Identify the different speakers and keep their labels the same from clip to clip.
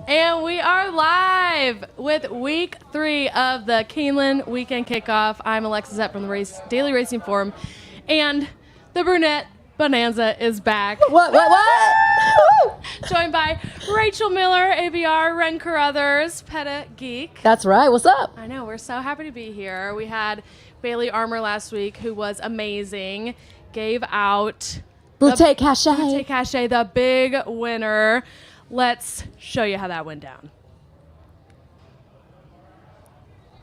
Speaker 1: And we are live with week 3 of the Keeneland Weekend Kickoff. I'm Alexa Zepp from the Daily Racing Forum. And the Brunette Bonanza is back.
Speaker 2: What?
Speaker 1: Joined by Rachel Miller, ABR, Ren Carothers, Peta Geek.
Speaker 2: That's right. What's up?
Speaker 1: I know. We're so happy to be here. We had Bailey Armour last week, who was amazing. Gave out
Speaker 2: Boutte Cachet.
Speaker 1: Boutte Cachet, the big winner. Let's show you how that went down.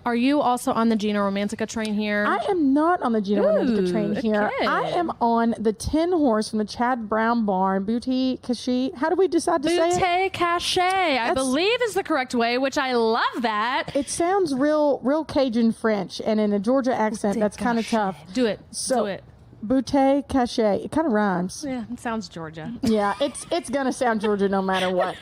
Speaker 1: Are you also on the Gina Romantica train here?
Speaker 3: I am not on the Gina Romantica train here.
Speaker 1: Okay.
Speaker 3: I am on the 10 horse from the Chad Brown barn, Boutte Cachet. How do we decide to say it?
Speaker 1: Boutte Cachet, I believe is the correct way, which I love that.
Speaker 3: It sounds real Cajun French, and in a Georgia accent, that's kind of tough.
Speaker 1: Do it.
Speaker 3: So,
Speaker 1: Do it.
Speaker 3: Boutte Cachet. It kind of rhymes.
Speaker 1: Yeah, it sounds Georgia.
Speaker 3: Yeah, it's going to sound Georgia no matter what.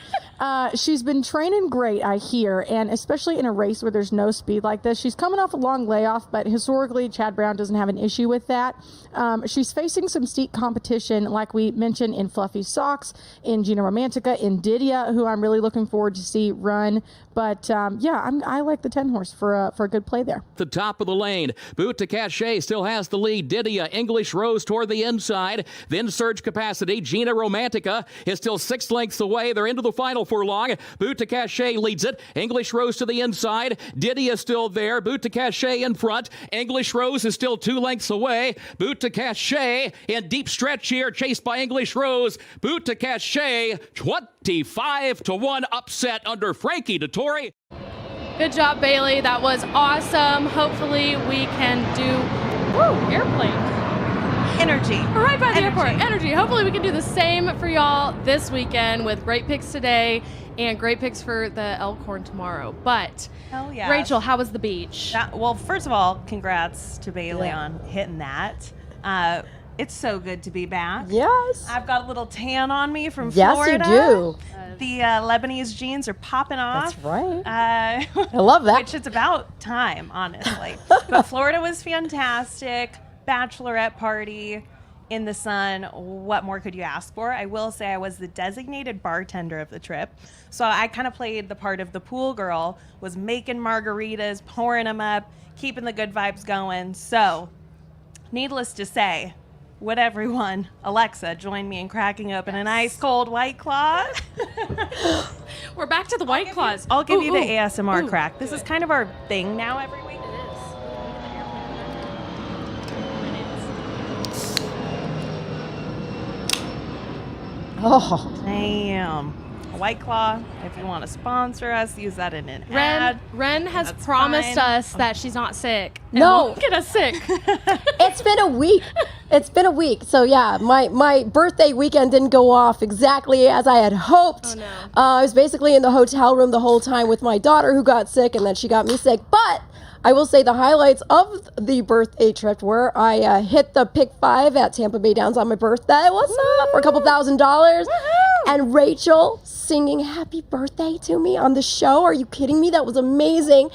Speaker 3: She's been training great, I hear, and especially in a race where there's no speed like this. She's coming off a long layoff, but historically, Chad Brown doesn't have an issue with that. She's facing some steep competition, like we mentioned, in Fluffy Socks, in Gina Romantica, in Didia, who I'm really looking forward to see run. But, I like the 10 horse for a good play there.
Speaker 4: The top of the lane. Boutte Cachet still has the lead. Didia, English Rose toward the inside. Then Surge Capacity. Gina Romantica is still 6 lengths away. They're into the final furlong. Boutte Cachet leads it. English Rose to the inside. Didia still there. Boutte Cachet in front. English Rose is still 2 lengths away. Boutte Cachet in deep stretch here, chased by English Rose. Boutte Cachet, 25-1 upset under Frankie Dettori.
Speaker 1: Good job, Bailey. That was awesome. Hopefully we can do airplane.
Speaker 5: Energy.
Speaker 1: We're right by the airport. Energy. Hopefully we can do the same for y'all this weekend with great picks today and great picks for the Elkhorn tomorrow. But,
Speaker 5: hell yeah.
Speaker 1: Rachel, how was the beach?
Speaker 5: Well, first of all, congrats to Bailey on hitting that. It's so good to be back.
Speaker 2: Yes.
Speaker 5: I've got a little tan on me from
Speaker 2: Yes,
Speaker 5: Florida.
Speaker 2: you do.
Speaker 5: The Lebanese jeans are popping off.
Speaker 2: That's right.
Speaker 5: I
Speaker 2: love that.
Speaker 5: Which it's about time, honestly. But Florida was fantastic. Bachelorette party in the sun. What more could you ask for? I will say I was the designated bartender of the trip. So I kind of played the part of the pool girl, was making margaritas, pouring them up, keeping the good vibes going. So, needless to say, would everyone, Alexa, join me in cracking open an ice cold White Claw?
Speaker 1: We're back to the White Claws.
Speaker 5: I'll give you the ASMR crack. This is kind of our thing now every week.
Speaker 2: Oh.
Speaker 5: Damn. A White Claw, if you want to sponsor us, use that in an ad.
Speaker 1: Ren has
Speaker 5: That's
Speaker 1: promised
Speaker 5: fine.
Speaker 1: us that she's not sick. And
Speaker 2: No.
Speaker 1: won't get us sick.
Speaker 2: It's been a week. So, yeah, my birthday weekend didn't go off exactly as I had hoped.
Speaker 1: Oh, no.
Speaker 2: I was basically in the hotel room the whole time with my daughter, who got sick, and then she got me sick. But I will say the highlights of the birthday trip were I hit the pick 5 at Tampa Bay Downs on my birthday. What's up? For a couple $1,000. And Rachel singing happy birthday to me on the show. Are you kidding me? That was amazing.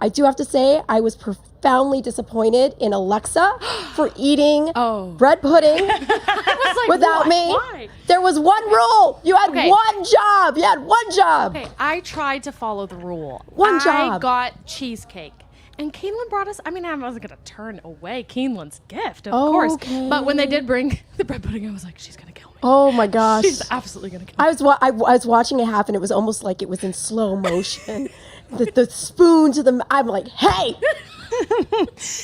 Speaker 2: I do have to say I was profoundly disappointed in Alexa for eating bread pudding without me.
Speaker 1: Why?
Speaker 2: There was one rule. You had one job. You had one job.
Speaker 1: Okay, I tried to follow the rule.
Speaker 2: One
Speaker 1: I
Speaker 2: job.
Speaker 1: got cheesecake. And Keeneland brought us, I wasn't going to turn away Keeneland's gift, of
Speaker 2: Okay.
Speaker 1: course. But when they did bring the bread pudding, I was like, she's going to kill me.
Speaker 2: Oh my gosh.
Speaker 1: She's absolutely going to kill me.
Speaker 2: I was watching it happen. It was almost like it was in slow motion. the spoon to the, I'm like, hey.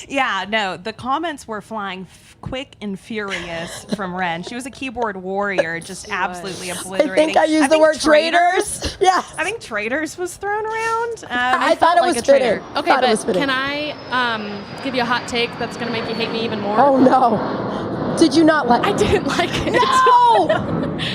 Speaker 5: Yeah, no, the comments were flying quick and furious from Ren. She was a keyboard warrior, just absolutely
Speaker 2: I
Speaker 5: obliterating.
Speaker 2: think I used the word traitors. Yeah.
Speaker 5: I think traitors was thrown around.
Speaker 2: I thought it was
Speaker 1: a traitor.
Speaker 2: fitting.
Speaker 1: Okay, but can I give you a hot take that's going to make you hate me even more?
Speaker 2: Oh no. Did you not like
Speaker 1: I didn't like it.
Speaker 2: No!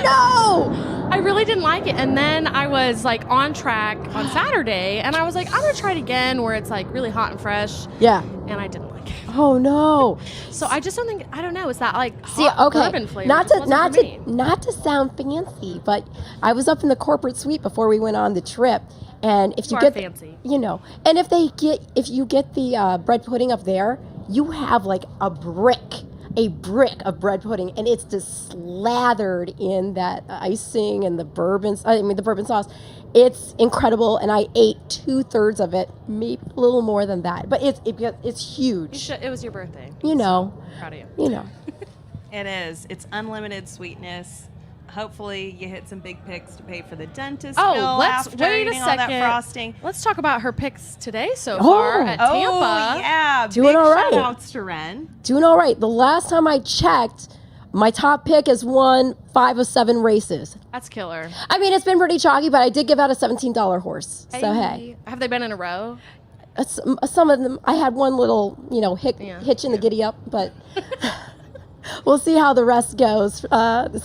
Speaker 2: No!
Speaker 1: I really didn't like it. And then I was like on track on Saturday, and I was like, I'm going to try it again where it's like really hot and fresh.
Speaker 2: Yeah.
Speaker 1: And I didn't like it.
Speaker 2: Oh no.
Speaker 1: So I just don't think, I don't know, it's that like hot bourbon flavor.
Speaker 2: Not
Speaker 1: Just wasn't for me.
Speaker 2: not to sound fancy, but I was up in the corporate suite before we went on the trip, and if you
Speaker 1: are
Speaker 2: get
Speaker 1: fancy.
Speaker 2: And if you get the bread pudding up there, you have like a brick a brick of bread pudding, and it's just slathered in that icing and the bourbon sauce. It's incredible, and I ate 2/3 of it, maybe a little more than that. But it's huge.
Speaker 1: It was your birthday.
Speaker 2: You know.
Speaker 1: So, proud of you.
Speaker 2: You know.
Speaker 5: It is. It's unlimited sweetness. Hopefully, you hit some big picks to pay for the dentist bill
Speaker 1: let's
Speaker 5: after
Speaker 1: wait a
Speaker 5: eating all that
Speaker 1: second.
Speaker 5: frosting.
Speaker 1: Let's talk about her picks today so far at Tampa.
Speaker 5: Oh, yeah.
Speaker 2: Doing
Speaker 5: big
Speaker 2: all right.
Speaker 5: shout-outs to Ren.
Speaker 2: Doing all right. The last time I checked, my top pick has won 5 of 7 races.
Speaker 1: That's killer.
Speaker 2: I mean, it's been pretty chalky, but I did give out a $17 horse. So, hey.
Speaker 1: Have they been in a row?
Speaker 2: Some of them, I had one little, hitch in the giddy up, but we'll see how the rest goes. It's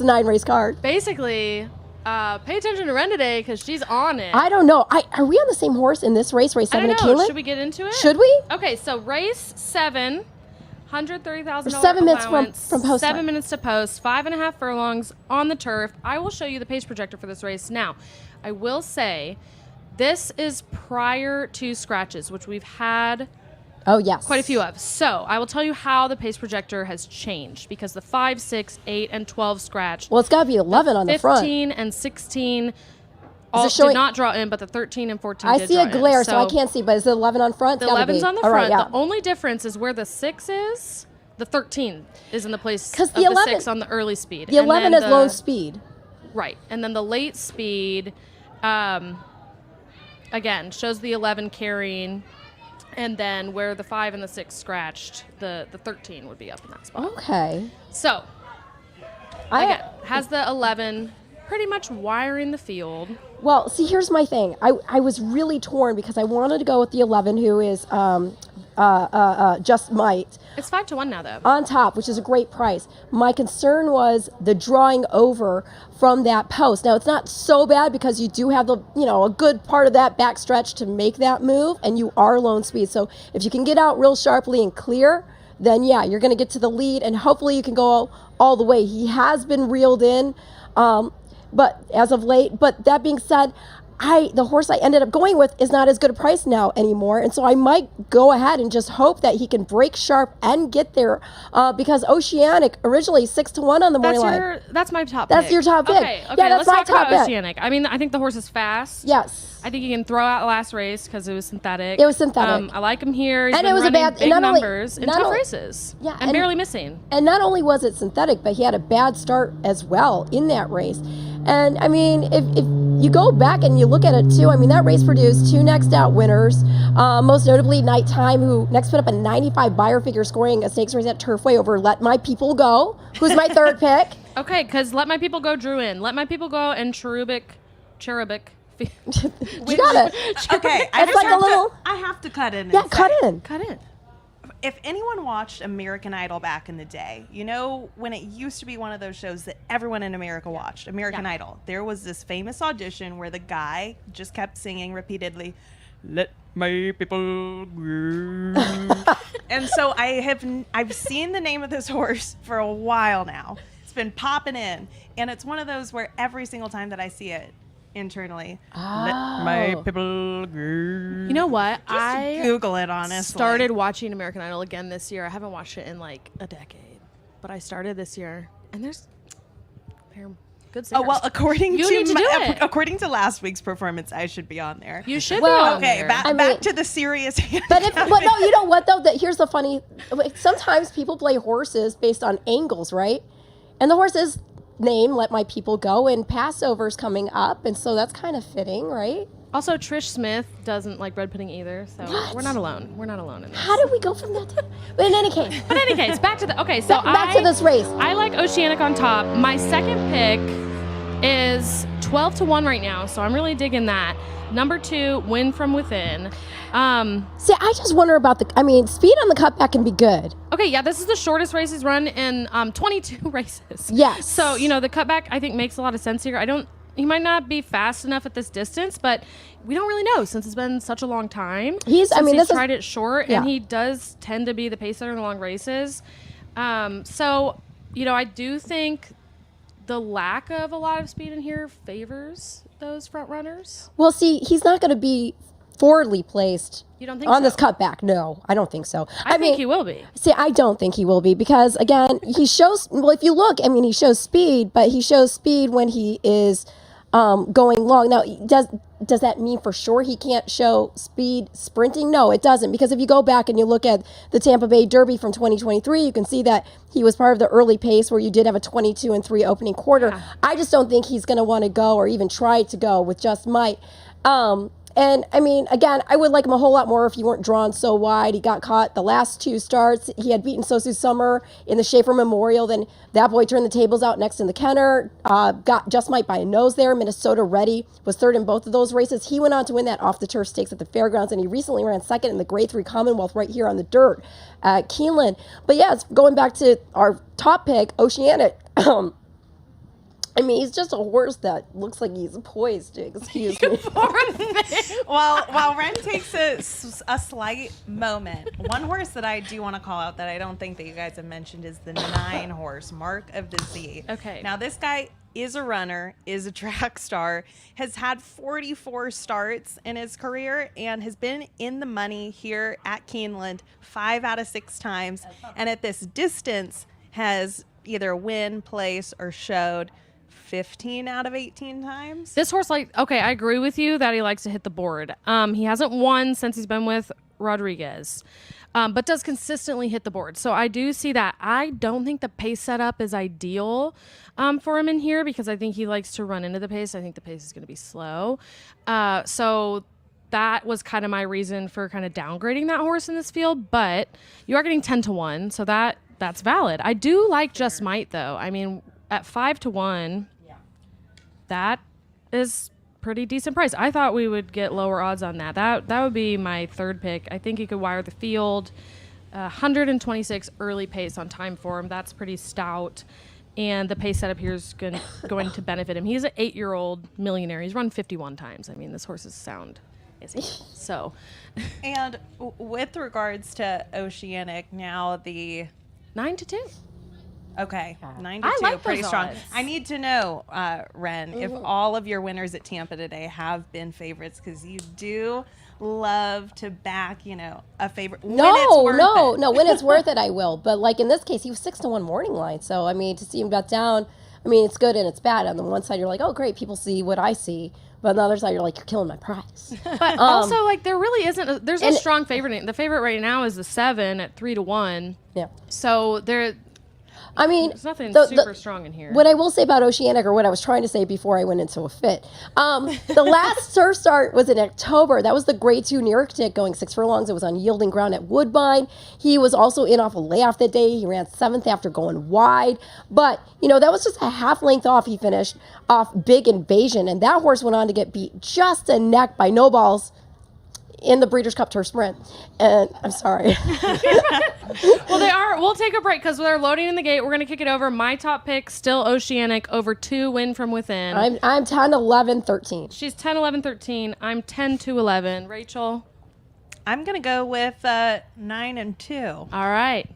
Speaker 2: a 9-race card.
Speaker 1: Basically, pay attention to Ren today because she's on it.
Speaker 2: I don't know. Are we on the same horse in this race 7
Speaker 1: I
Speaker 2: at
Speaker 1: don't know.
Speaker 2: Keeneland?
Speaker 1: Should we get into it?
Speaker 2: Should we?
Speaker 1: Okay, so race 7, $130,000
Speaker 2: 7 minutes
Speaker 1: allowance,
Speaker 2: from post
Speaker 1: 7
Speaker 2: time.
Speaker 1: minutes to post, 5.5 furlongs on the turf. I will show you the pace projector for this race. Now, I will say this is prior to scratches, which we've had
Speaker 2: Oh, yes.
Speaker 1: quite a few of. So I will tell you how the pace projector has changed because the 5, 6, 8, and 12 scratched.
Speaker 2: Well, it's got to be 11 on the front.
Speaker 1: 15 and 16 all
Speaker 2: showing-
Speaker 1: did not draw in, but the 13 and 14
Speaker 2: I
Speaker 1: did
Speaker 2: see
Speaker 1: draw
Speaker 2: a glare,
Speaker 1: in.
Speaker 2: so I can't see, but is it 11 on front?
Speaker 1: The
Speaker 2: It's gotta
Speaker 1: 11's
Speaker 2: be.
Speaker 1: on the
Speaker 2: All
Speaker 1: front.
Speaker 2: right, yeah.
Speaker 1: The only difference is where the 6 is. The 13 is in the place
Speaker 2: 'Cause
Speaker 1: of
Speaker 2: the
Speaker 1: the
Speaker 2: 11
Speaker 1: 6 on the early speed.
Speaker 2: The
Speaker 1: And
Speaker 2: 11
Speaker 1: then
Speaker 2: is lone speed.
Speaker 1: Right. And then the late speed, again, shows the 11 carrying. And then where the 5 and the 6 scratched, the 13 would be up in that spot.
Speaker 2: Okay.
Speaker 1: So, again, has the 11 pretty much wiring the field.
Speaker 2: Well, see, here's my thing. I was really torn because I wanted to go with the 11, who is Just Might,
Speaker 1: It's 5-1 now, though.
Speaker 2: on top, which is a great price. My concern was the drawing over from that post. Now, it's not so bad because you do have a good part of that back stretch to make that move, and you are lone speed. So if you can get out real sharply and clear, then yeah, you're going to get to the lead, and hopefully you can go all the way. He has been reeled in, but as of late. But that being said, the horse I ended up going with is not as good a price now anymore, and so I might go ahead and just hope that he can break sharp and get there, because Oceanic originally 6-1 on the morning line.
Speaker 1: That's my top
Speaker 2: That's
Speaker 1: pick.
Speaker 2: your top pick.
Speaker 1: Okay,
Speaker 2: Yeah, that's
Speaker 1: let's
Speaker 2: my
Speaker 1: talk
Speaker 2: top
Speaker 1: about
Speaker 2: pick.
Speaker 1: Oceanic. I mean, I think the horse is fast.
Speaker 2: Yes.
Speaker 1: I think he can throw out last race because it was synthetic.
Speaker 2: It was synthetic.
Speaker 1: I like him here. He's
Speaker 2: And
Speaker 1: been
Speaker 2: it was a
Speaker 1: running
Speaker 2: bad-
Speaker 1: big
Speaker 2: not only-
Speaker 1: numbers in
Speaker 2: not
Speaker 1: tough
Speaker 2: only-
Speaker 1: races.
Speaker 2: Yeah,
Speaker 1: and barely missing.
Speaker 2: And not only was it synthetic, but he had a bad start as well in that race. And I mean, if you go back and you look at it too, I mean, that race produced 2 next out winners, most notably Nighttime, who next put up a 95 buyer figure scoring a stakes race at Turfway over Let My People Go, who's my third pick.
Speaker 1: Okay, because Let My People Go drew in. Let My People Go and Cherubic.
Speaker 2: You got it.
Speaker 5: Okay,
Speaker 2: It's like a little.
Speaker 5: I have to cut in.
Speaker 2: Yeah,
Speaker 5: and
Speaker 2: cut
Speaker 5: say,
Speaker 2: in.
Speaker 1: Cut in.
Speaker 5: If anyone watched American Idol back in the day, you know when it used to be one of those shows that everyone in America watched, American Idol. There was this famous audition where the guy just kept singing repeatedly, "Let my people go." And so I've seen the name of this horse for a while now. It's been popping in, and it's one of those where every single time that I see it internally, "Let my people go."
Speaker 1: You know what? I
Speaker 5: Google it, honestly.
Speaker 1: started watching American Idol again this year. I haven't watched it in like a decade, but I started this year, and they're good singers.
Speaker 5: Oh well, according
Speaker 1: You
Speaker 5: to
Speaker 1: need to do it.
Speaker 5: according to last week's performance, I should be on there.
Speaker 1: You should
Speaker 2: Well,
Speaker 1: be on
Speaker 5: Okay,
Speaker 1: there.
Speaker 5: back
Speaker 2: I mean-
Speaker 5: back to the serious.
Speaker 2: But no, you know what though? That here's the funny. Sometimes people play horses based on angles, right? And the horse's name, Let My People Go, and Passover's coming up, and so that's kind of fitting, right?
Speaker 1: Also, Trish Smith doesn't like bread pudding either, so
Speaker 2: What?
Speaker 1: we're not alone. We're not alone in this.
Speaker 2: How did we go from that? But in any case,
Speaker 1: But in any case, back to the so
Speaker 2: back to this race.
Speaker 1: I like Oceanic on top. My second pick is 12-1 right now, so I'm really digging that. Number 2, Win From Within.
Speaker 2: See, I just wonder about speed on the cutback can be good.
Speaker 1: Okay, yeah, this is the shortest race he's run in 22 races.
Speaker 2: Yes.
Speaker 1: So, the cutback I think makes a lot of sense here. He might not be fast enough at this distance, but we don't really know since it's been such a long time. He's tried it short, and he does tend to be the pace setter in the long races. So, I do think the lack of a lot of speed in here favors those front runners.
Speaker 2: Well, see, he's not going to be forwardly placed
Speaker 1: You don't think
Speaker 2: on
Speaker 1: so?
Speaker 2: this cutback. No, I don't think so.
Speaker 1: I think he will be.
Speaker 2: See, I don't think he will be because, again, he shows, well, if you look, I mean, he shows speed, but he shows speed when he is going long. Now, does that mean for sure he can't show speed sprinting? No, it doesn't, because if you go back and you look at the Tampa Bay Derby from 2023, you can see that he was part of the early pace where you did have a 22-3 opening quarter.
Speaker 1: Yeah.
Speaker 2: I just don't think he's going to want to go or even try to go with just might. And I mean, again, I would like him a whole lot more if he weren't drawn so wide. He got caught the last 2 starts. He had beaten Sosu Summer in the Schaefer Memorial. Then that boy turned the tables out next in the Kenner. Got just might by a nose there. Minnesota Ready was third in both of those races. He went on to win that off the turf stakes at the Fairgrounds, and he recently ran second in the Grade 3 Commonwealth right here on the dirt at Keeneland. But yeah, it's going back to our top pick, Oceanic. I mean, he's just a horse that looks like he's poised. Excuse me.
Speaker 5: While Ren takes a slight moment, one horse that I do want to call out that I don't think that you guys have mentioned is the 9 horse, Mark of the Z.
Speaker 1: Okay.
Speaker 5: Now, this guy is a runner, is a track star, has had 44 starts in his career, and has been in the money here at Keeneland 5 out of 6 times. And at this distance has either win, place, or showed 15 out of 18 times.
Speaker 1: This horse, okay, I agree with you that he likes to hit the board. He hasn't won since he's been with Rodriguez, but does consistently hit the board. So I do see that. I don't think the pace setup is ideal for him in here, because I think he likes to run into the pace. I think the pace is going to be slow. So that was kind of my reason for kind of downgrading that horse in this field. But you are getting 10-1, so that's valid. I do like Just Might, though. I mean, at 5-1. That is pretty decent price. I thought we would get lower odds on that. That would be my third pick. I think he could wire the field. 126 early pace on time for him. That's pretty stout. And the pace setup here is going to benefit him. He's an 8-year-old millionaire. He's run 51 times. I mean, this horse's sound is so.
Speaker 5: And with regards to Oceanic, now the
Speaker 1: 9-2.
Speaker 5: Okay, 9-2,
Speaker 1: I like
Speaker 5: pretty
Speaker 1: those
Speaker 5: strong.
Speaker 1: odds.
Speaker 5: I need to know, Ren, if all of your winners at Tampa today have been favorites, because you do love to back, a favorite.
Speaker 2: No, when it's worth it, I will. But like in this case, he was 6-1 morning line. So I mean, to see him bet down, I mean, it's good and it's bad. On the one side, you're like, oh great, people see what I see. But on the other side, you're like, you're killing my price.
Speaker 1: But also, like, there really isn't. There's no strong favorite. The favorite right now is the 7 at 3-1.
Speaker 2: Yeah.
Speaker 1: So there.
Speaker 2: I mean,
Speaker 1: there's nothing super strong in here.
Speaker 2: What I will say about Oceanic, or what I was trying to say before I went into a fit, the last surf start was in October. That was the Grade 2 New York tick going 6 furlongs. It was on yielding ground at Woodbine. He was also in off a layoff that day. He ran 7th after going wide. But, that was just a half length off. He finished off Big Invasion. And that horse went on to get beat just a neck by No Balls in the Breeders' Cup Turf Sprint. And I'm sorry.
Speaker 1: Well, we'll take a break because they're loading in the gate. We're going to kick it over. My top pick, still Oceanic, over 2 Win From Within.
Speaker 2: I'm 10, 11, 13.
Speaker 1: She's 10, 11, 13. I'm 10-11. Rachel?
Speaker 5: I'm going to go with 9-2.
Speaker 1: All right.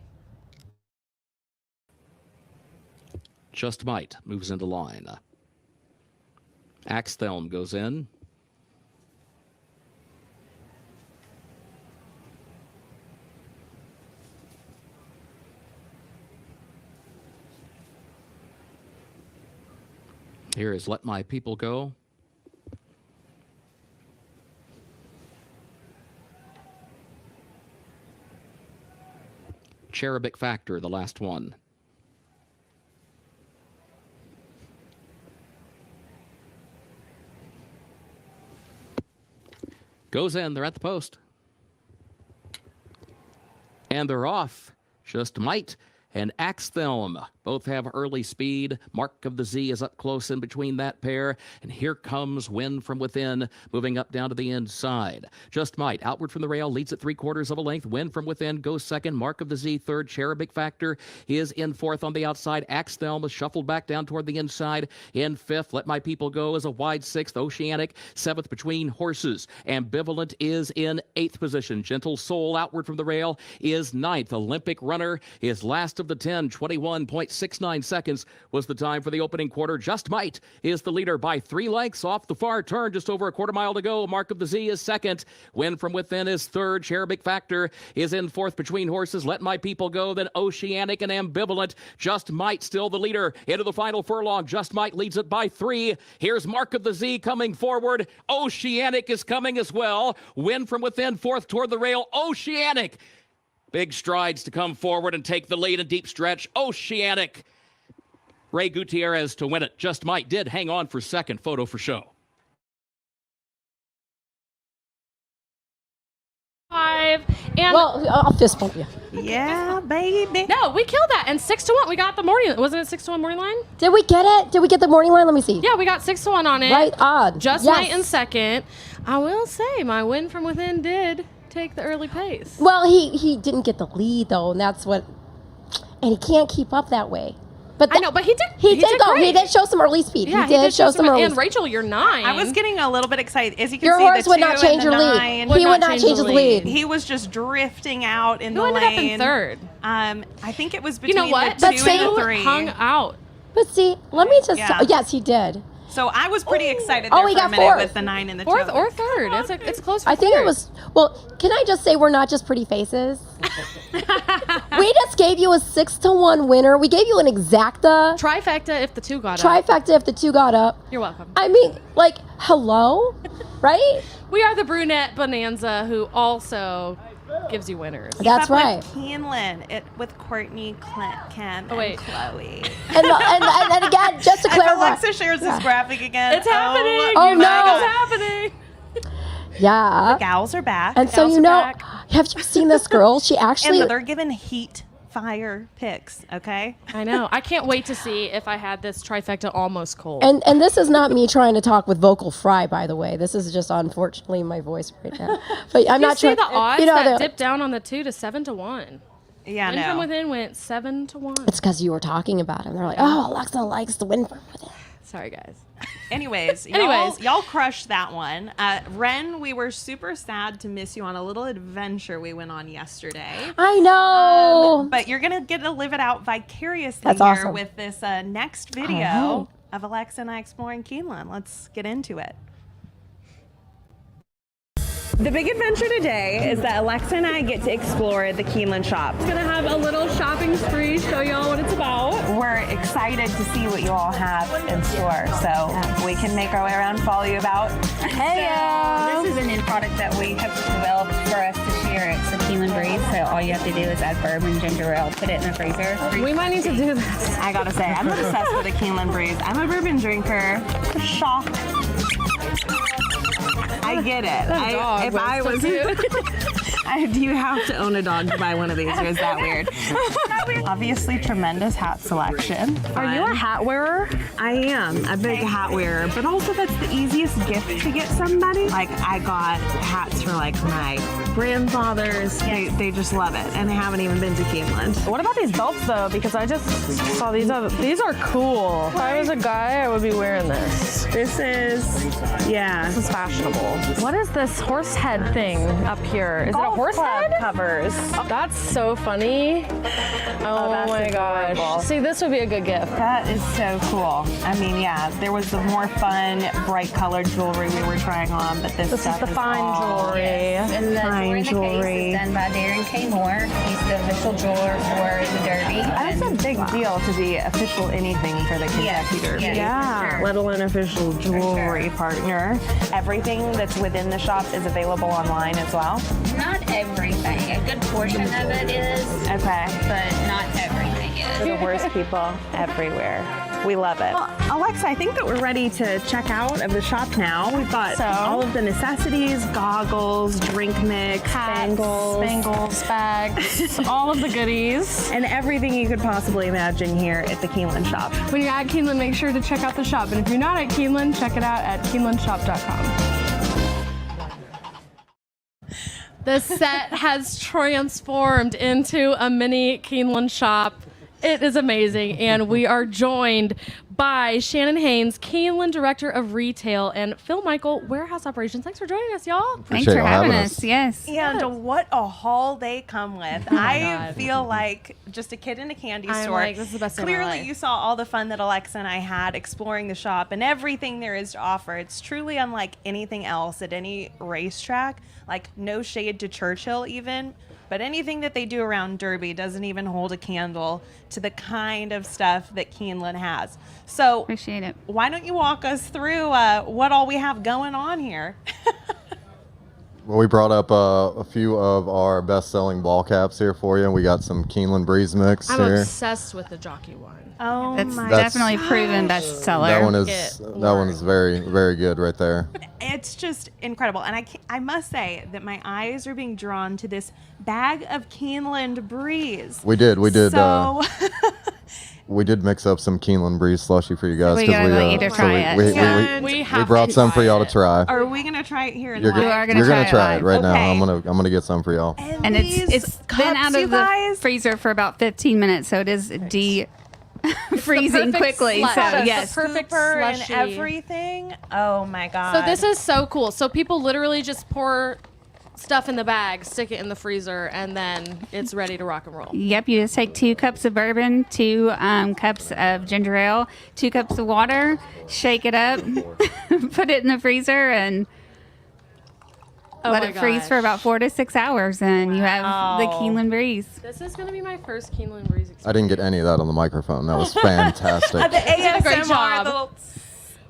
Speaker 4: Just Might moves into line. Axthelm goes in. Here is Let My People Go. Cherubic Factor, the last one. Goes in, they're at the post. And they're off. Just Might and Axthelm both have early speed. Mark of the Z is up close in between that pair. And here comes Win From Within, moving up down to the inside. Just Might, outward from the rail, leads at 3/4 of a length. Win From Within goes second. Mark of the Z third. Cherubic Factor is in fourth on the outside. Axthelm is shuffled back down toward the inside. In fifth, Let My People Go is a wide sixth. Oceanic, seventh between horses. Ambivalent is in eighth position. Gentle Soul, outward from the rail, is ninth. Olympic Runner is last last of the 10. 21.69 seconds was the time for the opening quarter. Just Might is the leader by 3 lengths off the far turn. Just over a quarter mile to go. Mark of the Z is second. Win from Within is third. Cherubic Factor is in fourth between horses. Let My People Go, then Oceanic and Ambivalent. Just Might still the leader into the final furlong. Just Might leads it by 3. Here's Mark of the Z coming forward. Oceanic is coming as well. Win from Within fourth toward the rail. Oceanic. Big strides to come forward and take the lead in deep stretch. Oceanic. Ray Gutierrez to win it. Just Might did hang on for second. Photo for show.
Speaker 1: 5 and
Speaker 2: Well, I'll fist bump you.
Speaker 5: Yeah, baby.
Speaker 1: no, we killed that. And 6 to 1. We got the morning. Wasn't it 6 to 1 morning line?
Speaker 2: Did we get it? Did we get the morning line? Let me see.
Speaker 1: Yeah, we got 6 to 1 on it.
Speaker 2: Right on.
Speaker 1: Just
Speaker 2: Yes.
Speaker 1: Might in second. I will say my Win from Within did take the early pace.
Speaker 2: Well, he didn't get the lead though, and that's what. And he can't keep up that way. But
Speaker 1: I know, but he did.
Speaker 2: He did go.
Speaker 1: great.
Speaker 2: He did show some early speed.
Speaker 1: Yeah,
Speaker 2: he did show some early.
Speaker 1: And Rachel, you're 9.
Speaker 5: I was getting a little bit excited. As you can
Speaker 2: Your
Speaker 5: see,
Speaker 2: horse
Speaker 5: the
Speaker 2: would
Speaker 5: 2
Speaker 2: not change
Speaker 5: and the
Speaker 2: your
Speaker 5: 9,
Speaker 2: lead. He would not change his lead.
Speaker 5: He was just drifting out in
Speaker 1: Who
Speaker 5: the
Speaker 1: ended
Speaker 5: lane.
Speaker 1: up in third?
Speaker 5: I think it was
Speaker 1: You
Speaker 5: between
Speaker 1: know what?
Speaker 5: the
Speaker 2: But
Speaker 5: 2 and
Speaker 2: see-
Speaker 5: the 3.
Speaker 1: hung out.
Speaker 2: But see, let me just.
Speaker 5: Yeah.
Speaker 2: Yes, he did.
Speaker 5: So I was pretty excited
Speaker 2: Oh,
Speaker 5: there
Speaker 2: he
Speaker 5: for a
Speaker 2: got
Speaker 5: minute
Speaker 2: fourth.
Speaker 5: with the 9 and the 2.
Speaker 1: Fourth or third. It's close for
Speaker 2: I think
Speaker 1: third.
Speaker 2: it was. Well, can I just say we're not just pretty faces? We just gave you a 6 to 1 winner. We gave you an exacta
Speaker 1: Trifecta if the 2 got up.
Speaker 2: trifecta if the 2 got up.
Speaker 1: You're welcome.
Speaker 2: I mean, like, hello, right?
Speaker 1: We are the brunette bonanza who also gives you winners.
Speaker 2: That's right.
Speaker 5: With Keeneland, with Courtney, Kim,
Speaker 1: wait.
Speaker 5: and Chloe.
Speaker 2: And again, just to
Speaker 5: If
Speaker 2: clarify,
Speaker 5: Alexa shares this graphic again,
Speaker 1: It's happening.
Speaker 2: Oh,
Speaker 1: You
Speaker 2: no.
Speaker 1: know It's happening.
Speaker 2: yeah.
Speaker 5: gals are back.
Speaker 2: And so
Speaker 1: Gals
Speaker 2: you
Speaker 1: are
Speaker 2: know,
Speaker 1: back.
Speaker 2: have you seen this girl? She actually.
Speaker 5: and they're giving heat fire picks, okay?
Speaker 1: I know. I can't wait to see if I had this trifecta almost cold.
Speaker 2: And this is not me trying to talk with vocal fry, by the way. This is just unfortunately my voice right now. But I'm
Speaker 1: you
Speaker 2: not
Speaker 1: see
Speaker 2: trying.
Speaker 1: the odds
Speaker 2: You know,
Speaker 1: that
Speaker 2: they're-
Speaker 1: dipped down on the 2 to 7 to 1.
Speaker 5: Yeah,
Speaker 1: Win from
Speaker 5: no.
Speaker 1: Within went 7 to 1.
Speaker 2: It's because you were talking about him. They're like, oh, Alexa likes the win from within.
Speaker 1: Sorry, guys.
Speaker 5: Anyways, y'all crushed that one. Ren, we were super sad to miss you on a little adventure we went on yesterday.
Speaker 2: I know.
Speaker 5: But you're going to get to live it out vicariously
Speaker 2: That's
Speaker 5: here
Speaker 2: awesome.
Speaker 5: with this next video
Speaker 2: All right.
Speaker 5: of Alexa and I exploring Keeneland. Let's get into it. The big adventure today is that Alexa and I get to explore the Keeneland shop.
Speaker 1: Gonna have a little shopping spree, show y'all what it's about.
Speaker 5: We're excited to see what you all have in store, so we can make our way around, follow you about.
Speaker 6: So this is a new product that we have developed for us this year. It's the Keeneland Breeze. So all you have to do is add bourbon, ginger ale, put it in the freezer.
Speaker 1: We might need to do this.
Speaker 5: I gotta say, I'm obsessed with the Keeneland Breeze. I'm a bourbon drinker. Shock. I get it. If I was, do you have to own a dog to buy one of these, or is that weird? Obviously, tremendous hat selection. Are you a hat wearer? I am a big hat wearer, but also that's the easiest gift to get somebody. Like I got hats for like my grandfathers. They just love it, and they haven't even been to Keeneland.
Speaker 7: What about these belts though? Because I just saw these other. These are cool. If I was a guy, I would be wearing this.
Speaker 5: This is, yeah.
Speaker 7: This is fashionable. What is this horse head thing up here? Is it a
Speaker 5: Golf
Speaker 7: horse
Speaker 5: club
Speaker 7: head?
Speaker 5: covers.
Speaker 7: That's so funny. Oh,
Speaker 5: that's
Speaker 7: my gosh.
Speaker 5: adorable.
Speaker 7: See, this would be a good gift.
Speaker 5: That is so cool. I mean, yeah, there was the more fun, bright colored jewelry we were trying on, but this
Speaker 7: This
Speaker 5: stuff
Speaker 7: is the fine
Speaker 5: all-
Speaker 7: jewelry.
Speaker 6: And the
Speaker 5: Fine
Speaker 6: jewelry in the
Speaker 5: jewelry.
Speaker 6: case is done by Darren K. Moore. He's the official jeweler for the Derby.
Speaker 5: That's a big deal to be official anything for the Kentucky Derby.
Speaker 6: yes,
Speaker 5: Yeah,
Speaker 6: for sure.
Speaker 5: let alone official jewelry partner. Everything that's within the shop is available online as well.
Speaker 6: Not everything. A good portion of it is,
Speaker 5: Okay.
Speaker 6: but not everything is.
Speaker 5: The worst people everywhere. We love it. Well, Alexa, I think that we're ready to check out of the shop now. We've got all of the necessities, goggles, drink mix,
Speaker 1: Spangles, bags, all of the goodies.
Speaker 5: and everything you could possibly imagine here at the Keeneland shop.
Speaker 1: When you're at Keeneland, make sure to check out the shop. And if you're not at Keeneland, check it out at KeenelandShop.com. The set has transformed into a mini Keeneland shop. It is amazing. And we are joined by Shannon Haynes, Keeneland Director of Retail, and Phil Michael, Warehouse Operations. Thanks for joining us, y'all.
Speaker 8: Thanks for having us.
Speaker 6: Yes.
Speaker 5: And what a haul they come with. I
Speaker 1: God.
Speaker 5: feel like just a kid in a candy
Speaker 1: I'm
Speaker 5: store.
Speaker 1: like, this is the best day of my
Speaker 5: Clearly,
Speaker 1: life.
Speaker 5: you saw all the fun that Alexa and I had exploring the shop and everything there is to offer. It's truly unlike anything else at any racetrack. Like, no shade to Churchill even. But anything that they do around Derby doesn't even hold a candle to the kind of stuff that Keeneland has. So
Speaker 6: Appreciate it.
Speaker 5: why don't you walk us through what all we have going on here?
Speaker 8: Well, we brought up a few of our best-selling ball caps here for you. We got some Keeneland Breeze Mix
Speaker 1: I'm
Speaker 8: here.
Speaker 1: obsessed with the jockey one.
Speaker 5: Oh
Speaker 6: That's
Speaker 5: my
Speaker 6: definitely proven bestseller.
Speaker 8: That one is very, very good right there.
Speaker 5: It's just incredible. And I must say that my eyes are being drawn to this bag of Keeneland Breeze.
Speaker 8: We did.
Speaker 5: So,
Speaker 8: We did mix up some Keeneland Breeze slushy for you guys.
Speaker 6: We gotta let you to try it.
Speaker 8: We
Speaker 1: have
Speaker 8: brought
Speaker 1: to
Speaker 8: some for
Speaker 1: try
Speaker 8: y'all
Speaker 1: it.
Speaker 8: to try.
Speaker 5: are we going to try it here in
Speaker 8: You're
Speaker 5: live?
Speaker 8: gonna try it right now.
Speaker 5: Okay.
Speaker 8: I'm gonna get some for y'all.
Speaker 6: And it's
Speaker 5: these
Speaker 6: been out
Speaker 5: cups,
Speaker 6: of
Speaker 5: you
Speaker 6: the
Speaker 5: guys,
Speaker 6: freezer for about 15 minutes, so it is freezing
Speaker 1: perfect
Speaker 6: quickly.
Speaker 1: slush.
Speaker 6: So
Speaker 1: Yes.
Speaker 6: yes,
Speaker 1: The perfect
Speaker 5: scooper and
Speaker 1: slushy.
Speaker 5: everything. Oh my god.
Speaker 1: So this is so cool. So people literally just pour stuff in the bag, stick it in the freezer, and then it's ready to rock and roll.
Speaker 6: Yep, you just take 2 cups of bourbon, 2 cups of ginger ale, 2 cups of water, shake it up, put it in the freezer, and
Speaker 1: Oh
Speaker 6: let
Speaker 1: my
Speaker 6: it freeze
Speaker 1: gosh.
Speaker 6: for about 4 to 6 hours, and you have the
Speaker 5: Wow.
Speaker 6: Keeneland Breeze.
Speaker 1: This is going to be my first Keeneland Breeze experience.
Speaker 8: I didn't get any of that on the microphone. That was fantastic.
Speaker 5: the ASMR.
Speaker 1: great job.
Speaker 5: little-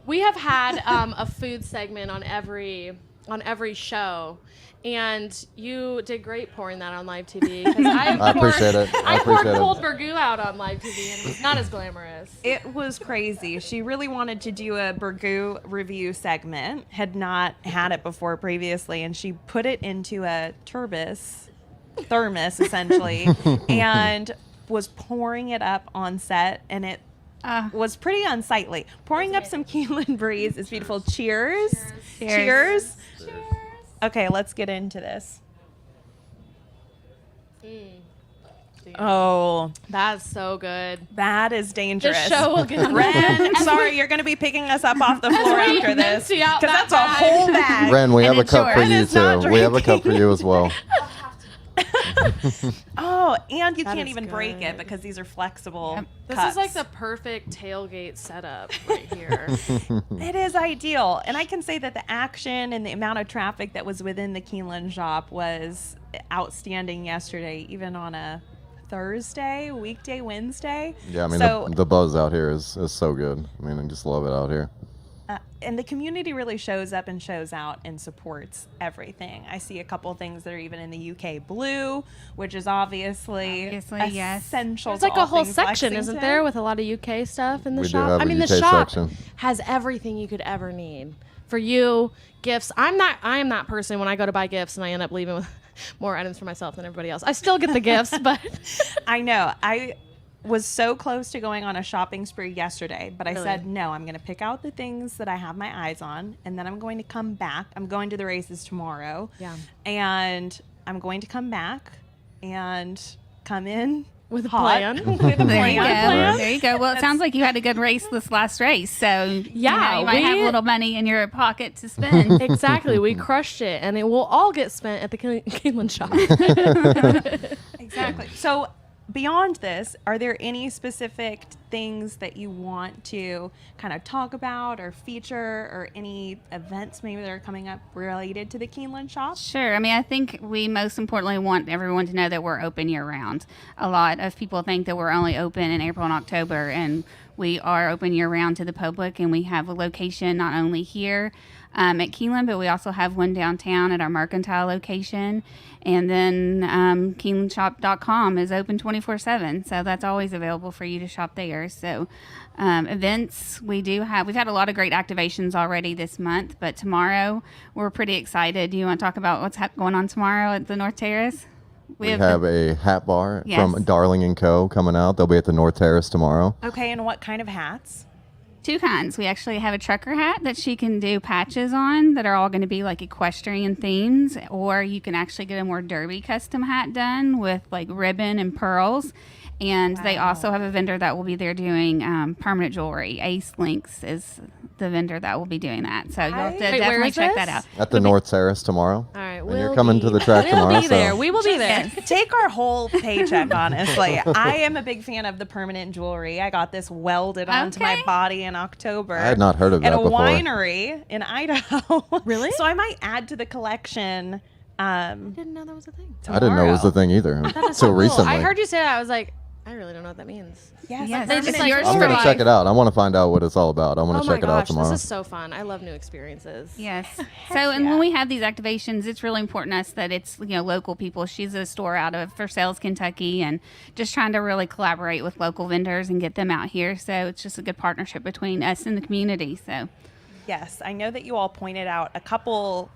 Speaker 1: We have had a food segment on every show, and you did great pouring that on live TV. 'Cause
Speaker 8: I appreciate it.
Speaker 1: I poured cold burgoo out on live TV, and it was not as glamorous.
Speaker 5: It was crazy. She really wanted to do a burgoo review segment, had not had it before previously, and she put it into a thermos essentially, and was pouring it up on set, and it was pretty unsightly. Pouring up some Keeneland Breeze is beautiful. Cheers. Cheers. Okay, let's get into this. Oh,
Speaker 1: That's so good.
Speaker 5: that is dangerous.
Speaker 1: This show will get
Speaker 5: Ren, sorry, you're going to be picking us up off the floor
Speaker 1: we
Speaker 5: after this.
Speaker 1: empty out
Speaker 5: Because
Speaker 1: that
Speaker 5: that's a
Speaker 1: bag.
Speaker 5: whole bag.
Speaker 8: Ren, we have a cup for
Speaker 5: Ren
Speaker 8: you
Speaker 5: is not
Speaker 8: too. We have a cup for you as well.
Speaker 5: Oh, and you
Speaker 1: That
Speaker 5: can't
Speaker 1: is
Speaker 5: even break
Speaker 1: good.
Speaker 5: it because these are flexible
Speaker 1: This
Speaker 5: cups.
Speaker 1: is like the perfect tailgate setup right here.
Speaker 5: It is ideal. And I can say that the action and the amount of traffic that was within the Keeneland shop was outstanding yesterday, even on a Thursday, weekday, Wednesday.
Speaker 8: Yeah, I mean
Speaker 5: so,
Speaker 8: the buzz out here is so good. I mean, I just love it out here.
Speaker 5: and the community really shows up and shows out and supports everything. I see a couple things that are even in the UK blue, which is obviously
Speaker 6: yes.
Speaker 5: essential.
Speaker 1: There's
Speaker 5: to
Speaker 1: like a
Speaker 5: all
Speaker 1: whole
Speaker 5: things
Speaker 1: section, isn't
Speaker 5: Lexington.
Speaker 1: there, with a lot of UK stuff in the
Speaker 8: We do
Speaker 1: shop?
Speaker 8: have
Speaker 1: I
Speaker 8: a
Speaker 1: mean, the
Speaker 8: UK
Speaker 1: shop
Speaker 8: section.
Speaker 1: has everything you could ever need for you. Gifts. I am that person when I go to buy gifts and I end up leaving with more items for myself than everybody else. I still get the gifts, but
Speaker 5: I know. I was so close to going on a shopping spree yesterday, but I
Speaker 1: Really?
Speaker 5: said, no, I'm going to pick out the things that I have my eyes on, and then I'm going to come back. I'm going to the races tomorrow.
Speaker 1: Yeah.
Speaker 5: And I'm going to come back and come in
Speaker 1: with a
Speaker 5: hot.
Speaker 1: plan.
Speaker 5: With a
Speaker 6: There you go.
Speaker 5: plan.
Speaker 6: There you go. Well, it sounds like you had a good race this last race, so
Speaker 1: Yeah,
Speaker 6: you might have
Speaker 1: we-
Speaker 6: a little money in your pocket to spend.
Speaker 1: Exactly. We crushed it, and it will all get spent at the Keeneland shop.
Speaker 5: Exactly. So beyond this, are there any specific things that you want to kind of talk about or feature, or any events maybe that are coming up related to the Keeneland shop?
Speaker 6: Sure. I mean, I think we most importantly want everyone to know that we're open year round. A lot of people think that we're only open in April and October, and we are open year round to the public, and we have a location not only here at Keeneland, but we also have one downtown at our Mercantile location. And then KeenelandShop.com is open 24/7, so that's always available for you to shop there. So events, we've had a lot of great activations already this month, but tomorrow we're pretty excited. Do you want to talk about what's going on tomorrow at the North Terrace?
Speaker 8: We have a hat bar
Speaker 6: Yes.
Speaker 8: from Darling & Co. coming out. They'll be at the North Terrace tomorrow.
Speaker 5: Okay, and what kind of hats?
Speaker 6: 2 kinds. We actually have a trucker hat that she can do patches on that are all going to be like equestrian themes, or you can actually get a more derby custom hat done with like ribbon and pearls. And they also have a vendor that will be there doing permanent jewelry. Ace Links is the vendor that will be doing that. So you'll have to
Speaker 1: Wait,
Speaker 6: definitely
Speaker 1: where is
Speaker 6: check
Speaker 1: this?
Speaker 6: that out.
Speaker 8: At the North Terrace tomorrow.
Speaker 1: All right,
Speaker 8: And you're coming to the track tomorrow.
Speaker 1: We'll be there.
Speaker 8: So.
Speaker 1: We will be there.
Speaker 5: Take our whole paycheck, honestly. I am a big fan of the permanent jewelry. I got this welded onto my
Speaker 6: Okay.
Speaker 5: body in October.
Speaker 8: I had not heard of
Speaker 5: at
Speaker 8: that
Speaker 5: a
Speaker 8: before.
Speaker 5: winery in Idaho.
Speaker 1: Really?
Speaker 5: So I might add to the collection.
Speaker 1: Didn't know that was a thing.
Speaker 8: I didn't know it was the thing either until recently.
Speaker 1: I heard you say that. I was like, I really don't know what that means.
Speaker 5: Yes,
Speaker 1: They just like
Speaker 6: yours
Speaker 8: I'm
Speaker 6: for
Speaker 8: going to
Speaker 6: life.
Speaker 8: check it out. I want to find out what it's all about. I want
Speaker 1: Oh
Speaker 8: to
Speaker 1: my
Speaker 8: check it out
Speaker 1: gosh,
Speaker 8: tomorrow.
Speaker 1: this is so fun. I love new experiences.
Speaker 6: Yes. So, and when we have these activations, it's really important to us that it's, local people. She's a store out of For Sales, Kentucky, and just trying to really collaborate with local vendors and get them out here. So it's just a good partnership between us and the community. So,
Speaker 5: Yes, I know that you all pointed out a couple.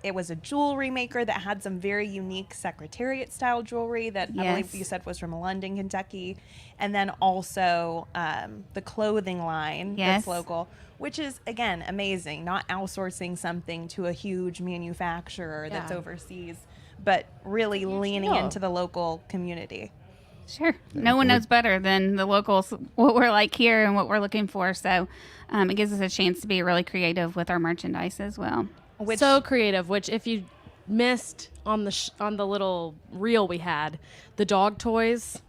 Speaker 5: It was a jewelry maker that had some very unique Secretariat style jewelry that I believe
Speaker 6: Yes.
Speaker 5: you said was from London, Kentucky. And then also the clothing line
Speaker 6: Yes.
Speaker 5: that's local, which is, again, amazing. Not outsourcing something to a huge manufacturer that's
Speaker 1: Yeah.
Speaker 5: overseas, but really leaning
Speaker 1: deal.
Speaker 5: into the local community.
Speaker 6: sure. No one knows better than the locals what we're like here and what we're looking for. So it gives us a chance to be really creative with our merchandise as well.
Speaker 5: Which,
Speaker 1: So creative. Which, if you missed on the little reel we had, the dog toys,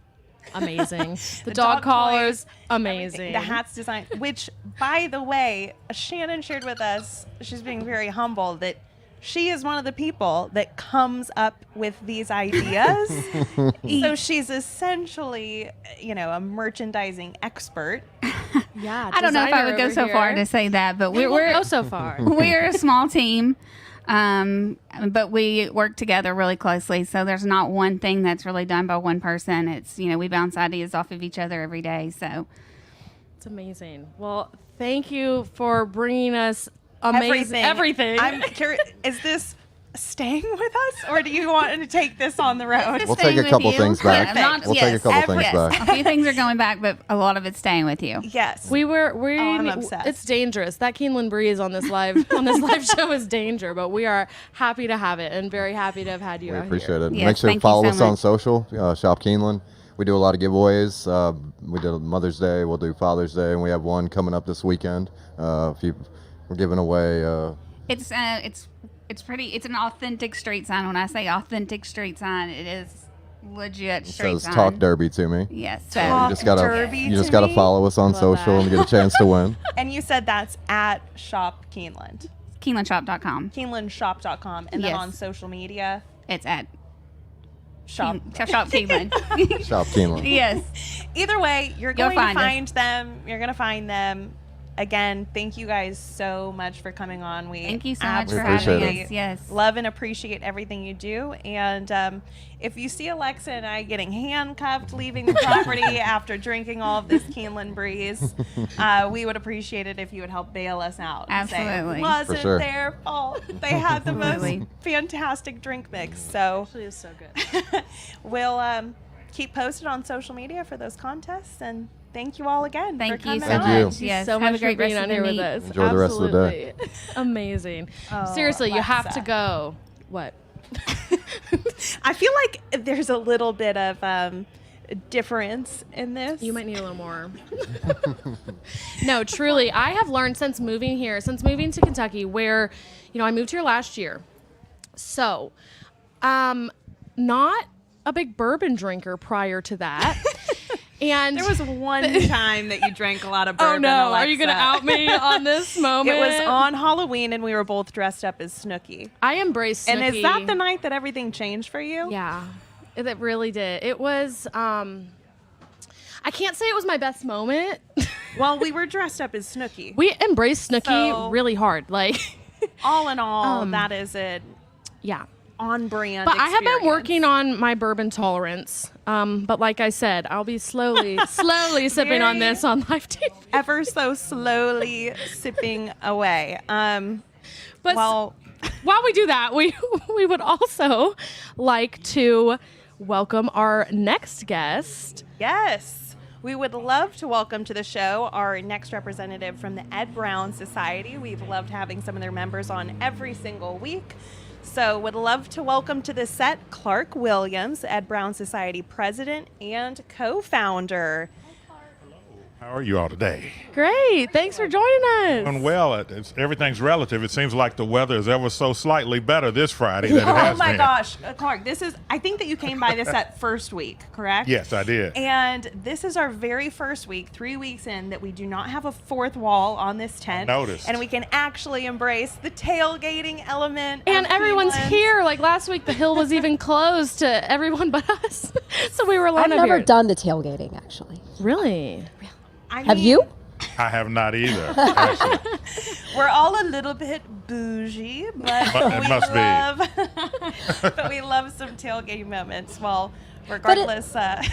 Speaker 1: amazing. The dog collars,
Speaker 5: toys,
Speaker 1: amazing.
Speaker 5: the hats design, which, by the way, Shannon shared with us, she's being very humble, that she is one of the people that comes up with these ideas. So she's essentially, a merchandising expert.
Speaker 1: Yeah,
Speaker 6: I don't know if I
Speaker 1: designer
Speaker 6: would go
Speaker 1: over
Speaker 6: so far
Speaker 1: here.
Speaker 6: to say that, but
Speaker 1: We'll
Speaker 6: we're
Speaker 1: go so far.
Speaker 6: we're a small team, but we work together really closely. So there's not one thing that's really done by one person. It's, we bounce ideas off of each other every day. So
Speaker 1: It's amazing. Well, thank you for bringing us amazing everything.
Speaker 5: I'm curious, is this staying with us, or do you want to take this on the road?
Speaker 8: We'll
Speaker 6: staying
Speaker 8: take a
Speaker 6: with
Speaker 8: couple
Speaker 6: you.
Speaker 8: things back.
Speaker 6: Not-
Speaker 8: We'll take a couple things
Speaker 6: yes.
Speaker 8: back.
Speaker 6: A few things are going back, but a lot of it's staying with you.
Speaker 5: Yes.
Speaker 1: I'm
Speaker 5: obsessed.
Speaker 1: It's dangerous. That Keeneland breeze on this live show is danger, but we are happy to have it and very happy to have had you
Speaker 8: We
Speaker 1: out
Speaker 8: appreciate it.
Speaker 6: Yes,
Speaker 8: Make sure
Speaker 6: thank
Speaker 8: to
Speaker 6: you
Speaker 8: follow
Speaker 6: so
Speaker 8: us on
Speaker 6: much.
Speaker 8: social, Shop Keeneland. We do a lot of giveaways. We did Mother's Day. We'll do Father's Day, and we have one coming up this weekend. We're giving away.
Speaker 6: It's an authentic street sign. When I say authentic street sign, it is legit
Speaker 8: It
Speaker 6: street
Speaker 8: says
Speaker 6: sign.
Speaker 8: "Talk Derby" to me.
Speaker 6: Yes.
Speaker 8: You
Speaker 6: So
Speaker 5: Talk
Speaker 8: just gotta
Speaker 5: Derby
Speaker 8: you just
Speaker 5: to
Speaker 8: gotta
Speaker 5: me?
Speaker 8: follow us on
Speaker 1: Love
Speaker 8: social
Speaker 1: that.
Speaker 8: and get a chance to win.
Speaker 5: And you said that's at Shop Keeneland.
Speaker 6: KeenelandShop.com.
Speaker 5: KeenelandShop.com. And then
Speaker 6: Yes.
Speaker 5: on social media,
Speaker 6: It's at
Speaker 5: Shop.
Speaker 6: Shop Keeneland.
Speaker 8: Shop Keeneland.
Speaker 6: Yes.
Speaker 5: Either way, you're
Speaker 6: You'll
Speaker 5: going to
Speaker 6: find us.
Speaker 5: find them. You're going to find them. Again, thank you guys so much for coming on. We
Speaker 6: Thank you so much for
Speaker 8: appreciate
Speaker 6: having
Speaker 8: it.
Speaker 6: us. Yes.
Speaker 5: love and appreciate everything you do. And if you see Alexa and I getting handcuffed leaving the property after drinking all of this Keeneland breeze, we would appreciate it if you would help bail us out. and say,
Speaker 6: Absolutely.
Speaker 5: it wasn't
Speaker 8: For sure.
Speaker 5: their fault. They had the most
Speaker 6: Absolutely.
Speaker 5: fantastic drink mix. So
Speaker 1: Actually, it's so good.
Speaker 5: we'll keep posted on social media for those contests. And thank you all again
Speaker 6: Thank
Speaker 5: for
Speaker 6: you
Speaker 5: coming
Speaker 6: so
Speaker 8: Thank
Speaker 5: on.
Speaker 8: you.
Speaker 6: much. Yes.
Speaker 1: so
Speaker 6: Have
Speaker 1: much
Speaker 6: a great
Speaker 1: for being
Speaker 6: rest
Speaker 1: on
Speaker 6: of
Speaker 1: here
Speaker 6: the
Speaker 1: with
Speaker 6: meet.
Speaker 1: us.
Speaker 8: Enjoy the rest of the day.
Speaker 1: Absolutely. Amazing.
Speaker 5: Oh,
Speaker 1: Seriously, you have to
Speaker 5: Alexa.
Speaker 1: go. What?
Speaker 5: I feel like there's a little bit of difference in this.
Speaker 1: You might need a little more. No, truly, I have learned since moving to Kentucky, where, I moved here last year. So, not a big bourbon drinker prior to that. And
Speaker 5: There was one time that you drank a lot of bourbon.
Speaker 1: oh no,
Speaker 5: Alexa.
Speaker 1: are you going to out me on this moment?
Speaker 5: It was on Halloween, and we were both dressed up as Snooki.
Speaker 1: I embrace Snooki.
Speaker 5: And is that the night that everything changed for you?
Speaker 1: Yeah, it really did. It was, I can't say it was my best moment.
Speaker 5: Well, we were dressed up as Snooki.
Speaker 1: We embraced Snooki
Speaker 5: So-
Speaker 1: really hard. Like,
Speaker 5: All in all, that is an
Speaker 1: yeah.
Speaker 5: on-brand
Speaker 1: But I have been
Speaker 5: experience.
Speaker 1: working on my bourbon tolerance. But like I said, I'll be slowly sipping on
Speaker 5: Very-
Speaker 1: this on live TV.
Speaker 5: ever so slowly sipping away.
Speaker 1: But
Speaker 5: Well,
Speaker 1: while we do that, we would also like to welcome our next guest.
Speaker 5: yes. We would love to welcome to the show our next representative from the Ed Brown Society. We've loved having some of their members on every single week. So would love to welcome to the set Clark Williams, Ed Brown Society president and co-founder.
Speaker 9: How are you all today?
Speaker 1: Great. Thanks for joining us.
Speaker 9: Doing well. Everything's relative. It seems like the weather is ever so slightly better this Friday than it has
Speaker 5: Oh my
Speaker 9: been.
Speaker 5: gosh, Clark, I think that you came by this at first week, correct?
Speaker 9: Yes, I did.
Speaker 5: And this is our very first week, 3 weeks in, that we do not have a fourth wall on this tent.
Speaker 9: Noticed.
Speaker 5: And we can actually embrace the tailgating element.
Speaker 1: And
Speaker 5: of
Speaker 1: everyone's
Speaker 5: Keeneland.
Speaker 1: here. Like last week, the hill was even closed to everyone but us. So we were alone
Speaker 2: I've
Speaker 1: up
Speaker 2: never
Speaker 1: here.
Speaker 2: done the tailgating, actually.
Speaker 1: Really?
Speaker 2: Have you?
Speaker 9: I have not either. Actually.
Speaker 5: We're all a little bit bougie, but
Speaker 9: It must be.
Speaker 5: but we love some tailgating moments. Well, regardless.
Speaker 2: But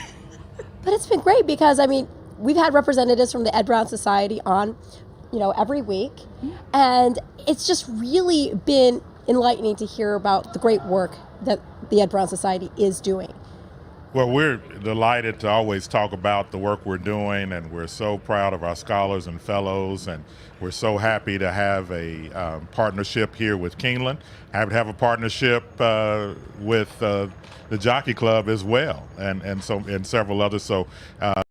Speaker 2: it's been great because, I mean, we've had representatives from the Ed Brown Society on, every week. And it's just really been enlightening to hear about the great work that the Ed Brown Society is doing.
Speaker 9: Well, we're delighted to always talk about the work we're doing, and we're so proud of our scholars and fellows, and we're so happy to have a partnership here with Keeneland. Happy to have a partnership with the Jockey Club as well, and several others. So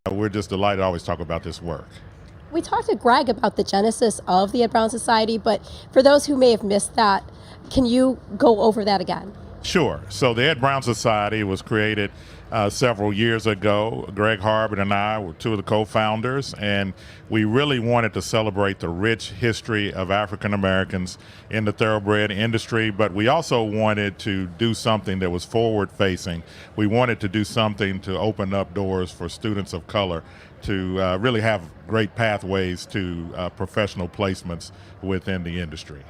Speaker 9: we're just delighted to always talk about this work.
Speaker 2: We talked to Greg about the genesis of the Ed Brown Society, but for those who may have missed that, can you go over that again?
Speaker 9: Sure. So the Ed Brown Society was created several years ago. Greg Harbert and I were two of the co-founders, and we really wanted to celebrate the rich history of African Americans in the thoroughbred industry, but we also wanted to do something that was forward-facing. We wanted to do something to open up doors for students of color to really have great pathways to professional placements within the industry.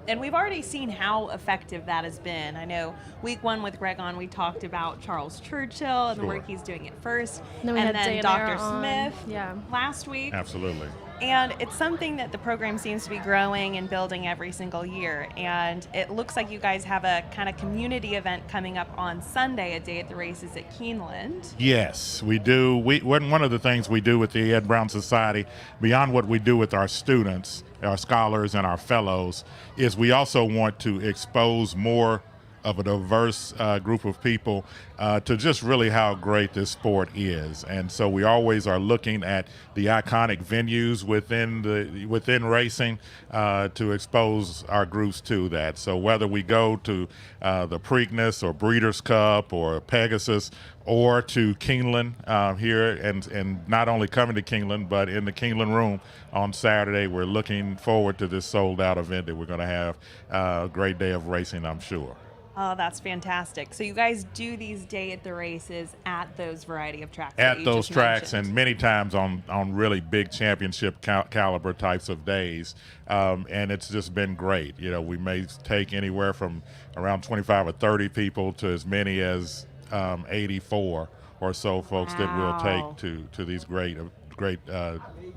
Speaker 5: And we've already seen how effective that has been. I know week one with Greg on, we talked about Charles Churchill and the work he's doing at first.
Speaker 1: Then we
Speaker 5: and
Speaker 1: had
Speaker 5: then
Speaker 1: Dayanara
Speaker 5: Dr.
Speaker 1: on.
Speaker 5: Smith
Speaker 1: Yeah.
Speaker 5: last week.
Speaker 9: Absolutely.
Speaker 5: And it's something that the program seems to be growing and building every single year. And it looks like you guys have a kind of community event coming up on Sunday, a day at the races at Keeneland.
Speaker 9: Yes, we do. One of the things we do with the Ed Brown Society, beyond what we do with our students, our scholars, and our fellows, is we also want to expose more of a diverse group of people to just really how great this sport is. And so we always are looking at the iconic venues within racing to expose our groups to that. So whether we go to the Preakness or Breeders' Cup or Pegasus or to Keeneland here, and not only coming to Keeneland, but in the Keeneland room on Saturday, we're looking forward to this sold-out event that we're going to have a great day of racing, I'm sure.
Speaker 5: Oh, that's fantastic. So you guys do these day at the races at those variety of tracks.
Speaker 9: At those tracks, and many times on really big championship caliber types of days. And it's just been great. We may take anywhere from around 25 or 30 people to as many as 84 or so folks that we'll take to these great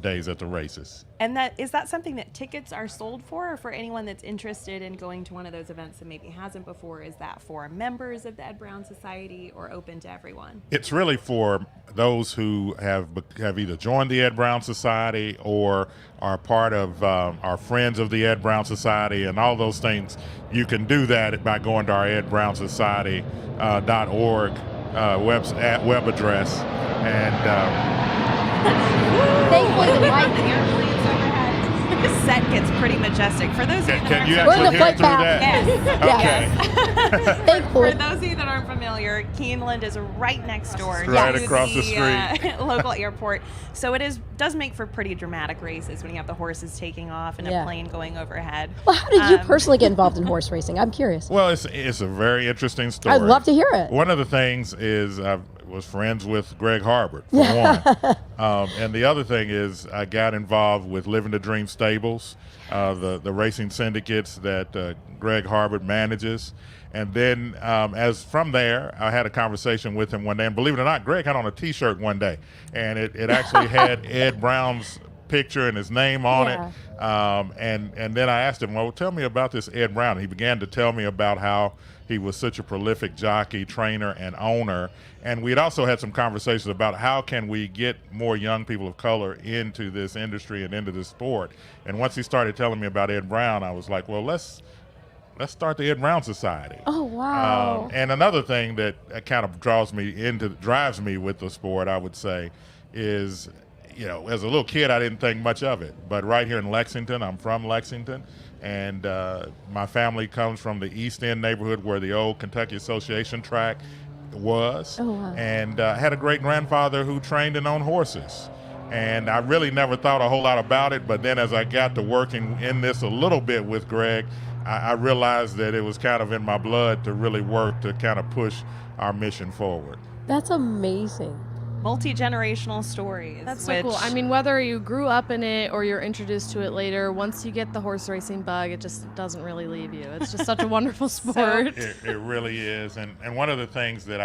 Speaker 9: days at the races.
Speaker 5: And is that something that tickets are sold for, or for anyone that's interested in going to one of those events that maybe hasn't before? Is that for members of the Ed Brown Society or open to everyone?
Speaker 9: It's really for those who have either joined the Ed Brown Society or are part of our friends of the Ed Brown Society, and all those things. You can do that by going to our edbrownsociety.org web address, and
Speaker 2: Thankfully, the light.
Speaker 5: The set gets pretty majestic. For those of you
Speaker 9: can you
Speaker 5: that
Speaker 2: We're in
Speaker 9: actually
Speaker 2: the
Speaker 9: hear
Speaker 2: flight
Speaker 9: through
Speaker 2: path.
Speaker 9: that?
Speaker 5: Yes.
Speaker 9: Okay.
Speaker 2: Thankfully.
Speaker 5: For those of you that aren't familiar, Keeneland is right next door
Speaker 9: It's right
Speaker 5: to
Speaker 9: across the street.
Speaker 5: Local airport. So it does make for pretty dramatic races when you have the horses taking off and a plane going overhead.
Speaker 2: Well, how did you personally get involved in horse racing? I'm curious.
Speaker 9: Well, it's a very interesting story.
Speaker 2: I'd love to hear it.
Speaker 9: One of the things is I was friends with Greg Harbert, for one. And the other thing is I got involved with Living the Dream Stables, the racing syndicates that Greg Harbert manages. And then as from there, I had a conversation with him one day. And believe it or not, Greg had on a T-shirt one day. And it actually had Ed Brown's picture and his name on
Speaker 2: Yeah.
Speaker 9: it. And then I asked him, well, tell me about this Ed Brown. And he began to tell me about how he was such a prolific jockey, trainer, and owner. And we had also had some conversations about how can we get more young people of color into this industry and into this sport. And once he started telling me about Ed Brown, I was like, well, let's start the Ed Brown Society.
Speaker 2: Oh, wow.
Speaker 9: And another thing that kind of drives me with the sport, I would say, is, you know, as a little kid, I didn't think much of it. But right here in Lexington, I'm from Lexington, and my family comes from the East End neighborhood where the old Kentucky Association track was.
Speaker 2: Oh, wow.
Speaker 9: And I had a great grandfather who trained and owned horses. And I really never thought a whole lot about it, but then as I got to working in this a little bit with Greg, I realized that it was kind of in my blood to really work to kind of push our mission forward.
Speaker 2: That's amazing.
Speaker 5: Multi-generational stories.
Speaker 1: That's so cool. I mean, whether you grew up in it or you're introduced to it later, once you get the horse racing bug, it just doesn't really leave you. It's just such a wonderful sport.
Speaker 9: It really is. And one of the things that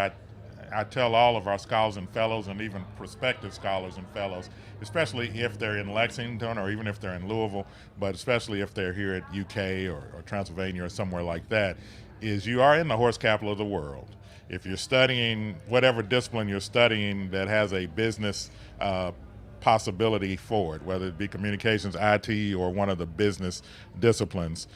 Speaker 9: I tell all of our scholars and fellows, and even prospective scholars and fellows, especially if they're in Lexington or even if they're in Louisville, but especially if they're here at UK or Transylvania or somewhere like that, is you are in the horse capital of the world. If you're studying whatever discipline you're studying that has a business possibility for it, whether it be communications, IT, or one of the business disciplines,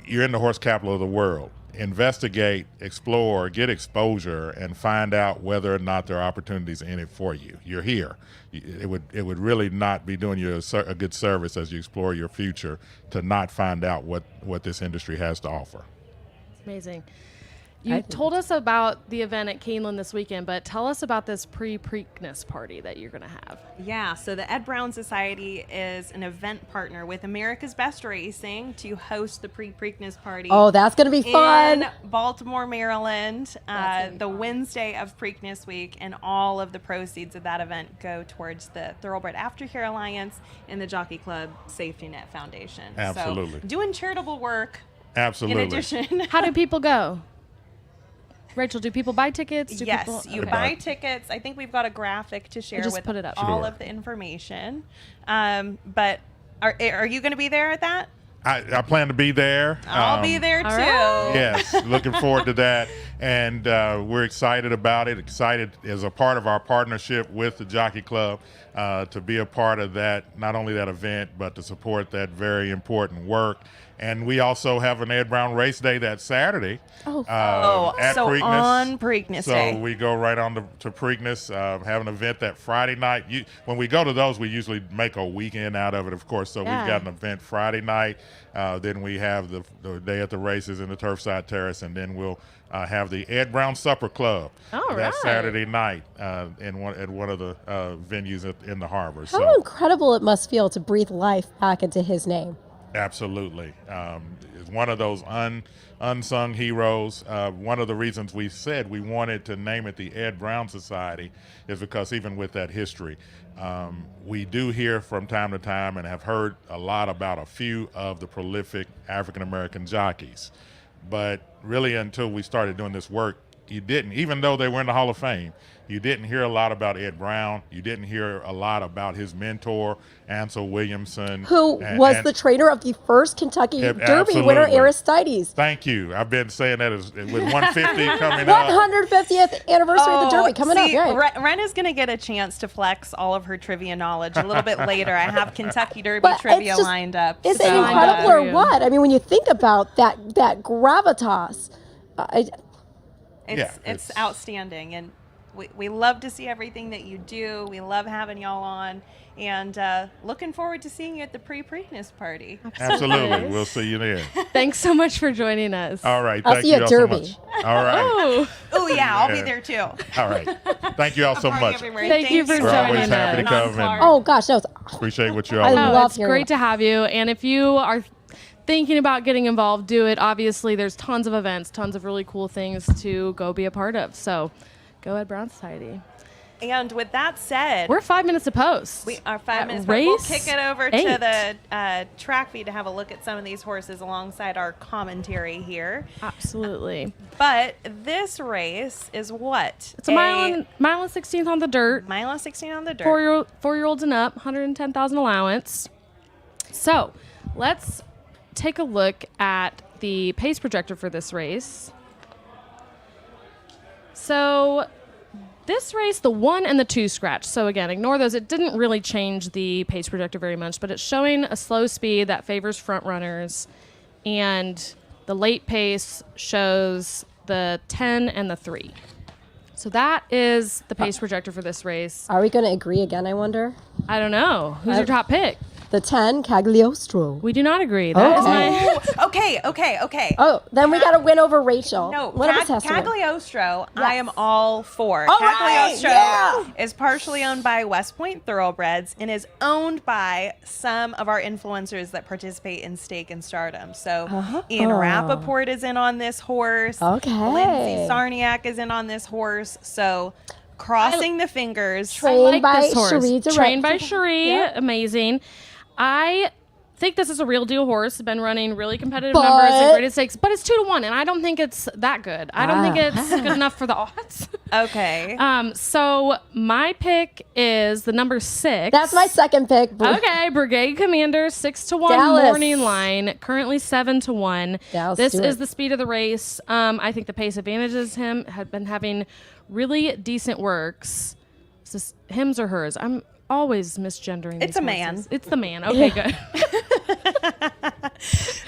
Speaker 9: you're in the horse capital of the world. Investigate, explore, get exposure, and find out whether or not there are opportunities in it for you. You're here. It would really not be doing you a good service as you explore your future to not find out what this industry has to offer.
Speaker 1: It's amazing. You told us about the event at Keeneland this weekend, but tell us about this pre-Preakness party that you're going to have.
Speaker 5: Yeah, so the Ed Brown Society is an event partner with America's Best Racing to host the pre-Preakness party.
Speaker 2: Oh, that's going to be fun.
Speaker 5: In Baltimore, Maryland, the Wednesday of Preakness week, and all of the proceeds of that event go towards the Thoroughbred Aftercare Alliance and the Jockey Club Safety Net Foundation.
Speaker 9: Absolutely.
Speaker 5: So doing charitable work.
Speaker 9: Absolutely.
Speaker 5: In addition.
Speaker 1: How do people go? Rachel, do people buy tickets?
Speaker 5: Yes, you buy tickets. I think we've got a graphic to share with
Speaker 1: put it up.
Speaker 5: all of the information. But are you going to be there at that?
Speaker 9: I plan to be there.
Speaker 5: I'll be there too.
Speaker 1: Right.
Speaker 9: Yes, looking forward to that. And we're excited about it, excited as a part of our partnership with the Jockey Club to be a part of that, not only that event, but to support that very important work. And we also have an Ed Brown race day that Saturday at Preakness.
Speaker 5: On Preakness Day.
Speaker 9: So we go right on to Preakness, have an event that Friday night. When we go to those, we usually make a weekend out of it, of course. So we've got an event Friday night. Then we have the day at the races in the Turfside Terrace, and then we'll have the Ed Brown Supper Club that Saturday night at one of the venues in the harbor.
Speaker 2: How incredible it must feel to breathe life back into his name.
Speaker 9: Absolutely. It's one of those unsung heroes. One of the reasons we said we wanted to name it the Ed Brown Society is because even with that history, we do hear from time to time and have heard a lot about a few of the prolific African-American jockeys. But really until we started doing this work, you didn't, even though they were in the Hall of Fame, you didn't hear a lot about Ed Brown. You didn't hear a lot about his mentor, Ansel Williamson.
Speaker 2: Who was the trainer of the first Kentucky Derby winner, Aristides.
Speaker 9: Thank you. I've been saying that with 150 coming up.
Speaker 2: 150th anniversary of the Derby coming up. Yeah.
Speaker 5: Ren is going to get a chance to flex all of her trivia knowledge a little bit later. I have Kentucky Derby trivia lined up.
Speaker 2: Is it incredible or what? I mean, when you think about that gravitas,
Speaker 5: it's outstanding, and we love to see everything that you do. We love having y'all on, and looking forward to seeing you at the pre-Preakness party.
Speaker 9: Absolutely. We'll see you there.
Speaker 1: Thanks so much for joining us.
Speaker 9: All right.
Speaker 2: I'll see you at Derby.
Speaker 9: So much. All right.
Speaker 5: Oh, yeah. I'll be there, too.
Speaker 9: All right. Thank you all so much.
Speaker 1: Thank you for
Speaker 9: We're
Speaker 1: joining
Speaker 9: always happy to
Speaker 1: us.
Speaker 9: come. And
Speaker 2: oh, gosh. No,
Speaker 9: appreciate what you all
Speaker 2: I
Speaker 9: do.
Speaker 2: love
Speaker 1: it's great to have you. And if you are thinking about getting involved, do it. Obviously, there's tons of events, tons of really cool things to go be a part of. So go Ed Brown Society.
Speaker 5: And with that said,
Speaker 1: We're 5 minutes to post.
Speaker 5: we are 5 minutes.
Speaker 1: race
Speaker 5: We'll kick it over
Speaker 1: 8.
Speaker 5: to the track feed to have a look at some of these horses alongside our commentary here.
Speaker 1: Absolutely.
Speaker 5: But this race is what?
Speaker 1: It's a mile and 16th on the dirt.
Speaker 5: Mile and 16 on the dirt.
Speaker 1: 4-year-olds and up, 110,000 allowance. So let's take a look at the pace projector for this race. So this race, the 1 and the 2 scratch. So again, ignore those. It didn't really change the pace projector very much, but it's showing a slow speed that favors front runners, and the late pace shows the 10 and the 3. So that is the pace projector for this race.
Speaker 2: Are we going to agree again, I wonder?
Speaker 1: I don't know. Who's your top pick?
Speaker 2: The 10, Cagliostro.
Speaker 1: We do not agree. That is my...
Speaker 5: Okay.
Speaker 2: Oh, then we got to win over Rachel.
Speaker 5: No,
Speaker 2: One of us has to win.
Speaker 5: Cagliostro,
Speaker 2: Yes.
Speaker 5: I am all for.
Speaker 2: All right,
Speaker 5: Cagliostro
Speaker 2: yeah.
Speaker 5: is partially owned by West Point Thoroughbreds and is owned by some of our influencers that participate in Stake and Stardom. So Ian Rappaport is in on this horse.
Speaker 2: Okay.
Speaker 5: Lindsay Sarniak is in on this horse. So crossing the fingers.
Speaker 2: Trained by
Speaker 1: this horse.
Speaker 2: Cherie
Speaker 1: Trained by
Speaker 2: Direct.
Speaker 1: Cherie.
Speaker 2: Yeah.
Speaker 1: Amazing. I think this is a real deal horse. Been running really competitive
Speaker 2: But-
Speaker 1: numbers in graded stakes, but it's 2-1, and I don't think it's that good. I don't think it's good enough for the odds.
Speaker 5: Okay.
Speaker 1: So my pick is the number 6.
Speaker 2: That's my second pick.
Speaker 1: Okay, Brigade Commander, 6-1
Speaker 2: Dallas.
Speaker 1: morning line, currently 7-1.
Speaker 2: Dallas
Speaker 1: This
Speaker 2: Stewart.
Speaker 1: is the speed of the race. I think the pace advantages him. Had been having really decent works. Is this hims or hers? I'm always misgendering.
Speaker 5: It's
Speaker 1: these
Speaker 5: a man.
Speaker 1: horses. It's the man. Okay, good.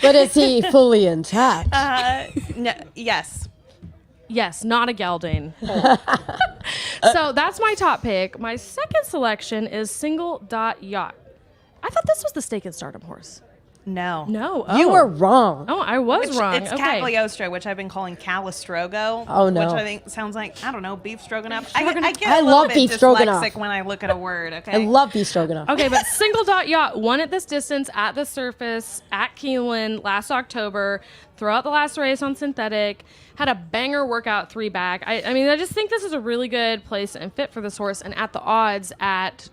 Speaker 2: But is he fully intact?
Speaker 5: No, yes.
Speaker 1: Yes, not a gelding. So that's my top pick. My second selection is Single Dot Yacht. I thought this was the Stake and Stardom horse.
Speaker 5: No.
Speaker 1: No.
Speaker 2: You
Speaker 1: oh.
Speaker 2: were wrong.
Speaker 1: Oh, I was wrong.
Speaker 5: It's
Speaker 1: okay.
Speaker 5: Cagliostro, which I've been calling Calistrogo.
Speaker 2: Oh, no.
Speaker 5: Which I think sounds like, I don't know, beef stroganoff. I get
Speaker 2: I
Speaker 5: a little
Speaker 2: love
Speaker 5: bit
Speaker 2: beef
Speaker 5: dyslexic
Speaker 2: stroganoff.
Speaker 5: when I look at a word, okay?
Speaker 2: I love beef stroganoff.
Speaker 1: Okay, but Single Dot Yacht won at this distance at the surface at Keeneland last October. Throughout the last race on synthetic, had a banger workout 3 back. I mean, I just think this is a really good place and fit for this horse. And at the odds at,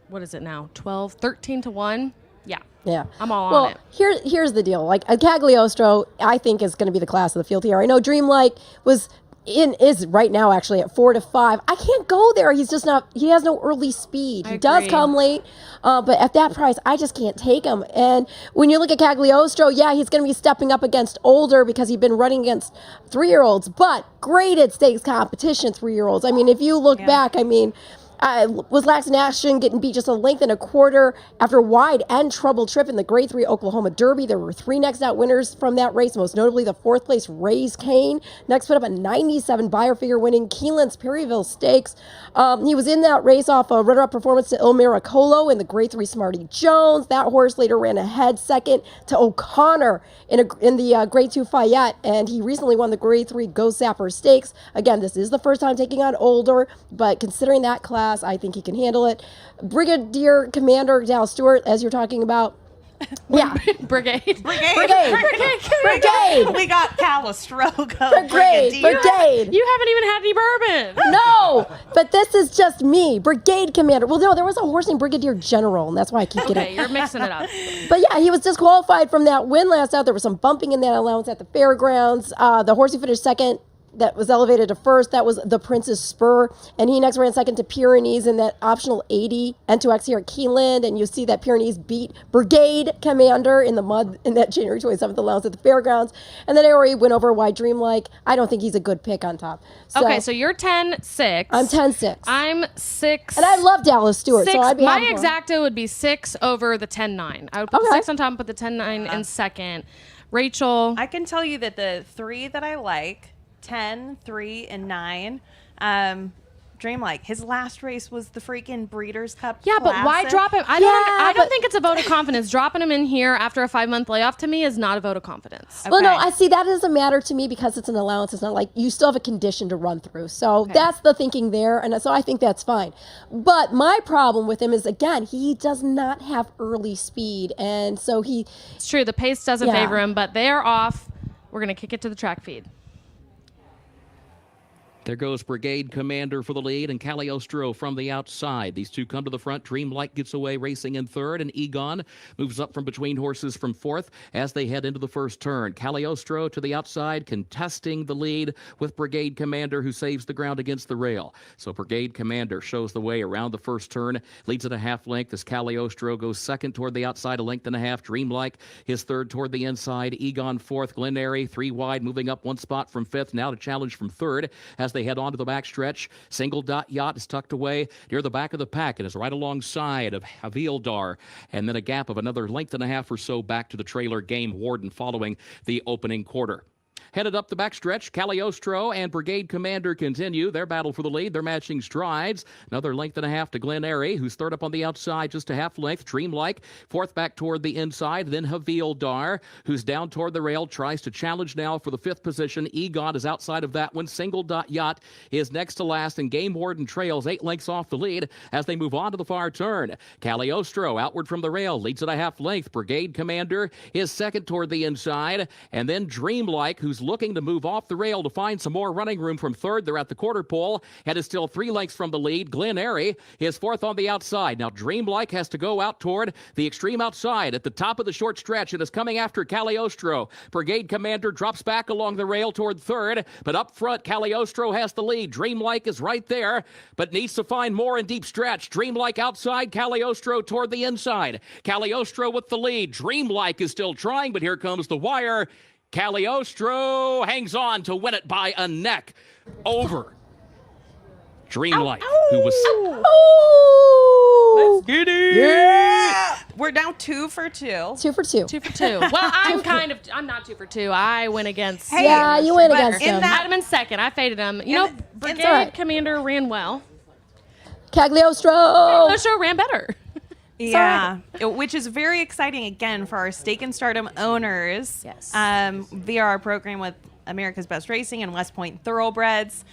Speaker 1: what is it now, 13-1? Yeah.
Speaker 2: Yeah.
Speaker 1: I'm all on it.
Speaker 2: Here's the deal. Like, a Cagliostro, I think, is going to be the class of the field here. I know Dreamlike is right now actually at 4-5. I can't go there. He's just not. He has no early speed. He does
Speaker 1: agree.
Speaker 2: come late, but at that price, I just can't take him. And when you look at Cagliostro, yeah, he's going to be stepping up against older because he's been running against 3-year-olds, but graded stakes competition 3-year-olds. I mean, if you look back, I mean. Was Lax in Action getting beat just a length and a quarter after a wide and troubled trip in the Grade 3 Oklahoma Derby? There were 3 next out winners from that race, most notably the 4th place Raise Kane. Next put up a 97 buyer figure winning Keeneland's Perryville Stakes. He was in that race off a runner-up performance to Il Miracolo in the Grade 3 Smarty Jones. That horse later ran ahead second to O'Connor in the Grade 2 Fayette, and he recently won the Grade 3 Ghost Zapper Stakes. Again, this is the first time taking on older, but considering that class, I think he can handle it. Brigadier Commander Dallas Stewart, as you're talking about. Yeah.
Speaker 1: Brigade.
Speaker 2: Brigade.
Speaker 5: We got Calistrogo.
Speaker 2: Brigade.
Speaker 1: You haven't even had any bourbon.
Speaker 2: No, but this is just me. Brigade Commander. Well, no, there was a horse named Brigadier General, and that's why I keep
Speaker 1: Okay,
Speaker 2: getting.
Speaker 1: you're mixing it up.
Speaker 2: But yeah, he was disqualified from that win last out. There was some bumping in that allowance at the fairgrounds. The horse who finished second that was elevated to first, that was the Princess Spur, and he next ran second to Pyrenees in that optional 80 N2X here at Keeneland, and you see that Pyrenees beat Brigade Commander in the mud in that January 27th allowance at the fairgrounds, and then Aori went over Wide Dreamlike. I don't think he's a good pick on top.
Speaker 1: Okay, so you're 10-6.
Speaker 2: I'm 10-6.
Speaker 1: I'm 6.
Speaker 2: And I love Dallas Stewart,
Speaker 1: 6.
Speaker 2: so I'd be
Speaker 1: My
Speaker 2: happy for him.
Speaker 1: exacta would be 6 over the 10-9. I would put the
Speaker 2: Okay.
Speaker 1: 6 on top and put the 10-9 in second. Rachel.
Speaker 5: I can tell you that the 3 that I like, 10, 3, and 9, Dreamlike, his last race was the freaking Breeders' Cup
Speaker 1: Yeah, but why
Speaker 5: Classic.
Speaker 1: drop him? I don't think it's a vote of confidence. Dropping him in here after a 5-month layoff to me is not a vote of confidence.
Speaker 2: Well, no,
Speaker 5: Okay.
Speaker 2: I see that doesn't matter to me because it's an allowance. It's not like you still have a condition to run through. So that's the thinking there. And so I think that's fine. But my problem with him is, again, he does not have early speed. And so
Speaker 1: It's true. The pace doesn't
Speaker 2: Yeah.
Speaker 1: favor him, but they're off. We're going to kick it to the track feed.
Speaker 4: There goes Brigade Commander for the lead and Cagliostro from the outside. These two come to the front. Dreamlight gets away racing in third, and Egon moves up from between horses from fourth as they head into the first turn. Cagliostro to the outside, contesting the lead with Brigade Commander, who saves the ground against the rail. So Brigade Commander shows the way around the first turn, leads at a half length as Cagliostro goes second toward the outside, a length and a half. Dreamlike his third toward the inside. Egon fourth. Glen Airy 3 wide, moving up 1 spot from fifth. Now to challenge from third as they head on to the backstretch. Single Dot Yacht is tucked away near the back of the pack and is right alongside of Havildar, and then a gap of another length and a half or so back to the trailer Game Warden following the opening quarter. Headed up the backstretch, Cagliostro and Brigade Commander continue their battle for the lead. They're matching strides. Another length and a half to Glen Airy, who's third up on the outside, just a half length. Dreamlike, fourth back toward the inside. Then Havildar, who's down toward the rail, tries to challenge now for the fifth position. Egon is outside of that one. Single Dot Yacht is next to last, and Game Warden trails 8 lengths off the lead as they move on to the far turn. Cagliostro outward from the rail, leads at a half length. Brigade Commander is second toward the inside, and then Dreamlike, who's looking to move off the rail to find some more running room from third. They're at the quarter pole and is still 3 lengths from the lead. Glen Airy is fourth on the outside. Now Dreamlike has to go out toward the extreme outside at the top of the short stretch and is coming after Cagliostro. Brigade Commander drops back along the rail toward third, but up front Cagliostro has the lead. Dreamlike is right there, but needs to find more in deep stretch. Dreamlike outside, Cagliostro toward the inside. Cagliostro with the lead. Dreamlike is still trying, but here comes the wire. Cagliostro hangs on to win it by a neck over Dreamlike, who was...
Speaker 5: Let's get it! Yeah! We're down 2 for 2.
Speaker 2: 2 for 2.
Speaker 1: 2 for 2. Well, I'm not 2 for 2 I went against.
Speaker 5: Hey,
Speaker 2: yeah, you went against him.
Speaker 1: I had him in second. I faded him. You know, Brigade
Speaker 2: right.
Speaker 1: Commander ran well.
Speaker 2: Cagliostro
Speaker 1: ran better.
Speaker 5: Yeah, which is very exciting again for our Stake and Stardom owners.
Speaker 1: Yes.
Speaker 5: Via our program with America's Best Racing and West Point Thoroughbreds.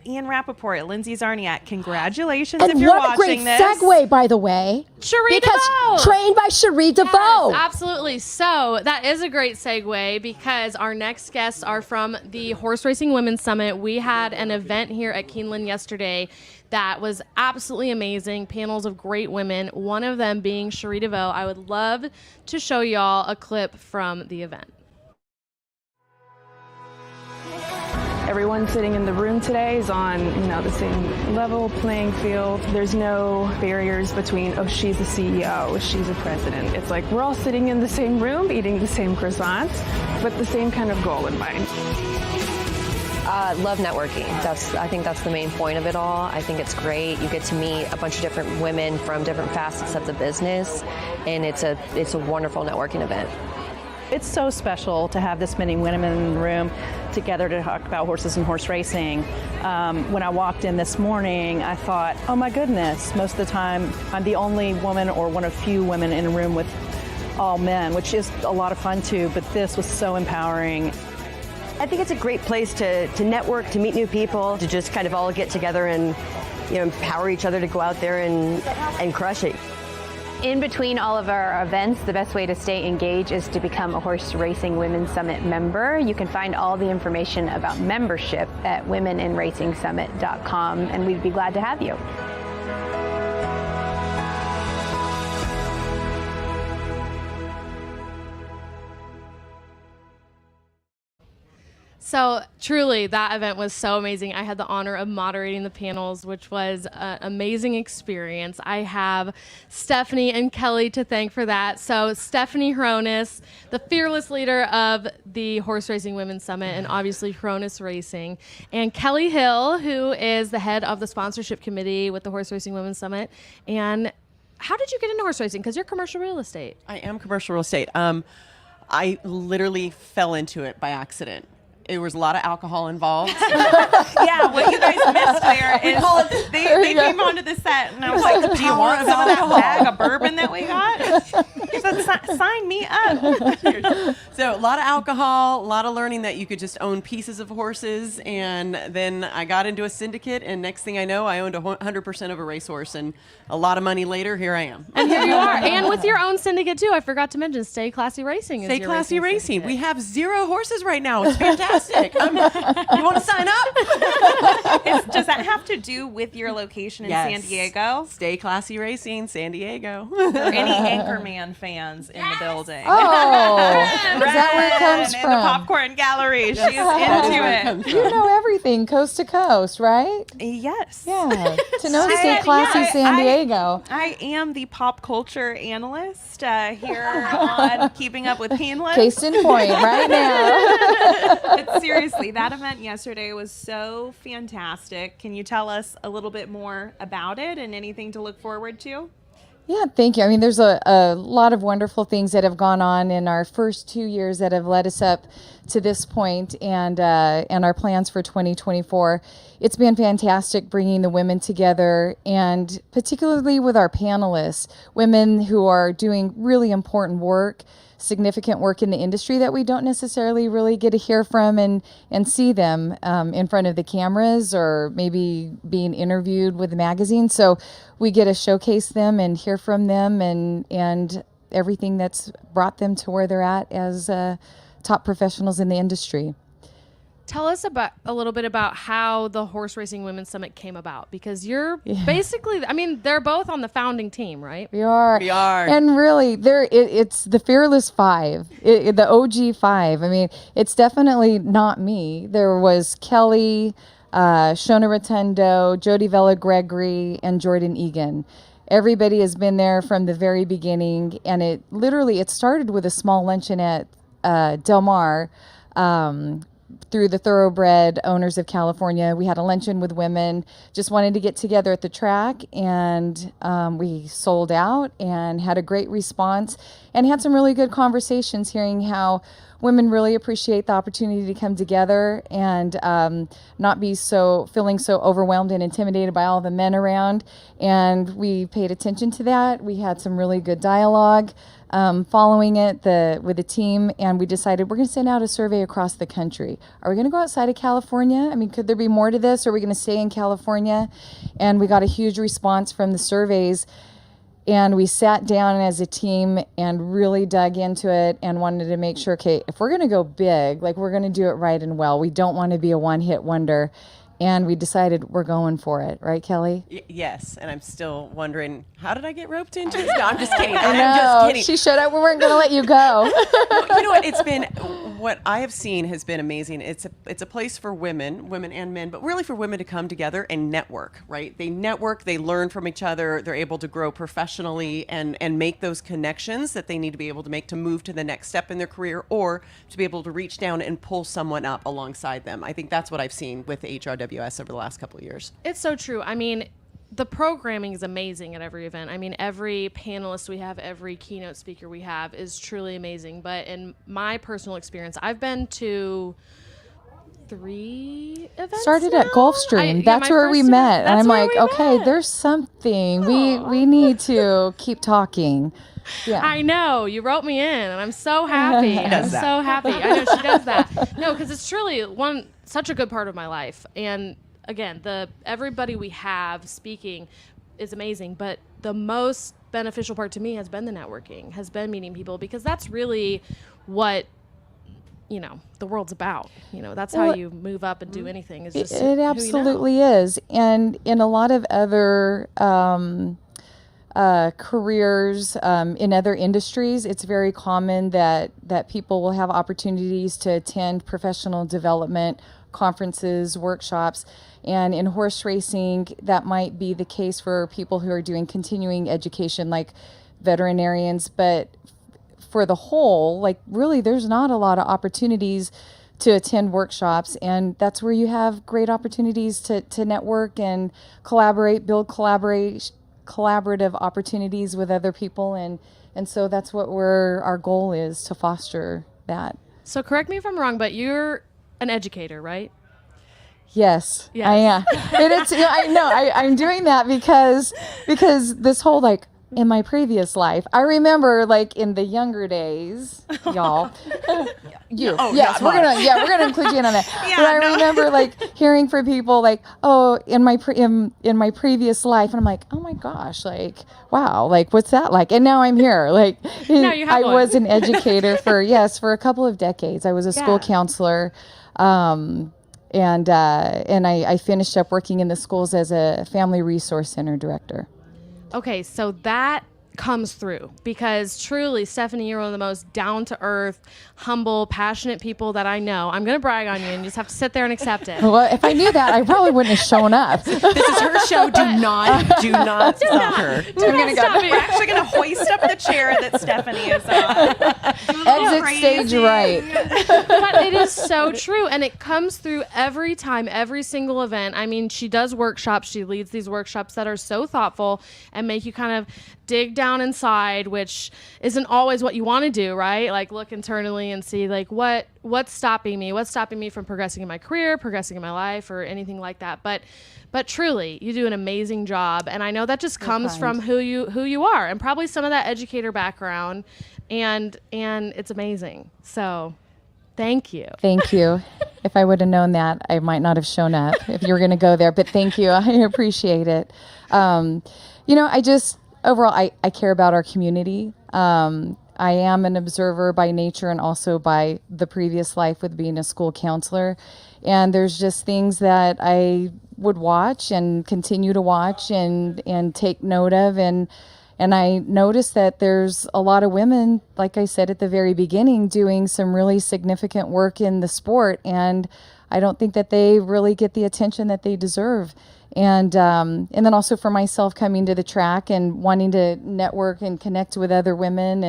Speaker 5: Ian Rappaport, Lindsay Zarniak, congratulations if you're watching this.
Speaker 2: And what a great segue, by the way.
Speaker 1: Cherie
Speaker 2: because
Speaker 1: DeVoe.
Speaker 2: Trained by Cherie DeVoe.
Speaker 1: Yes, absolutely. So that is a great segue because our next guests are from the Horse Racing Women's Summit. We had an event here at Keeneland yesterday that was absolutely amazing. Panels of great women, one of them being Cherie DeVoe. I would love to show y'all a clip from the event.
Speaker 10: Everyone sitting in the room today is on, the same level playing field. There's no barriers between, oh, she's a CEO, she's a president. It's like we're all sitting in the same room, eating the same croissants, but the same kind of goal in mind.
Speaker 11: Love networking. I think that's the main point of it all. I think it's great. You get to meet a bunch of different women from different facets of the business, and it's a wonderful networking event.
Speaker 12: It's so special to have this many women in the room together to talk about horses and horse racing. When I walked in this morning, I thought, oh my goodness, most of the time I'm the only woman or one of few women in a room with all men, which is a lot of fun too, but this was so empowering.
Speaker 13: I think it's a great place to network, to meet new people, to just kind of all get together and empower each other to go out there and crush it.
Speaker 14: In between all of our events, the best way to stay engaged is to become a Horse Racing Women's Summit member. You can find all the information about membership at womeninracingsummit.com, and we'd be glad to have you.
Speaker 1: So truly, that event was so amazing. I had the honor of moderating the panels, which was an amazing experience. I have Stephanie and Kelly to thank for that. So Stephanie Hronis, the fearless leader of the Horse Racing Women's Summit, and obviously Hronis Racing, and Kelly Hill, who is the head of the sponsorship committee with the Horse Racing Women's Summit. And how did you get into horse racing? Because you're commercial real estate.
Speaker 15: I am commercial real estate. I literally fell into it by accident. There was a lot of alcohol involved.
Speaker 5: Yeah, what you guys missed there is they came onto the set, and I was like, do you want some of that bag of bourbon that we got? He said, sign me up.
Speaker 15: So a lot of alcohol, a lot of learning that you could just own pieces of horses, and then I got into a syndicate, and next thing I know, I owned 100% of a racehorse, and a lot of money later, here I am.
Speaker 1: And here you are, and with your own syndicate too. I forgot to mention, Stay Classy Racing.
Speaker 15: Stay Classy Racing. We have 0 horses right now. It's fantastic. fantastic. You want to sign up?
Speaker 5: Does that have to do with your location in San Diego?
Speaker 15: Stay Classy Racing, San Diego.
Speaker 5: For any Anchorman fans in the building.
Speaker 16: Oh, is that where it comes
Speaker 5: in
Speaker 16: from?
Speaker 5: the popcorn gallery. She's into it.
Speaker 16: You know everything, coast to coast, right?
Speaker 5: Yes.
Speaker 16: Yeah. To know Stay Classy San Diego.
Speaker 5: I am the pop culture analyst here on Keeping Up with Keeneland.
Speaker 16: Case in point, right now.
Speaker 5: But seriously, that event yesterday was so fantastic. Can you tell us a little bit more about it and anything to look forward to?
Speaker 16: Yeah, thank you. I mean, there's a lot of wonderful things that have gone on in our first 2 years that have led us up to this point, and our plans for 2024. It's been fantastic bringing the women together, and particularly with our panelists, women who are doing really important work, significant work in the industry that we don't necessarily really get to hear from and see them in front of the cameras or maybe being interviewed with the magazine. So we get to showcase them and hear from them and everything that's brought them to where they're at as top professionals in the industry.
Speaker 1: Tell us a little bit about how the Horse Racing Women's Summit came about, because you're basically, I mean, they're both on the founding team, right?
Speaker 16: We are. And really, it's the Fearless Five, the OG Five. I mean, it's definitely not me. There was Kelly, Shona Rotundo, Jody Vela Gregory, and Jordan Egan. Everybody has been there from the very beginning, and it started with a small luncheon at Del Mar, through the Thoroughbred Owners of California. We had a luncheon with women, just wanted to get together at the track, and we sold out and had a great response and had some really good conversations, hearing how women really appreciate the opportunity to come together and not be feeling so overwhelmed and intimidated by all the men around. And we paid attention to that. We had some really good dialogue following it with the team, and we decided we're going to send out a survey across the country. Are we going to go outside of California? I mean, could there be more to this? Or are we going to stay in California? And we got a huge response from the surveys. And we sat down as a team and really dug into it and wanted to make sure, okay, if we're going to go big, like, we're going to do it right and well. We don't want to be a one-hit wonder. And we decided we're going for it. Right, Kelly?
Speaker 15: Yes. And I'm still wondering, how did I get roped into this? No, I'm just kidding.
Speaker 16: I know. She showed up. We weren't going to let you go.
Speaker 15: Well, you know what? What I have seen has been amazing. It's a place for women and men, but really for women to come together and network, right? They network, they learn from each other, they're able to grow professionally and make those connections that they need to be able to make to move to the next step in their career, or to be able to reach down and pull someone up alongside them. I think that's what I've seen with the HRWS over the last couple of years.
Speaker 1: It's so true. I mean, the programming is amazing at every event. I mean, every panelist we have, every keynote speaker we have is truly amazing. But in my personal experience, I've been to 3 events.
Speaker 16: Started at Gulfstream. That's where we met. And I'm like, okay, there's something. We need to keep talking. Yeah.
Speaker 1: I know. You wrote me in, and I'm so happy. I'm so happy. I know she does that. No, because it's truly such a good part of my life. And again, everybody we have speaking is amazing, but the most beneficial part to me has been the networking, has been meeting people, because that's really what the world's about. That's how you move up and do anything. Is just
Speaker 16: it absolutely is. And in a lot of other careers in other industries, it's very common that people will have opportunities to attend professional development conferences, workshops, and in horse racing, that might be the case for people who are doing continuing education, like veterinarians. But for the whole, like, really, there's not a lot of opportunities to attend workshops, and that's where you have great opportunities to network and collaborate, build collaborative opportunities with other people, and so that's what our goal is, to foster that.
Speaker 1: So correct me if I'm wrong, but you're an educator, right?
Speaker 16: Yes. I am. I know. I'm doing that because this whole, like, in my previous life, I remember, like, in the younger days, y'all. Yes, we're gonna include you in on that. But I remember, like, hearing from people, like, oh, in my previous life, and I'm like, oh my gosh, like, wow, like, what's that like? And now I'm here, like, I was an educator for a couple of decades. I was a school counselor. And I finished up working in the schools as a family resource center director.
Speaker 1: Okay, so that comes through because truly, Stephanie, you're one of the most down-to-earth, humble, passionate people that I know. I'm going to brag on you, and you just have to sit there and accept it.
Speaker 16: Well, if I knew that, I probably wouldn't have shown up.
Speaker 15: This is her show. Do not stop her.
Speaker 5: We're actually going to hoist up the chair that Stephanie is on.
Speaker 16: Exit stage right.
Speaker 1: But it is so true, and it comes through every time, every single event. I mean, she does workshops. She leads these workshops that are so thoughtful and make you kind of dig down inside, which isn't always what you want to do, right? Like look internally and see like what's stopping me? What's stopping me from progressing in my career, progressing in my life, or anything like that. But truly, you do an amazing job, and I know that just comes from who you are, and probably some of that educator background, and it's amazing. So, thank you.
Speaker 16: Thank you. If I would have known that, I might not have shown up if you were going to go there. But thank you. I appreciate it. Overall, I care about our community. I am an observer by nature and also by the previous life with being a school counselor. And there's just things that I would watch and continue to watch and take note of. And I noticed that there's a lot of women, like I said at the very beginning, doing some really significant work in the sport. And I don't think that they really get the attention that they deserve. And then also for myself coming to the track and wanting to network and connect with other women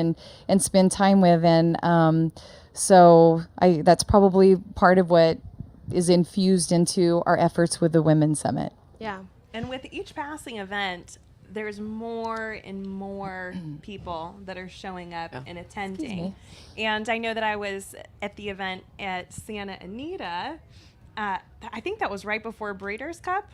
Speaker 16: and spend time with. And so that's probably part of what is infused into our efforts with the Women's Summit.
Speaker 1: Yeah.
Speaker 5: And with each passing event, there's more and more people that are showing up and attending. And I know that I was at the event at Santa Anita. I think that was right before Breeders' Cup.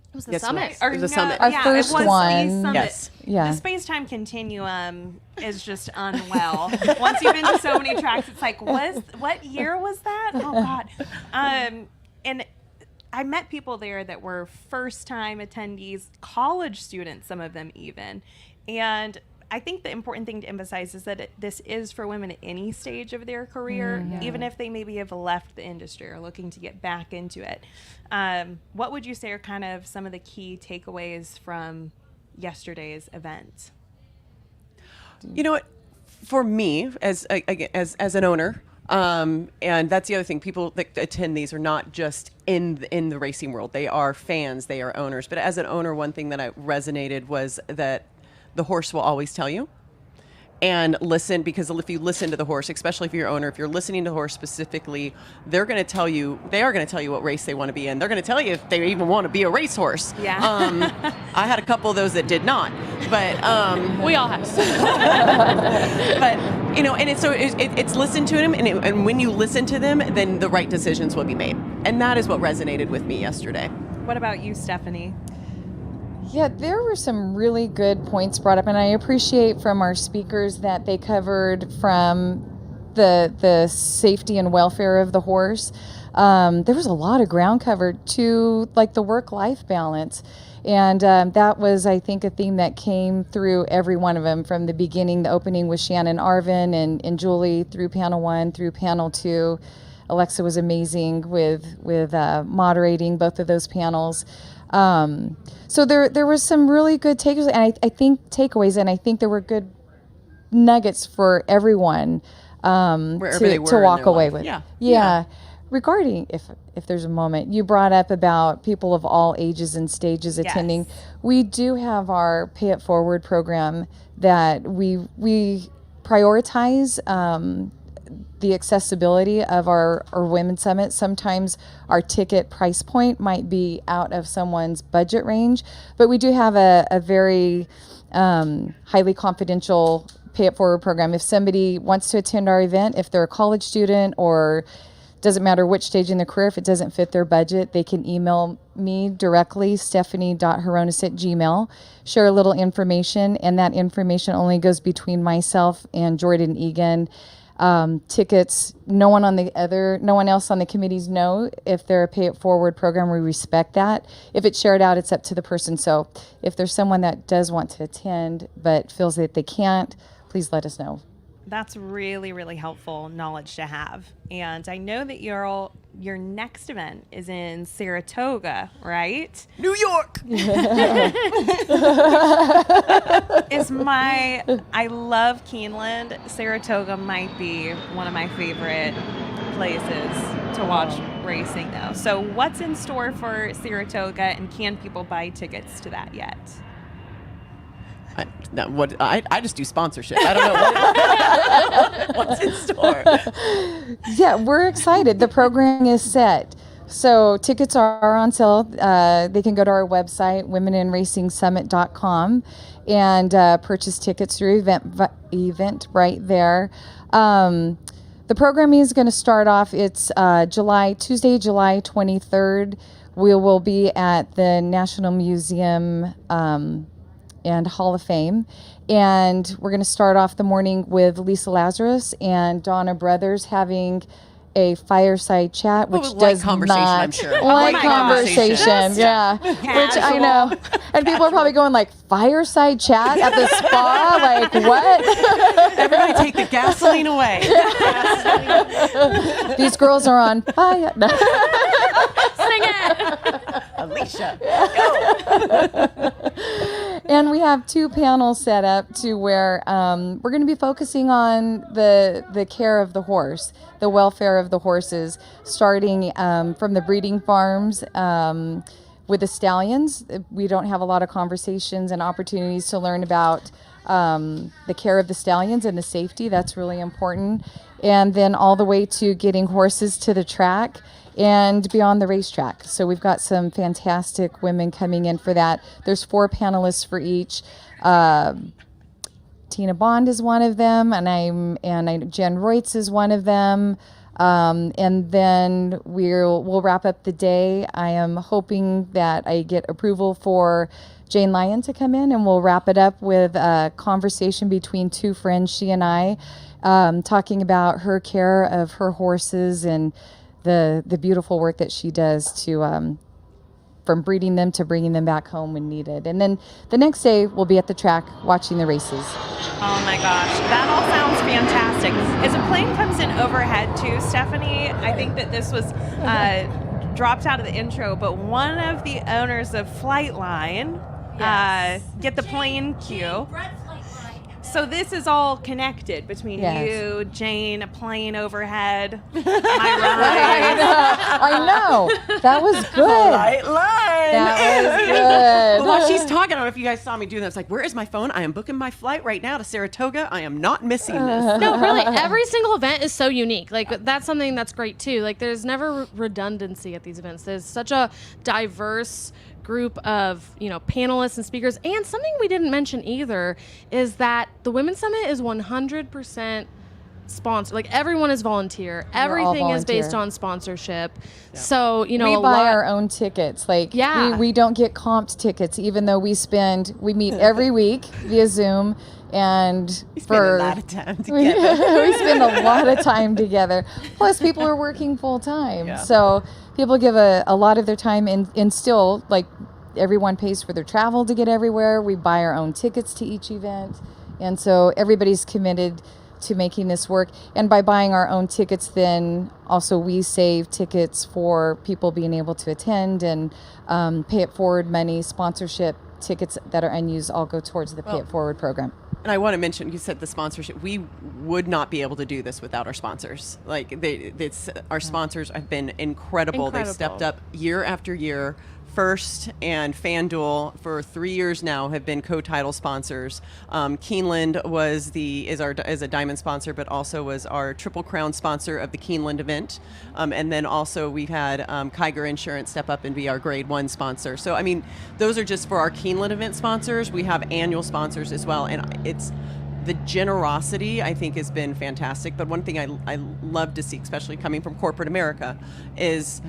Speaker 1: It was the summit.
Speaker 15: It was the summit.
Speaker 16: Our first
Speaker 5: it was
Speaker 16: one.
Speaker 5: The summit.
Speaker 15: Yes.
Speaker 16: Yeah.
Speaker 5: The space-time continuum is just unwell. Once you've been to so many tracks, it's like, what year was that? Oh, God. And I met people there that were first-time attendees, college students, some of them even. And I think the important thing to emphasize is that this is for women at any stage of their career, even if they maybe have left the industry or looking to get back into it. What would you say are kind of some of the key takeaways from yesterday's event?
Speaker 15: You know what? For me, as an owner, and that's the other thing, people that attend these are not just in the racing world. They are fans, they are owners. But as an owner, one thing that I resonated was that the horse will always tell you. And listen, because if you listen to the horse, especially if you're an owner, if you're listening to the horse specifically, they are going to tell you what race they want to be in. They're going to tell you if they even want to be a racehorse.
Speaker 5: Yeah.
Speaker 15: I had a couple of those that did not, but
Speaker 1: we all have.
Speaker 15: But and it's listen to them, and when you listen to them, then the right decisions will be made, and that is what resonated with me yesterday.
Speaker 5: What about you, Stephanie?
Speaker 16: Yeah, there were some really good points brought up, and I appreciate from our speakers that they covered from the safety and welfare of the horse. There was a lot of ground covered to like the work-life balance, and that was, I think, a theme that came through every one of them from the beginning. The opening with Shannon Arvin and Julie through panel 1 through panel 2. Alexa was amazing with moderating both of those panels. So there was some really good takeaways, and I think there were good nuggets for everyone to walk away with. Yeah. Regarding if there's a moment, you brought up about people of all ages and stages attending. We do have our Pay It Forward program that we prioritize the accessibility of our Women's Summit. Sometimes our ticket price point might be out of someone's budget range, but we do have a very highly confidential Pay It Forward program. If somebody wants to attend our event, if they're a college student or doesn't matter which stage in their career, if it doesn't fit their budget, they can email me directly, stephanie.hronis@gmail.com, share a little information, and that information only goes between myself and Jordan Egan. Tickets, no one else on the committees know if they're a Pay It Forward program. We respect that. If it's shared out, it's up to the person. So if there's someone that does want to attend but feels that they can't, please let us know.
Speaker 5: That's really, really helpful knowledge to have. And I know that your next event is in Saratoga, right?
Speaker 15: New York.
Speaker 5: I love Keeneland. Saratoga might be one of my favorite places to watch racing, though. So what's in store for Saratoga, and can people buy tickets to that yet?
Speaker 15: I just do sponsorship. I don't know what's in store.
Speaker 16: Yeah, we're excited. The programming is set. So tickets are on sale. They can go to our website, womeninracingsummit.com, and purchase tickets through event right there. The programming is going to start off. It's Tuesday, July 23rd. We will be at the National Museum and Hall of Fame. And we're going to start off the morning with Lisa Lazarus and Donna Brothers having a fireside chat, which does
Speaker 15: conversation,
Speaker 16: not
Speaker 15: I'm sure.
Speaker 16: like conversation. Yeah, which I know. And people are probably going like, fireside chat at the spa? Like, what?
Speaker 15: Everybody take the gasoline away.
Speaker 16: These girls are on fire. No.
Speaker 1: Sing it.
Speaker 15: Alicia, go.
Speaker 16: And we have 2 panels set up to where we're going to be focusing on the care of the horse, the welfare of the horses, starting from the breeding farms with the stallions. We don't have a lot of conversations and opportunities to learn about the care of the stallions and the safety. That's really important. And then all the way to getting horses to the track and beyond the racetrack. So we've got some fantastic women coming in for that. There's 4 panelists for each. Tina Bond is one of them, and Jen Reutz is one of them. And then we'll wrap up the day. I am hoping that I get approval for Jane Lyon to come in, and we'll wrap it up with a conversation between 2 friends, she and I, talking about her care of her horses and the beautiful work that she does to from breeding them to bringing them back home when needed. And then the next day we'll be at the track watching the races.
Speaker 5: Oh my gosh, that all sounds fantastic. As a plane comes in overhead too, Stephanie, I think that this was dropped out of the intro, but one of the owners of Flightline, Get the Plane cue. So this is all connected between you, Jane, a plane overhead. Am I right?
Speaker 16: I know. That was good.
Speaker 15: Flightline.
Speaker 16: That was good.
Speaker 15: Well, while she's talking, I don't know if you guys saw me do that. It's like, where is my phone? I am booking my flight right now to Saratoga. I am not missing this.
Speaker 1: No, really, every single event is so unique. Like, that's something that's great, too. Like, there's never redundancy at these events. There's such a diverse group of panelists and speakers. And something we didn't mention either is that the Women's Summit is 100% sponsored. Like, everyone is volunteer. Everything is based on sponsorship. Yeah. So
Speaker 16: we buy our own tickets. Like, we don't get comped tickets, even though we meet every week via Zoom. And
Speaker 15: we spend a lot of time together.
Speaker 16: We spend a lot of time together. Plus, people are working full time. Yeah. So people give a lot of their time, and still, like, everyone pays for their travel to get everywhere. We buy our own tickets to each event. And so everybody's committed to making this work. And by buying our own tickets, then also we save tickets for people being able to attend and pay it forward money, sponsorship tickets that are unused all go towards the Pay It Forward program.
Speaker 15: And I want to mention, you said the sponsorship. We would not be able to do this without our sponsors. Like, our sponsors have been incredible. They've stepped up year after year. First and FanDuel for 3 years now have been co-title sponsors. Keeneland is a diamond sponsor, but also was our Triple Crown sponsor of the Keeneland event. And then also we've had Kiger Insurance step up and be our Grade 1 sponsor. So, I mean, those are just for our Keeneland event sponsors. We have annual sponsors as well, and it's the generosity, I think, has been fantastic. But one thing I love to see, especially coming from corporate America, is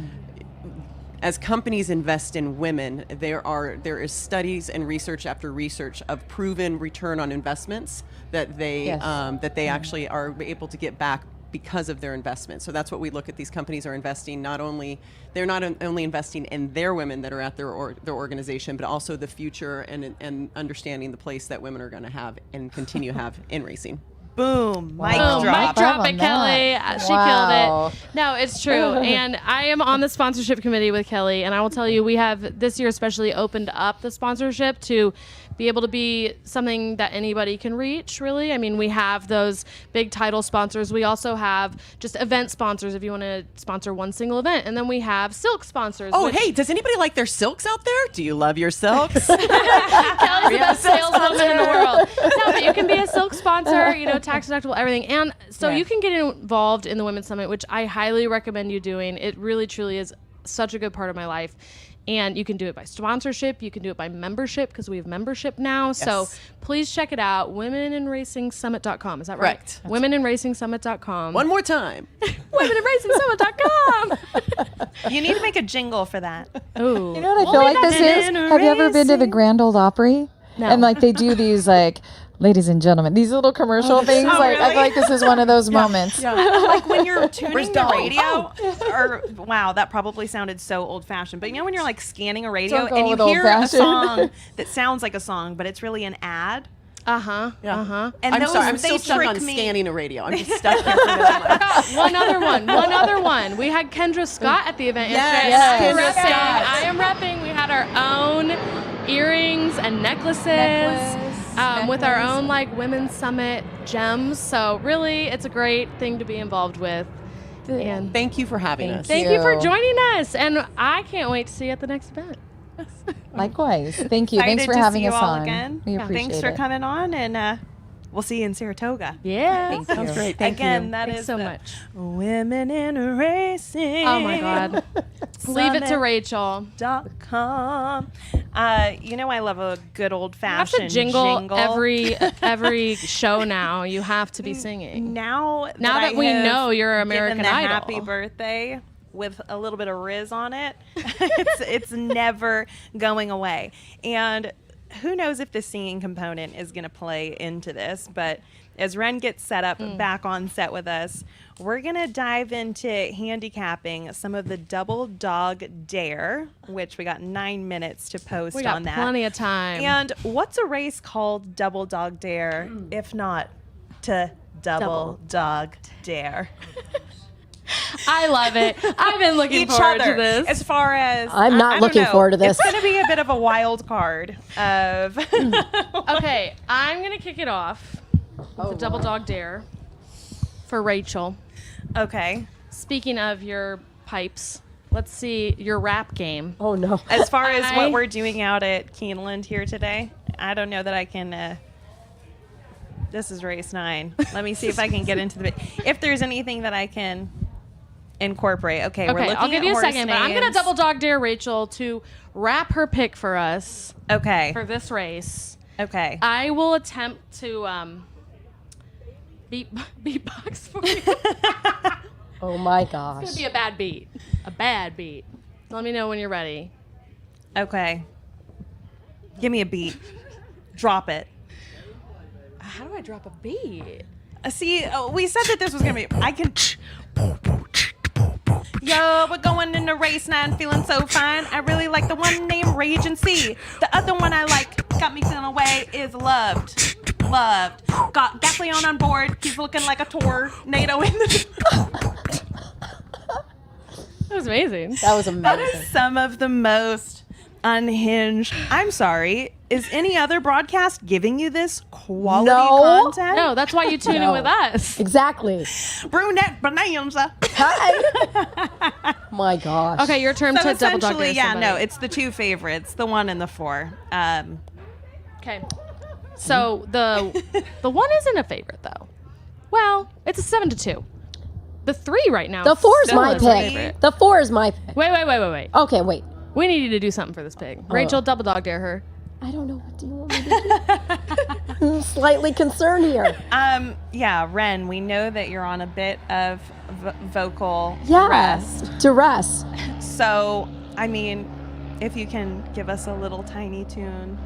Speaker 15: as companies invest in women, there is studies and research after research of proven return on investments that they actually are able to get back because of their investment. So that's what we look at. These companies are investing they're not only investing in their women that are at their organization, but also the future and understanding the place that women are going to have and continue to have in racing.
Speaker 5: Boom. Mic
Speaker 1: Boom,
Speaker 5: drop.
Speaker 1: mic drop it,
Speaker 16: on
Speaker 1: Kelly.
Speaker 16: that.
Speaker 1: She
Speaker 16: Wow.
Speaker 1: killed it. No, it's true. And I am on the sponsorship committee with Kelly, and I will tell you, we have this year especially opened up the sponsorship to be able to be something that anybody can reach, really. I mean, we have those big title sponsors. We also have just event sponsors if you want to sponsor one single event. And then we have silk sponsors.
Speaker 15: Oh,
Speaker 1: which-
Speaker 15: hey, does anybody like their silks out there? Do you love your silks?
Speaker 1: Kelly's the best saleswoman in the world. No, but you can be a silk sponsor, tax deductible, everything. And so you can get involved in the Women's Summit, which I highly recommend you doing. It really, truly is such a good part of my life. And you can do it by sponsorship. You can do it by membership because we have membership now. Yes. So please check it out. WomenInRacingSummit.com. Is that right?
Speaker 15: Correct.
Speaker 1: WomenInRacingSummit.com.
Speaker 15: One more time.
Speaker 1: WomenInRacingSummit.com.
Speaker 5: You need to make a jingle for that.
Speaker 1: Ooh.
Speaker 16: You know what I feel like this is? Have you ever been to the Grand Old Opry?
Speaker 1: No.
Speaker 16: And like they do these like, ladies and gentlemen, these little commercial things.
Speaker 5: Oh,
Speaker 16: like I
Speaker 5: really?
Speaker 16: feel like this is one of those moments.
Speaker 5: Like when you're tuning
Speaker 15: Where's
Speaker 5: the
Speaker 15: Dog?
Speaker 5: radio, or wow, that probably sounded so old fashioned. But when you're like scanning a radio
Speaker 16: Don't go
Speaker 5: and you
Speaker 16: with
Speaker 5: hear a
Speaker 16: old-fashioned.
Speaker 5: song that sounds like a song, but it's really an ad.
Speaker 1: Uh-huh.
Speaker 15: Yeah.
Speaker 1: Uh-huh.
Speaker 5: And
Speaker 15: I'm
Speaker 5: those,
Speaker 15: sorry. I'm
Speaker 5: they
Speaker 15: still stuck
Speaker 5: trick
Speaker 15: on
Speaker 5: me.
Speaker 15: scanning a radio. I'm just stuck here for that.
Speaker 1: One other one. We had Kendra Scott at the event yesterday.
Speaker 15: Yes,
Speaker 1: and
Speaker 15: Kendra Scott.
Speaker 1: I am repping. We had our own earrings and necklaces. With our own like Women's Summit gems. So really, it's a great thing to be involved with. And
Speaker 15: Thank you for having us.
Speaker 1: thank you for joining us. And I can't wait to see you at the next event.
Speaker 16: Likewise. Thank you.
Speaker 5: Excited
Speaker 16: Thanks for
Speaker 5: to
Speaker 16: having
Speaker 5: see
Speaker 16: us
Speaker 5: you all
Speaker 16: on.
Speaker 5: again.
Speaker 16: We appreciate
Speaker 5: Thanks for
Speaker 16: it.
Speaker 5: coming on, and we'll see you in Saratoga.
Speaker 1: Yeah.
Speaker 15: Sounds great. Thank
Speaker 5: Again,
Speaker 15: you.
Speaker 5: that
Speaker 1: Thanks
Speaker 5: is
Speaker 1: so
Speaker 5: the
Speaker 1: much.
Speaker 5: Women in Racing.
Speaker 1: Oh my God. Leave it to Rachel.
Speaker 5: .com. I love a good old
Speaker 1: You have
Speaker 5: fashioned
Speaker 1: to jingle every show now. You have to be singing.
Speaker 5: Now
Speaker 1: that we know you're American
Speaker 5: given the
Speaker 1: Idol.
Speaker 5: Happy birthday with a little bit of Riz on it. it's never going away. And who knows if the singing component is going to play into this, but as Ren gets set up back on set with us, we're going to dive into handicapping some of the Double Dog Dare, which we got 9 minutes to post
Speaker 1: We got
Speaker 5: on that.
Speaker 1: plenty of time.
Speaker 5: And what's a race called Double Dog Dare, if not to Double Dog Dare?
Speaker 1: I love it. I've been looking
Speaker 5: Each
Speaker 1: forward
Speaker 5: other.
Speaker 1: to this.
Speaker 5: As far as
Speaker 2: I'm not
Speaker 5: I don't
Speaker 2: looking
Speaker 5: know.
Speaker 2: forward to this.
Speaker 5: It's going to be a bit of a wild card of
Speaker 1: Okay, I'm going to kick it off with the Double Dog Dare for Rachel.
Speaker 5: Okay.
Speaker 1: Speaking of your pipes, let's see your rap game.
Speaker 2: Oh no.
Speaker 5: As far as what we're doing out at Keeneland here today, I don't know that I can this is race 9. Let me see if I can get into the bit. If there's anything that I can incorporate. Okay, we're looking
Speaker 1: I'll give
Speaker 5: at
Speaker 1: you a
Speaker 5: horse
Speaker 1: second, but I'm going to
Speaker 5: names.
Speaker 1: Double Dog Dare Rachel to wrap her pick for us
Speaker 5: Okay.
Speaker 1: for this race.
Speaker 5: Okay.
Speaker 1: I will attempt to beatbox for you.
Speaker 2: Oh my
Speaker 1: It's
Speaker 2: gosh.
Speaker 1: going to be a bad beat. A bad beat. Let me know when you're ready.
Speaker 5: Okay. Give me a beat. Drop it.
Speaker 1: How do I drop a beat?
Speaker 5: See, we said that this was going to be... I can... Yo, we're going into race 9, feeling so fine. I really like the one named Rage and C. The other one I like, got me feeling away, is Loved. Loved. Got Gaffleon on board. He's looking like a tornado in the...
Speaker 1: That was amazing.
Speaker 2: That was
Speaker 5: That
Speaker 2: amazing.
Speaker 5: is some of the most unhinged... I'm sorry. Is any other broadcast giving you this quality
Speaker 2: No.
Speaker 5: content?
Speaker 1: No, that's why you tune in with us.
Speaker 2: Exactly.
Speaker 5: Brunette Bonanza.
Speaker 2: Hi. My gosh.
Speaker 1: Okay, your turn
Speaker 5: So
Speaker 1: to Double Dog
Speaker 5: essentially,
Speaker 1: Dare
Speaker 5: yeah,
Speaker 1: somebody.
Speaker 5: no, it's the 2 favorites, the 1 and the 4.
Speaker 1: Okay. So the 1 isn't a favorite though. Well, it's a 7-2. The 3 right now.
Speaker 2: The 4 is
Speaker 1: still
Speaker 2: my
Speaker 1: is a
Speaker 2: pick.
Speaker 1: favorite.
Speaker 2: The 4 is my pick.
Speaker 1: Wait.
Speaker 2: Okay, wait.
Speaker 1: We need you to do something for this pig. Rachel, Double Dog Dare her.
Speaker 2: I don't know. What do you want me to do? I'm slightly concerned here.
Speaker 5: Yeah, Ren, we know that you're on a bit of vocal
Speaker 2: Yeah.
Speaker 5: rest.
Speaker 2: To rest.
Speaker 5: So, I mean, if you can give us a little tiny tune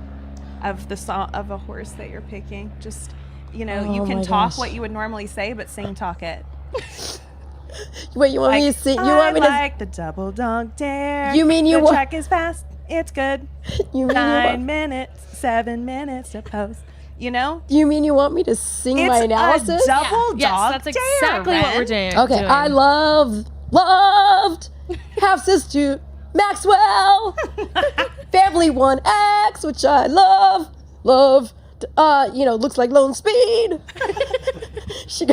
Speaker 5: of the song of a horse that you're picking, just you
Speaker 2: Oh
Speaker 5: can
Speaker 2: my
Speaker 5: talk
Speaker 2: gosh.
Speaker 5: what you would normally say, but sing talk it.
Speaker 2: Wait, you want me to see? You want me to?
Speaker 5: like the Double Dog Dare.
Speaker 2: You mean you
Speaker 5: the
Speaker 2: want?
Speaker 5: track is fast. It's good.
Speaker 2: You mean
Speaker 5: 9
Speaker 2: you
Speaker 5: minutes, 7 minutes to post. You know?
Speaker 2: You mean you want me to sing my analysis?
Speaker 5: It's a double
Speaker 1: Yes,
Speaker 5: dog
Speaker 1: that's
Speaker 5: dare,
Speaker 1: exactly what
Speaker 5: Ren.
Speaker 1: we're doing.
Speaker 2: Okay, I loved half sister Maxwell, family 1X, which I love. Looks like Lone Speed. She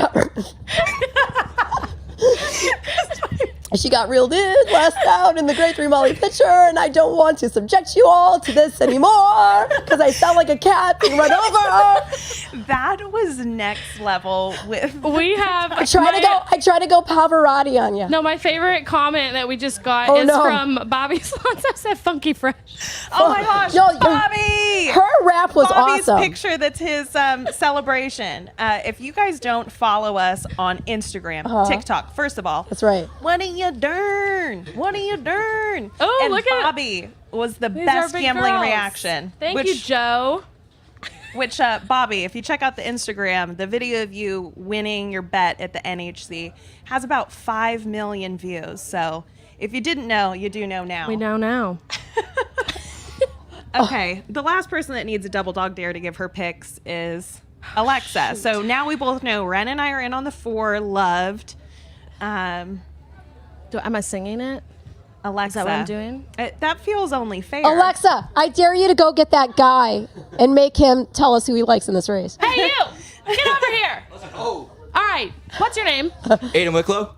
Speaker 2: got reeled in last out in the Grade 3 Molly pitcher, and I don't want to subject you all to this anymore because I sound like a cat being run over.
Speaker 5: That was next level with.
Speaker 1: We have.
Speaker 2: I try to go Pavarotti on you.
Speaker 1: No, my favorite comment that we just got is from Bobby Slonzo said "funky fresh."
Speaker 5: Oh my gosh, Bobby!
Speaker 2: Her rap was
Speaker 5: Bobby's
Speaker 2: awesome.
Speaker 5: picture that's his celebration. If you guys don't follow us on Instagram, TikTok, first of all,
Speaker 2: that's right.
Speaker 5: What are you doing? What are you doing?
Speaker 1: Oh,
Speaker 5: and
Speaker 1: look at
Speaker 5: Bobby was the
Speaker 1: These
Speaker 5: best
Speaker 1: are big
Speaker 5: gambling
Speaker 1: girls.
Speaker 5: reaction.
Speaker 1: Thank you, Joe.
Speaker 5: Which, Bobby, if you check out the Instagram, the video of you winning your bet at the NHC has about 5 million views. So if you didn't know, you do know now.
Speaker 1: We know now.
Speaker 5: Okay, the last person that needs a double dog dare to give her picks is Alexa. So now we both know Ren and I are in on the 4, loved.
Speaker 1: Am I singing it?
Speaker 5: Alexa.
Speaker 1: Is that what I'm doing?
Speaker 5: That feels only fair.
Speaker 2: Alexa, I dare you to go get that guy and make him tell us who he likes in this race.
Speaker 1: Hey, you! Get over here! All right, what's your name?
Speaker 17: Aiden Wicklow.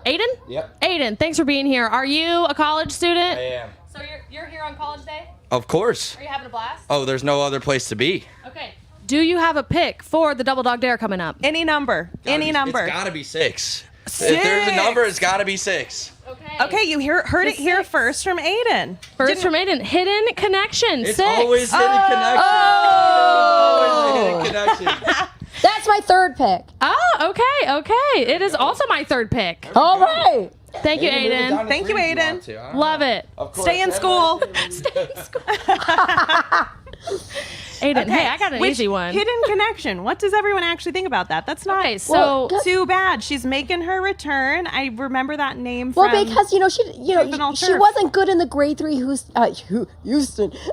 Speaker 1: Aiden?
Speaker 17: Yep.
Speaker 1: Aiden, thanks for being here. Are you a college student?
Speaker 17: I am.
Speaker 1: So you're here on college day?
Speaker 17: Of course.
Speaker 1: Are you having a blast?
Speaker 17: Oh, there's no other place to be.
Speaker 1: Okay. Do you have a pick for the Double Dog Dare coming up?
Speaker 5: Any number. Any number.
Speaker 17: It's gotta be 6. If there's a number, it's gotta be 6.
Speaker 5: Okay, you heard it here first from Aiden.
Speaker 1: From Aiden. Hidden Connection.
Speaker 17: It's
Speaker 1: 6.
Speaker 17: always hidden connection.
Speaker 2: Oh!
Speaker 17: Always hidden connection.
Speaker 2: That's my third pick.
Speaker 1: Oh, okay. It is also my third pick.
Speaker 2: All right.
Speaker 1: Thank you, Aiden.
Speaker 5: Thank you, Aiden.
Speaker 1: Love it.
Speaker 5: Stay in school.
Speaker 1: Aiden, hey, I got an easy one.
Speaker 5: Hidden Connection. What does everyone actually think about that? That's not
Speaker 1: Okay, so
Speaker 5: too bad. She's making her return. I remember that name
Speaker 2: Well,
Speaker 5: from
Speaker 2: because she wasn't good in the Grade 3 Houston.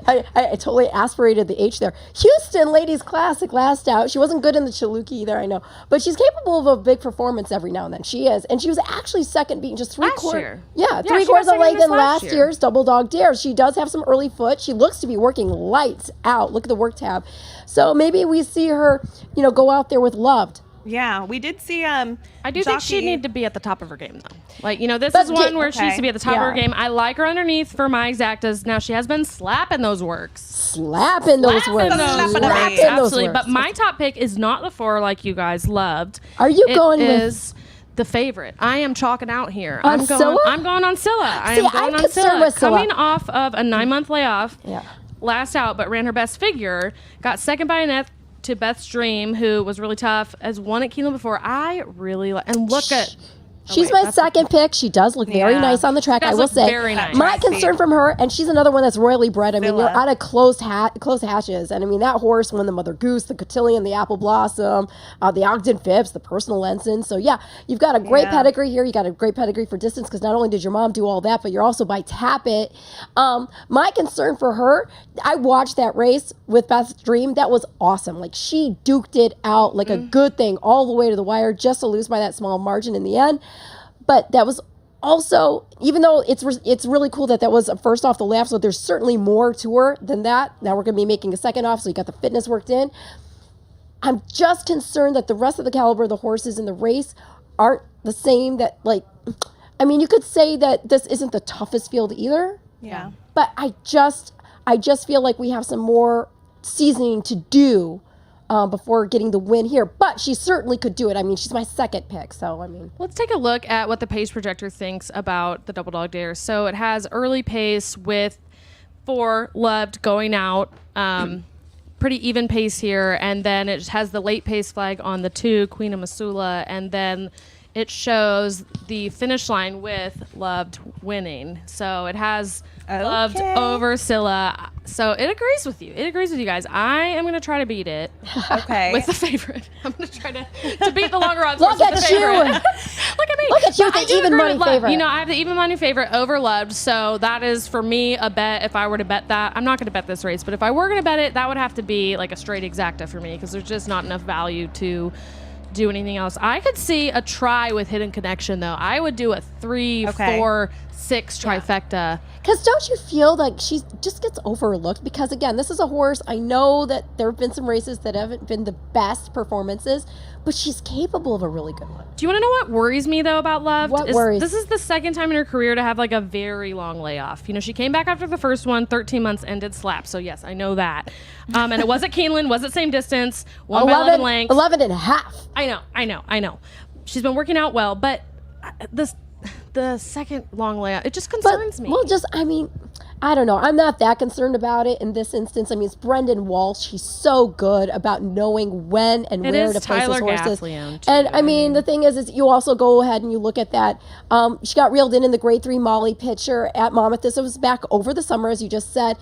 Speaker 2: I totally aspirated the H there. Houston Ladies Classic last out. She wasn't good in the Chaluki either, I know, but she's capable of a big performance every now and then. She is, and she was actually second, beating just 3 quarters.
Speaker 1: year.
Speaker 2: Yeah,
Speaker 1: she
Speaker 2: 3
Speaker 1: got
Speaker 2: quarters of
Speaker 1: second
Speaker 2: leg
Speaker 1: in this
Speaker 2: than
Speaker 1: last
Speaker 2: last year's Double Dog Dare. She does have some early foot. She looks to be working lights out. Look at the work tab. So maybe we see her, go out there with Loved.
Speaker 5: Yeah, we did see.
Speaker 1: I do think she needed to be at the top of her game, though. This
Speaker 2: But
Speaker 1: is one where she needs to be at the top of her
Speaker 2: yeah.
Speaker 1: game. I like her underneath for my exactas. Now she has been slapping those works.
Speaker 2: Slapping those works.
Speaker 1: Absolutely. But my top pick is not the 4 like you guys loved.
Speaker 2: Are you
Speaker 1: It
Speaker 2: going
Speaker 1: is the favorite. I am chalking out here.
Speaker 2: On
Speaker 1: I'm going
Speaker 2: Scylla?
Speaker 1: I'm going on Scylla.
Speaker 2: See,
Speaker 1: I'm going
Speaker 2: I'm
Speaker 1: on
Speaker 2: concerned
Speaker 1: Scylla.
Speaker 2: with Scylla.
Speaker 1: Coming off of a 9-month layoff.
Speaker 2: Yeah.
Speaker 1: Last out, but ran her best figure. Got second by a net to Beth's Dream, who was really tough. Has won at Keeneland before. I really like. And look at.
Speaker 2: She's my second pick. She does look very nice on the track,
Speaker 1: She does
Speaker 2: I will
Speaker 1: look
Speaker 2: say.
Speaker 1: very nice.
Speaker 2: My concern from her, and she's another one that's royally bred. I mean, you're out of close hatches. And I mean, that horse won the Mother Goose, the Cotillion, the Apple Blossom, the Ogden Phipps, the Personal Ensign. So, yeah, you've got a great pedigree here. You got a great pedigree for distance because not only did your mom do all that, but you're also by Tappet. My concern for her, I watched that race with Beth's Dream. That was awesome. Like, she duked it out like a good thing all the way to the wire just to lose by that small margin in the end. But that was also, even though it's really cool that was a first off the lap, so there's certainly more to her than that. Now we're going to be making a second off, so you got the fitness worked in. I'm just concerned that the rest of the caliber of the horses in the race aren't the same. You could say that this isn't the toughest field either.
Speaker 5: Yeah.
Speaker 2: But I just feel like we have some more seasoning to do before getting the win here. But she certainly could do it. I mean, she's my second pick. So, I mean.
Speaker 1: Let's take a look at what the pace projector thinks about the Double Dog Dare. So it has early pace with 4 Loved going out. Pretty even pace here. And then it has the late pace flag on the 2, Queen of Missoula. And then it shows the finish line with Loved winning. So it has Loved over Scylla. So it agrees with you. It agrees with you guys. I am going to try to beat it.
Speaker 5: Okay.
Speaker 1: With the favorite. I'm going to try to beat the longer odds.
Speaker 2: Look
Speaker 1: horse with
Speaker 2: at
Speaker 1: the
Speaker 2: you.
Speaker 1: favorite. Look at me.
Speaker 2: Look at you
Speaker 1: But
Speaker 2: with
Speaker 1: I
Speaker 2: the
Speaker 1: do
Speaker 2: even
Speaker 1: agree
Speaker 2: money
Speaker 1: with Love.
Speaker 2: favorite.
Speaker 1: You know, I have the even money favorite over Loved, so that is for me a bet. If I were to bet that, I'm not going to bet this race, but if I were going to bet it, that would have to be like a straight exacta for me because there's just not enough value to do anything else. I could see a try with Hidden Connection though. I would do a 3, 4, 6 trifecta.
Speaker 2: Because don't you feel like she just gets overlooked? Because again, this is a horse. I know that there have been some races that haven't been the best performances, but she's capable of a really good one.
Speaker 1: Do you want to know what worries me though about Love?
Speaker 2: What worries?
Speaker 1: This is the second time in her career to have like a very long layoff. You know, she came back after the first one, 13 months, ended slap. So yes, I know that. And it was at Keeneland, was at same distance, 1 by 11 lengths.
Speaker 2: 11 and a half.
Speaker 1: I know. She's been working out well, but the second long layoff, it just concerns me.
Speaker 2: Well, I don't know. I'm not that concerned about it in this instance. I mean, it's Brendan Walsh. He's so good about knowing when and
Speaker 1: It
Speaker 2: where
Speaker 1: is
Speaker 2: to place his
Speaker 1: Tyler
Speaker 2: horses.
Speaker 1: Gasly-owned, too.
Speaker 2: And I mean, the thing is you also go ahead and you look at that. She got reeled in the grade 3 Molly picture at Monmouth. This was back over the summer, as you just said.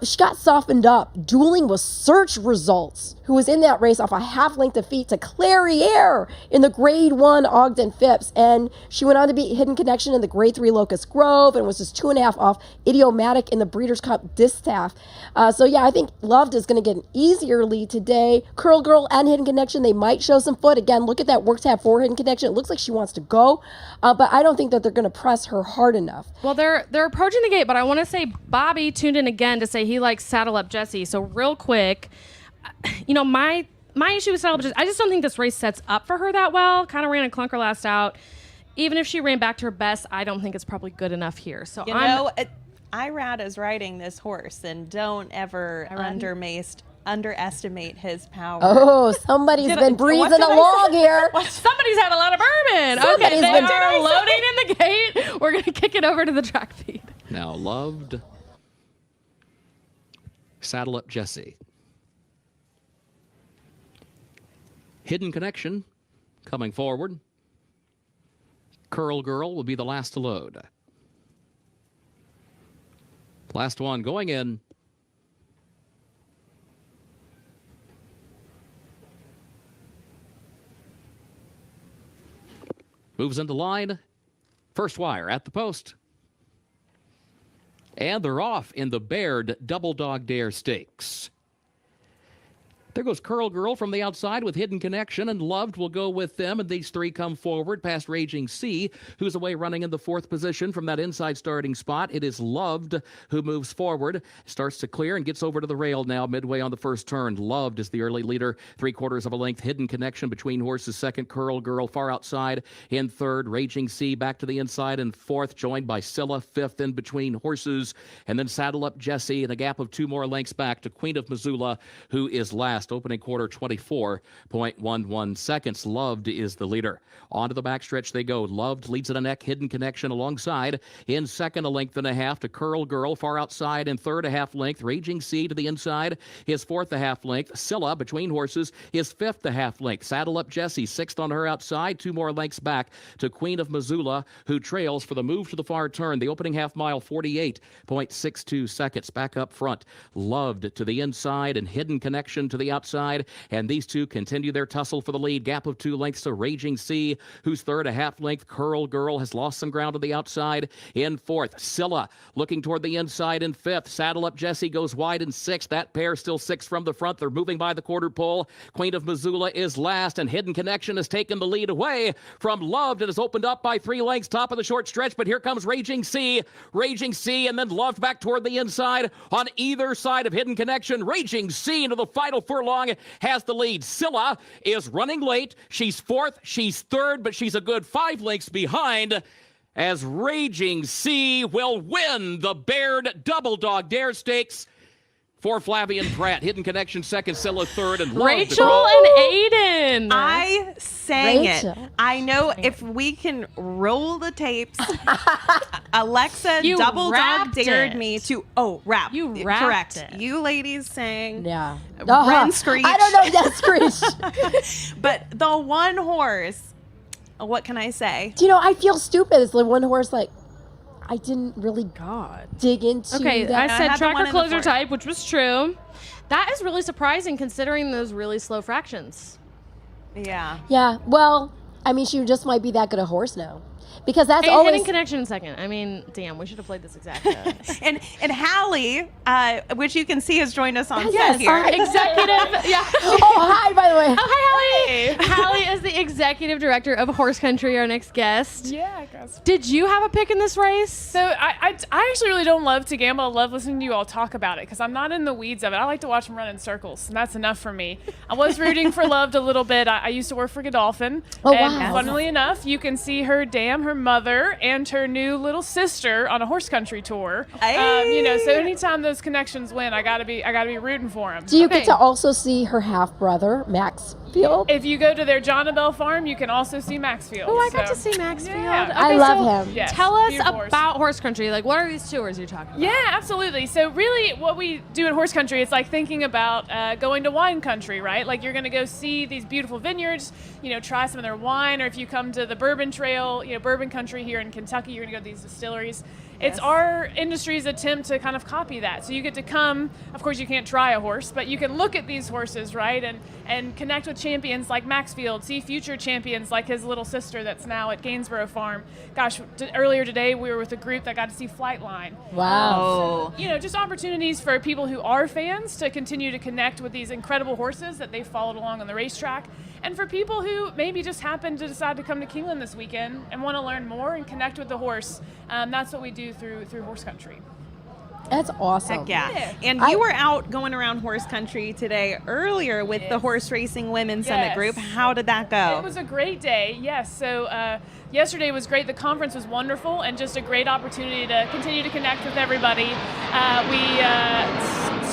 Speaker 2: She got softened up, dueling with Search Results, who was in that race off a half-length defeat to Clairiere in the grade 1 Ogden Phipps. And she went on to beat Hidden Connection in the grade 3 Locust Grove and was just 2.5 off Idiomatic in the Breeders' Cup Distaff. So yeah, I think Loved is going to get an easier lead today. Curl Girl and Hidden Connection, they might show some foot. Again, look at that work tab for Hidden Connection. It looks like she wants to go, but I don't think that they're going to press her hard enough.
Speaker 1: Well, they're approaching the gate, but I want to say Bobby tuned in again to say he likes Saddle Up Jessie. So real quick, you know, my issue with Saddle Up Jessie, I just don't think this race sets up for her that well. Kind of ran a clunker last out. Even if she ran back to her best, I don't think it's probably good enough here. So
Speaker 5: Irad is riding this horse, and don't ever underestimate his power.
Speaker 2: Oh, somebody's been breezing along here.
Speaker 1: Somebody's had a lot of bourbon.
Speaker 2: Somebody's
Speaker 1: Okay, they
Speaker 2: been
Speaker 1: are loading in the gate. We're going to kick it over to the track feed.
Speaker 4: Now Loved. Saddle Up Jessie. Hidden Connection coming forward. Curl Girl will be the last to load. Last one going in. Moves into line. First wire at the post. And they're off in the Baird Doubledogdare Stakes. There goes Curl Girl from the outside with Hidden Connection, and Loved will go with them, and these three come forward past Raging Sea, who's away running in the 4th position from that inside starting spot. It is Loved who moves forward, starts to clear, and gets over to the rail now midway on the first turn. Loved is the early leader, 3/4 of a length. Hidden Connection between horses, second. Curl Girl far outside in third. Raging Sea back to the inside in 4th, joined by Scylla 5th in between horses, and then Saddle Up Jessie in a gap of 2 more lengths back to Queen of Missoula, who is last. Opening quarter, 24.11 seconds. Loved is the leader. On to the backstretch they go. Loved leads at a neck. Hidden Connection alongside. In second, a length and a half to Curl Girl. Far outside in third, a half length. Raging Sea to the inside. His 4th, a half length. Scylla between horses. His 5th, a half length. Saddle Up Jessie, 6th on her outside. 2 more lengths back to Queen of Missoula, who trails for the move to the far turn. The opening half mile, 48.62 seconds. Back up front. Loved to the inside and Hidden Connection to the outside. And these two continue their tussle for the lead. Gap of 2 lengths to Raging Sea, who's third, a half length. Curl Girl has lost some ground to the outside in 4th. Scylla looking toward the inside in 5th. Saddle Up Jessie goes wide in 6th. That pair still 6 from the front. They're moving by the quarter pole. Queen of Missoula is last, and Hidden Connection has taken the lead away from Loved and has opened up by 3 lengths, top of the short stretch. But here comes Raging Sea, and then Loved back toward the inside on either side of Hidden Connection. Raging Sea into the final furlong has the lead. Scylla is running late. She's 4th, she's 3rd, but she's a good 5 lengths behind as Raging Sea will win the Baird Doubledogdare Stakes for Flavian Pratt. Hidden Connection second, Scylla third, and
Speaker 1: Rachel and Aiden.
Speaker 5: I sang it. I know if we can roll the tapes. Alexa double dog dared me to rap.
Speaker 1: You rapped
Speaker 5: correct.
Speaker 1: it.
Speaker 5: You ladies sang.
Speaker 2: Yeah.
Speaker 5: Ren screeched.
Speaker 2: I don't know that screeched.
Speaker 5: But the one horse. What can I say?
Speaker 2: Do you know, I feel stupid. It's the one horse like I didn't really dig into
Speaker 1: Okay,
Speaker 2: that.
Speaker 1: I said tracker closer type, which was true. That is really surprising considering those really slow fractions.
Speaker 5: Yeah.
Speaker 2: Yeah, well, I mean, she just might be that good a horse now. Because that's
Speaker 1: Hey,
Speaker 2: always
Speaker 1: hitting connection second. I mean, damn, we should have played this exact.
Speaker 5: And Hallie, which you can see, has joined us on
Speaker 2: Yes,
Speaker 5: set here.
Speaker 1: Executive. Yeah.
Speaker 2: Oh, hi, by the way.
Speaker 1: Oh, hi, Hallie. Hallie is the executive director of Horse Country, our next guest.
Speaker 18: Yeah, guys.
Speaker 1: Did you have a pick in this race?
Speaker 18: So I actually really don't love to gamble. I love listening to you all talk about it because I'm not in the weeds of it. I like to watch them run in circles, and that's enough for me. I was rooting for Loved a little bit. I used to work for Godolphin.
Speaker 2: Oh,
Speaker 18: and
Speaker 2: wow.
Speaker 18: funnily enough, you can see her dam, her mother, and her new little sister on a horse country tour. You know, so anytime those connections win, I gotta be rooting for them.
Speaker 2: Do you get to also see her half brother, Maxfield?
Speaker 18: If you go to their John and Bell farm, you can also see Maxfield.
Speaker 1: Oh, I got to see Maxfield.
Speaker 18: Yeah.
Speaker 2: I love him.
Speaker 18: Yes,
Speaker 1: Tell us
Speaker 18: beautiful horse.
Speaker 1: about Horse Country. Like, what are these tours you're talking about?
Speaker 18: Yeah, absolutely. So really what we do in horse country, it's like thinking about going to wine country, right? Like you're going to go see these beautiful vineyards, you know, try some of their wine, or if you come to the Bourbon Trail, you know, Bourbon Country here in Kentucky, you're going to go to these distilleries. It's our industry's attempt to kind of copy that. So you get to come, of course you can't try a horse, but you can look at these horses, right? And connect with champions like Maxfield, see future champions like his little sister that's now at Gainsborough Farm. Gosh, earlier today we were with a group that got to see Flightline.
Speaker 2: Wow.
Speaker 18: So, you know, just opportunities for people who are fans to continue to connect with these incredible horses that they've followed along on the racetrack. And for people who maybe just happen to decide to come to Keeneland this weekend and want to learn more and connect with the horse, that's what we do through Horse Country.
Speaker 2: That's awesome.
Speaker 5: Heck yeah. And you were out going around horse country today earlier with the Horse Racing Women's Summit group. How did that go?
Speaker 18: It was a great day, yes. So yesterday was great. The conference was wonderful and just a great opportunity to continue to connect with everybody. We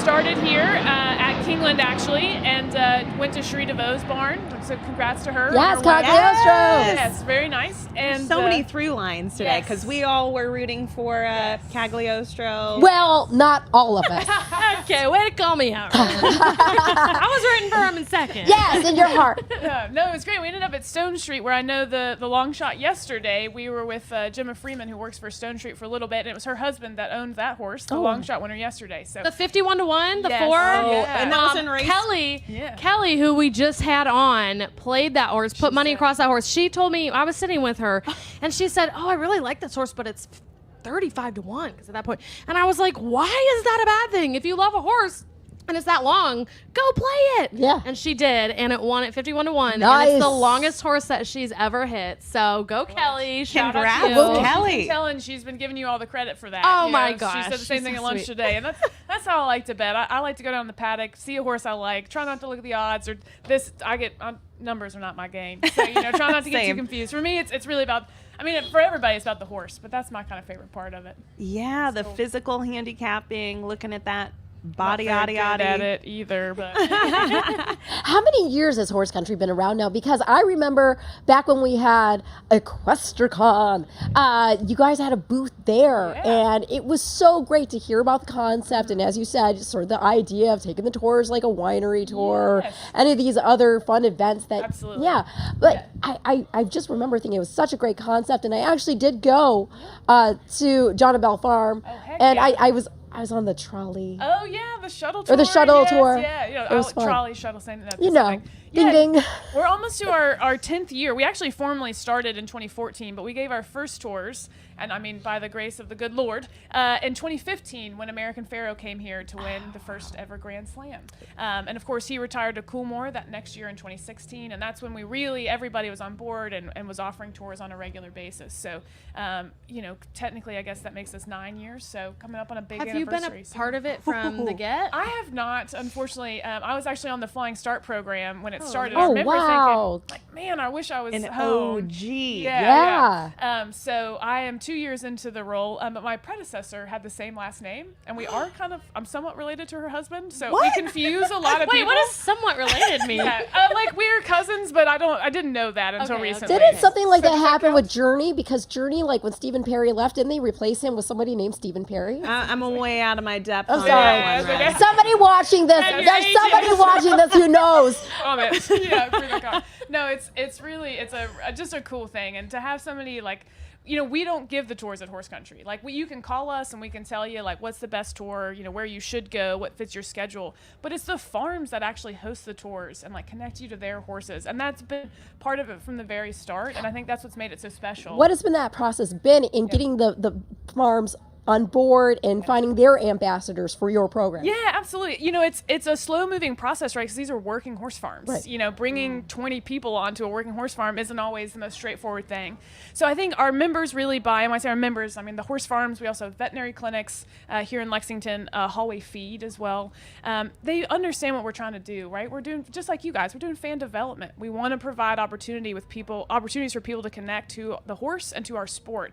Speaker 18: started here at Keeneland, actually, and went to Cherie DeVoe's barn. So congrats to her.
Speaker 2: Yes,
Speaker 18: and her wife.
Speaker 2: Cagliostro.
Speaker 18: Yes, very nice. And
Speaker 5: so many through lines today because we all were rooting for Cagliostro.
Speaker 2: Well, not all of us.
Speaker 1: Okay, way to call me out. I was rooting for him in second.
Speaker 2: Yes, in your heart.
Speaker 18: Yeah, no, it was great. We ended up at Stone Street, where I know the long shot yesterday. We were with Gemma Freeman, who works for Stone Street for a little bit, and it was her husband that owned that horse, the long shot winner yesterday. So
Speaker 1: The 51-1, the
Speaker 18: Yes.
Speaker 1: 4.
Speaker 18: And
Speaker 5: that was in race.
Speaker 1: Kelly, who we just had on, played that horse, put money across that horse. She told me, I was sitting with her, and she said, "Oh, I really like this horse, but it's 35-1," because at that point. And I was like, why is that a bad thing? If you love a horse and it's that long, go play it.
Speaker 2: Yeah.
Speaker 1: And she did, and it won at 51-1.
Speaker 2: Nice.
Speaker 1: And it's the longest horse that she's ever hit. So go, Kelly. Shout out to you.
Speaker 5: Congrats, Kelly.
Speaker 18: She's telling she's been giving you all the credit for that.
Speaker 1: Oh,
Speaker 18: you
Speaker 1: my
Speaker 18: know?
Speaker 1: gosh.
Speaker 18: She said the same
Speaker 1: She's
Speaker 18: thing
Speaker 1: so
Speaker 18: at lunch
Speaker 1: sweet.
Speaker 18: today, and that's how I like to bet. I like to go down the paddock, see a horse I like, try not to look at the odds or this. Numbers are not my game, so try not to get too
Speaker 5: Same.
Speaker 18: confused. For me, it's really about. I mean, for everybody, it's about the horse, but that's my kind of favorite part of it.
Speaker 5: Yeah, the physical handicapping, looking at that body,
Speaker 18: Not very
Speaker 5: yada,
Speaker 18: good
Speaker 5: yada.
Speaker 18: at it either, but
Speaker 2: How many years has Horse Country been around now? Because I remember back when we had EquestriCon, you guys had a booth there, and it was so great to hear about the concept. And as you said, sort of the idea of taking the tours like a winery tour, any of these other fun events that,
Speaker 18: Absolutely.
Speaker 2: yeah. But I just remember thinking it was such a great concept, and I actually did go to John and Bell Farm, and I was on the trolley.
Speaker 18: oh yeah, the shuttle tour
Speaker 2: Or the shuttle
Speaker 18: yes,
Speaker 2: tour.
Speaker 18: Yeah, you know,
Speaker 2: It was fun.
Speaker 18: trolley shuttle, same.
Speaker 2: You know, ding ding.
Speaker 18: We're almost to our 10th year. We actually formally started in 2014, but we gave our first tours, and I mean by the grace of the good Lord, in 2015 when American Pharoah came here to win the first ever Grand Slam. And of course he retired to Coolmore that next year in 2016, and that's when everybody was on board and was offering tours on a regular basis. So, you know, technically I guess that makes us 9 years, so coming up on a big
Speaker 1: Have you
Speaker 18: anniversary.
Speaker 1: been a part of it from the get?
Speaker 18: I have not, unfortunately. I was actually on the Flying Start program when it started.
Speaker 2: Oh,
Speaker 18: I remember
Speaker 2: wow.
Speaker 18: thinking, like, man, I wish I was
Speaker 5: An
Speaker 18: home.
Speaker 5: OG.
Speaker 18: Yeah. So I am 2 years into the role, but my predecessor had the same last name, and we are I'm somewhat related to her husband, so we confuse a lot of people.
Speaker 1: Wait, what does somewhat related mean?
Speaker 18: Yeah, like we're cousins, but I didn't know that until
Speaker 1: Okay,
Speaker 18: recently.
Speaker 2: Didn't something like that happen with Journey? Because Journey, like when Stephen Perry left, didn't they replace him with somebody named Stephen Perry?
Speaker 5: I'm way out of my depth.
Speaker 2: I'm
Speaker 5: on
Speaker 2: sorry.
Speaker 5: that one, Ren.
Speaker 2: Somebody watching this.
Speaker 18: And
Speaker 2: There's
Speaker 18: agents.
Speaker 2: somebody watching this who knows.
Speaker 18: Yeah, no, it's just a cool thing, and to have somebody like we don't give the tours at Horse Country. Like, you can call us and we can tell you, like, what's the best tour, where you should go, what fits your schedule. But it's the farms that actually host the tours and, like, connect you to their horses. And that's been part of it from the very start. And I think that's what's made it so special.
Speaker 2: What has been that process been in getting the farms on board and finding their ambassadors for your program?
Speaker 18: Yeah, absolutely. It's a slow moving process, right? Because these are working horse farms.
Speaker 2: Right.
Speaker 18: Bringing 20 people onto a working horse farm isn't always the most straightforward thing. So I think our members really buy, and when I say our members, I mean the horse farms. We also have veterinary clinics here in Lexington, hallway feed as well. They understand what we're trying to do, right? We're doing, just like you guys, we're doing fan development. We want to provide opportunities for people to connect to the horse and to our sport.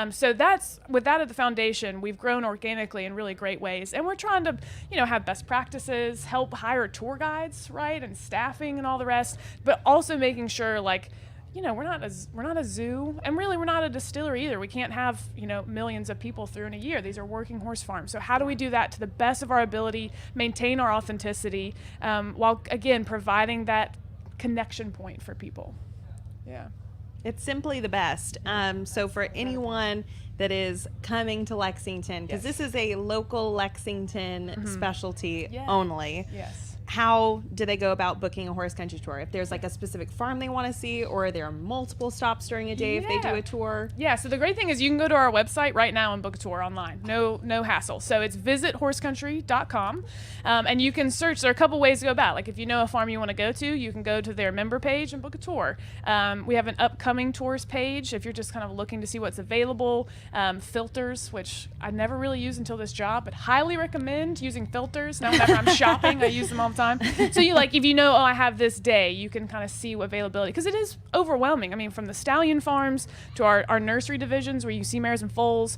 Speaker 18: So that's, with that at the foundation, we've grown organically in really great ways, and we're trying to have best practices, help hire tour guides, right, and staffing and all the rest, but also making sure, like, we're not a zoo, and really we're not a distillery either. We can't have millions of people through in a year. These are working horse farms. So how do we do that to the best of our ability, maintain our authenticity, while again providing that connection point for people? Yeah.
Speaker 5: It's simply the best. So for anyone that is coming to Lexington, because this is a local Lexington specialty only.
Speaker 18: Yes.
Speaker 5: How do they go about booking a horse country tour? If there's like a specific farm they want to see, or are there multiple stops during a day if they do a tour?
Speaker 18: Yeah, so the great thing is you can go to our website right now and book a tour online. No hassle. So it's visithorse.com, and you can search. There are a couple ways to go about it. Like, if you know a farm you want to go to, you can go to their member page and book a tour. We have an upcoming tours page if you're just kind of looking to see what's available. Filters, which I never really used until this job, but highly recommend using filters. Now whenever I'm shopping, I use them all the time. So if you know, I have this day, you can kind of see what availability, because it is overwhelming. I mean, from the stallion farms to our nursery divisions where you see mares and foals,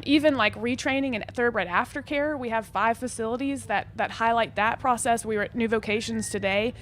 Speaker 18: even like retraining and thoroughbred aftercare. We have 5 facilities that highlight that process. We were at New Vocations today.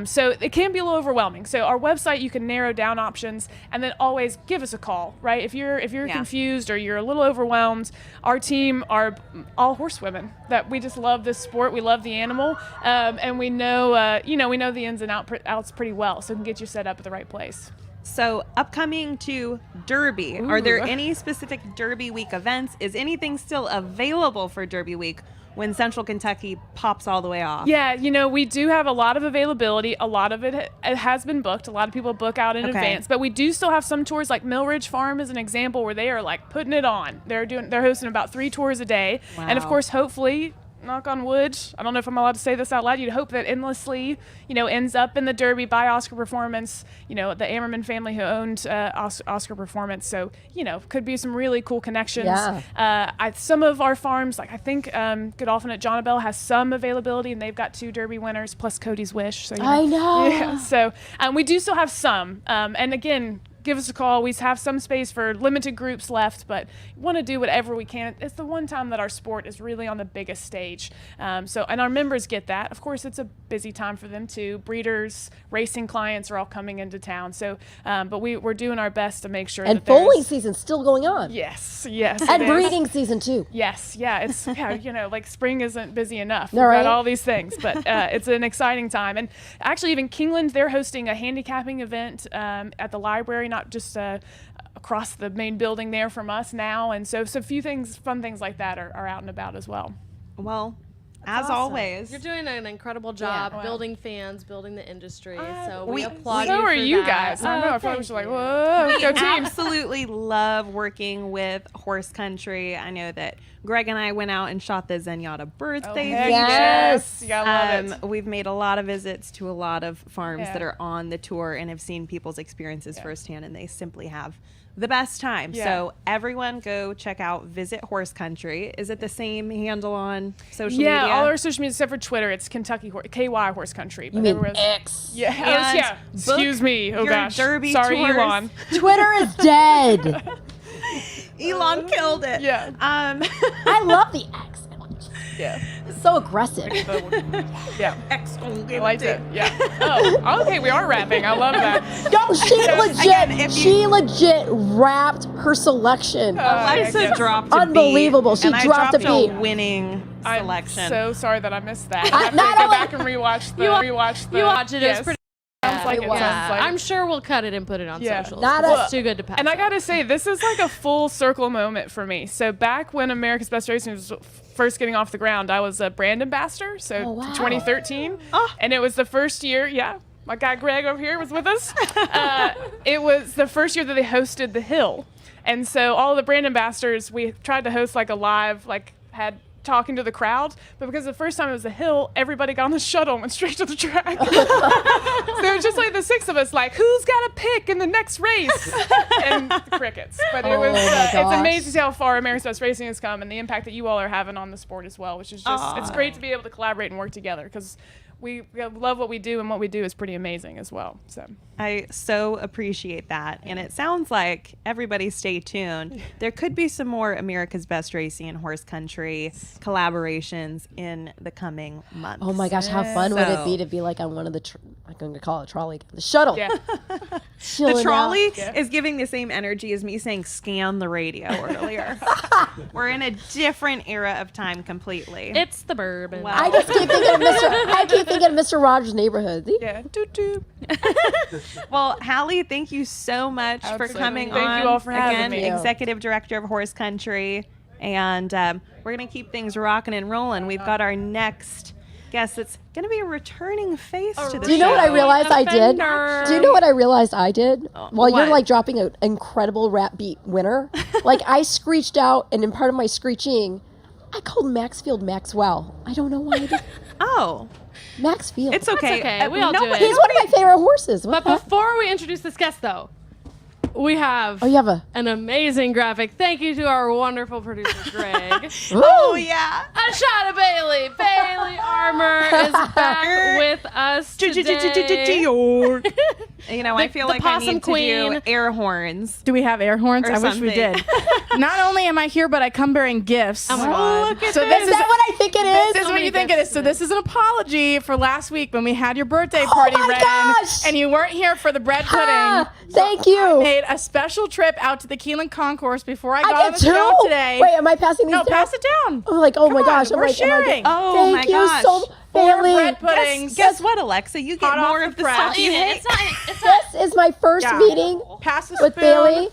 Speaker 18: So it can be a little overwhelming. So our website, you can narrow down options, and then always give us a call, right? If you're confused or you're a little overwhelmed, our team are all horsewomen that we just love this sport. We love the animal. And we know, we know the ins and outs pretty well, so we can get you set up at the right place.
Speaker 5: So upcoming to Derby, are there any specific Derby week events? Is anything still available for Derby week when Central Kentucky pops all the way off?
Speaker 18: Yeah, we do have a lot of availability. A lot of it has been booked. A lot of people book out in advance, but we do still have some tours. Like Millridge Farm is an example where they are like putting it on. They're hosting about 3 tours a day, and of course, hopefully, knock on wood, I don't know if I'm allowed to say this out loud, you'd hope that Endlessly, ends up in the Derby by Oscar Performance, the Ammerman family who owned Oscar Performance. So, could be some really cool connections. Yeah. Some of our farms, like I think Godolphin at Jonabell has some availability, and they've got 2 Derby winners plus Cody's Wish. So,
Speaker 2: I know.
Speaker 18: Yeah, so we do still have some. And again, give us a call. We have some space for limited groups left, but want to do whatever we can. It's the one time that our sport is really on the biggest stage. And our members get that. Of course, it's a busy time for them too. Breeders, racing clients are all coming into town. So, but we're doing our best to make sure.
Speaker 2: And
Speaker 18: that
Speaker 2: foaling season's still going on.
Speaker 18: Yes.
Speaker 2: And breeding season too.
Speaker 18: Yes, yeah. It's like spring isn't busy enough.
Speaker 2: No,
Speaker 18: We've
Speaker 2: right?
Speaker 18: got all these things, but it's an exciting time. And actually, even Keeneland, they're hosting a handicapping event at the library. Not just across the main building there from us now, and so a few fun things like that are out and about as well.
Speaker 5: Well,
Speaker 1: That's
Speaker 5: as
Speaker 1: awesome.
Speaker 5: always,
Speaker 1: You're doing an incredible job
Speaker 18: Yeah.
Speaker 1: building fans, building the industry. So
Speaker 5: we
Speaker 1: we applaud
Speaker 18: so
Speaker 1: you.
Speaker 18: are
Speaker 1: for
Speaker 18: you
Speaker 1: that.
Speaker 18: guys. I know. I feel like we're just like, whoa,
Speaker 5: we
Speaker 18: go team.
Speaker 5: absolutely love working with Horse Country. I know that Greg and I went out and shot the Zenyatta birthday
Speaker 18: heck
Speaker 5: feature.
Speaker 18: yes. You gotta love it.
Speaker 5: We've made a lot of visits to a lot of farms
Speaker 18: Yeah.
Speaker 5: that are on the tour and have seen people's experiences firsthand, and they simply have the best time.
Speaker 18: Yeah.
Speaker 5: So everyone go check out Visit Horse Country. Is it the same handle on social media?
Speaker 18: Yeah, all our social media except for Twitter, it's Kentucky KY Horse Country. But
Speaker 2: You mean
Speaker 18: everywhere else-
Speaker 2: X?
Speaker 18: Yeah,
Speaker 5: And
Speaker 18: yeah. Excuse me. Oh
Speaker 5: your
Speaker 18: gosh.
Speaker 5: Derby
Speaker 18: Sorry,
Speaker 5: tours.
Speaker 18: Elon.
Speaker 2: Twitter is dead.
Speaker 5: Elon killed it.
Speaker 18: Yeah.
Speaker 2: I love the X.
Speaker 18: Yeah.
Speaker 2: It's so aggressive.
Speaker 18: Yeah.
Speaker 5: X
Speaker 18: I liked it. Yeah. Oh, okay. We are rapping. I love that.
Speaker 2: Yo, she
Speaker 5: Again,
Speaker 2: legit rapped her selection.
Speaker 5: Alexa
Speaker 18: yeah.
Speaker 5: dropped a
Speaker 2: Unbelievable.
Speaker 5: beat,
Speaker 2: She
Speaker 5: and
Speaker 2: dropped a
Speaker 5: I dropped
Speaker 2: beat.
Speaker 5: winning selection.
Speaker 18: I'm so sorry that I missed that. I have to
Speaker 2: not
Speaker 18: go
Speaker 2: only-
Speaker 18: back and rewatch the.
Speaker 1: You watch it. It was pretty.
Speaker 18: like
Speaker 2: it
Speaker 18: it
Speaker 2: was.
Speaker 18: sounds like.
Speaker 1: I'm sure we'll cut it and put it on socials.
Speaker 2: Not
Speaker 1: It's too good to pass.
Speaker 18: And I gotta say, this is like a full circle moment for me. So back when America's Best Racing was first getting off the ground, I was a brand ambassador. So 2013, and it was the first year. Yeah, my guy Greg over here was with us. It was the first year that they hosted the Hill, and so all the brand ambassadors, we tried to host like a live, had talking to the crowd, but because the first time it was the Hill, everybody got on the shuttle and went straight to the track. So it was just like the 6 of us, like, who's got a pick in the next race? And crickets. But it was, it's amazing to see how far America's Best Racing has come and the impact that you all are having on the sport as well, which is just, it's great to be able to collaborate and work together because we love what we do, and what we do is pretty amazing as well. So
Speaker 5: I so appreciate that. And it sounds like, everybody stay tuned, there could be some more America's Best Racing and horse country collaborations in the coming months.
Speaker 2: Oh my gosh, how fun would it be to be like on one of the, I'm going to call it a trolley, the shuttle.
Speaker 5: Yeah.
Speaker 2: Chilling
Speaker 5: The trolley
Speaker 2: out.
Speaker 5: is giving the same energy as me saying scan the radio earlier. We're in a different era of time completely.
Speaker 1: It's the bourbon.
Speaker 5: Well,
Speaker 2: I just keep thinking of Mr. Rogers' Neighborhood.
Speaker 18: Yeah. Doo-doo.
Speaker 5: Well, Hallie, thank you so much for coming on.
Speaker 18: Thank you all for having me.
Speaker 5: Executive Director of Horse Country. And we're going to keep things rocking and rolling. We've got our next guest that's going to be a returning face to the show.
Speaker 2: Do you know what I realized I did? Do you know what I realized I did? While you're
Speaker 5: What?
Speaker 2: like dropping an incredible rap beat winner, like I screeched out, and in part of my screeching, I called Maxfield Maxwell. I don't know why I did.
Speaker 5: Oh.
Speaker 2: Maxfield.
Speaker 5: It's okay.
Speaker 1: That's okay. We all do it.
Speaker 2: He's one of my favorite horses. What
Speaker 1: But
Speaker 2: the-
Speaker 1: before we introduce this guest, though, we have
Speaker 2: Oh, you have a...
Speaker 1: an amazing graphic. Thank you to our wonderful producer, Greg.
Speaker 5: Oh, yeah.
Speaker 1: A shot of Bailey. Bailey Armour is back with us today.
Speaker 5: You know, I feel
Speaker 1: the
Speaker 5: like I
Speaker 1: possum
Speaker 5: need
Speaker 1: queen.
Speaker 5: to do air horns.
Speaker 3: Do we have air horns?
Speaker 5: Or
Speaker 3: I wish we
Speaker 5: something.
Speaker 3: did. Not only am I here, but I come bearing gifts.
Speaker 1: Oh my God.
Speaker 5: Look at
Speaker 3: So
Speaker 5: this.
Speaker 3: this
Speaker 2: Is that what I think it is?
Speaker 3: This is what you think it is. So this is an apology for last week when we had your birthday party,
Speaker 2: my
Speaker 3: Ren,
Speaker 2: gosh!
Speaker 3: and you weren't here for the bread pudding.
Speaker 2: Ah, thank
Speaker 3: I
Speaker 2: you.
Speaker 3: made a special trip out to the Keeneland Concourse before I got
Speaker 2: I
Speaker 3: on
Speaker 2: get
Speaker 3: the show
Speaker 2: two.
Speaker 3: today.
Speaker 2: Wait, am I passing these
Speaker 3: No,
Speaker 2: down?
Speaker 3: pass it down.
Speaker 2: I'm like, oh my
Speaker 3: Come on,
Speaker 2: gosh. I'm
Speaker 3: we're
Speaker 2: like, am I
Speaker 3: sharing.
Speaker 5: Oh
Speaker 2: Thank
Speaker 5: my
Speaker 2: you
Speaker 5: gosh.
Speaker 2: so
Speaker 3: Four
Speaker 2: Bailey.
Speaker 3: bread puddings.
Speaker 5: Guess what, Alexa? You get
Speaker 3: Hot off
Speaker 5: more
Speaker 3: the
Speaker 5: of the
Speaker 3: press.
Speaker 5: stuff you hate.
Speaker 2: This is my first
Speaker 3: Yeah.
Speaker 2: meeting
Speaker 3: Pass the
Speaker 2: with
Speaker 3: spoon.
Speaker 2: Bailey.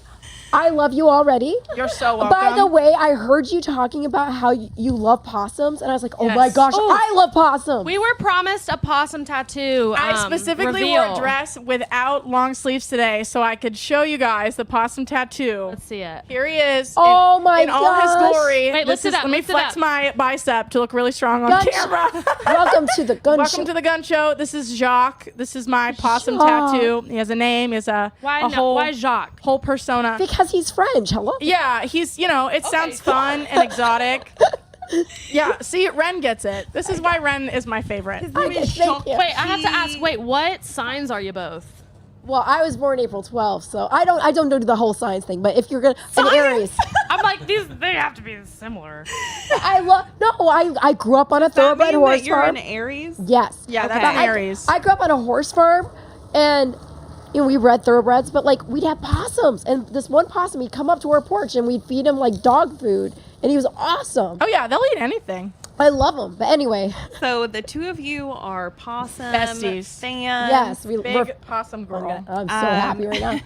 Speaker 2: I love you already.
Speaker 3: You're so welcome.
Speaker 2: By the way, I heard you talking about how you love possums, and I was like, oh my
Speaker 3: Yes.
Speaker 2: gosh,
Speaker 1: Oh.
Speaker 2: I love possums.
Speaker 1: We were promised a possum tattoo.
Speaker 3: I specifically
Speaker 1: reveal.
Speaker 3: wore a dress without long sleeves today so I could show you guys the possum tattoo.
Speaker 1: Let's see it.
Speaker 3: Here he is.
Speaker 2: Oh
Speaker 3: in,
Speaker 2: my
Speaker 3: in all his
Speaker 2: gosh.
Speaker 3: glory.
Speaker 1: Wait, lift it up,
Speaker 3: Let me
Speaker 1: lift it
Speaker 3: flex
Speaker 1: up.
Speaker 3: my bicep to look really strong on
Speaker 2: Gun
Speaker 3: camera.
Speaker 2: Welcome to the gun
Speaker 3: Welcome
Speaker 2: show.
Speaker 3: to the gun show. This is Jacques. This is my possum
Speaker 2: Jacques.
Speaker 3: tattoo. He has a name. He has a whole
Speaker 1: Why Jacques?
Speaker 3: whole persona.
Speaker 2: Because he's French. Hello.
Speaker 3: Yeah, he's, it sounds fun and exotic. Yeah, see, Ren gets it. This is why Ren is my favorite.
Speaker 2: Okay, thank you.
Speaker 1: Wait, I have to ask. Wait, what signs are you both?
Speaker 2: Well, I was born April 12th, so I don't do the whole science thing. But if you're gonna an Aries,
Speaker 1: I'm like they have to be similar.
Speaker 2: I grew up on a thoroughbred horse
Speaker 5: that you're
Speaker 2: farm.
Speaker 5: an Aries?
Speaker 2: Yes.
Speaker 3: Yeah,
Speaker 2: But
Speaker 3: that's an Aries.
Speaker 2: I grew up on a horse farm, and we bred thoroughbreds, but like we'd have possums, and this one possum, he'd come up to our porch, and we'd feed him like dog food, and he was awesome.
Speaker 3: Oh yeah, they'll eat anything.
Speaker 2: I love him. But anyway,
Speaker 5: So the two of you are possum
Speaker 3: Besties.
Speaker 5: fans.
Speaker 2: yes,
Speaker 3: Big
Speaker 2: we're.
Speaker 3: possum girl.
Speaker 2: I'm so happy right now.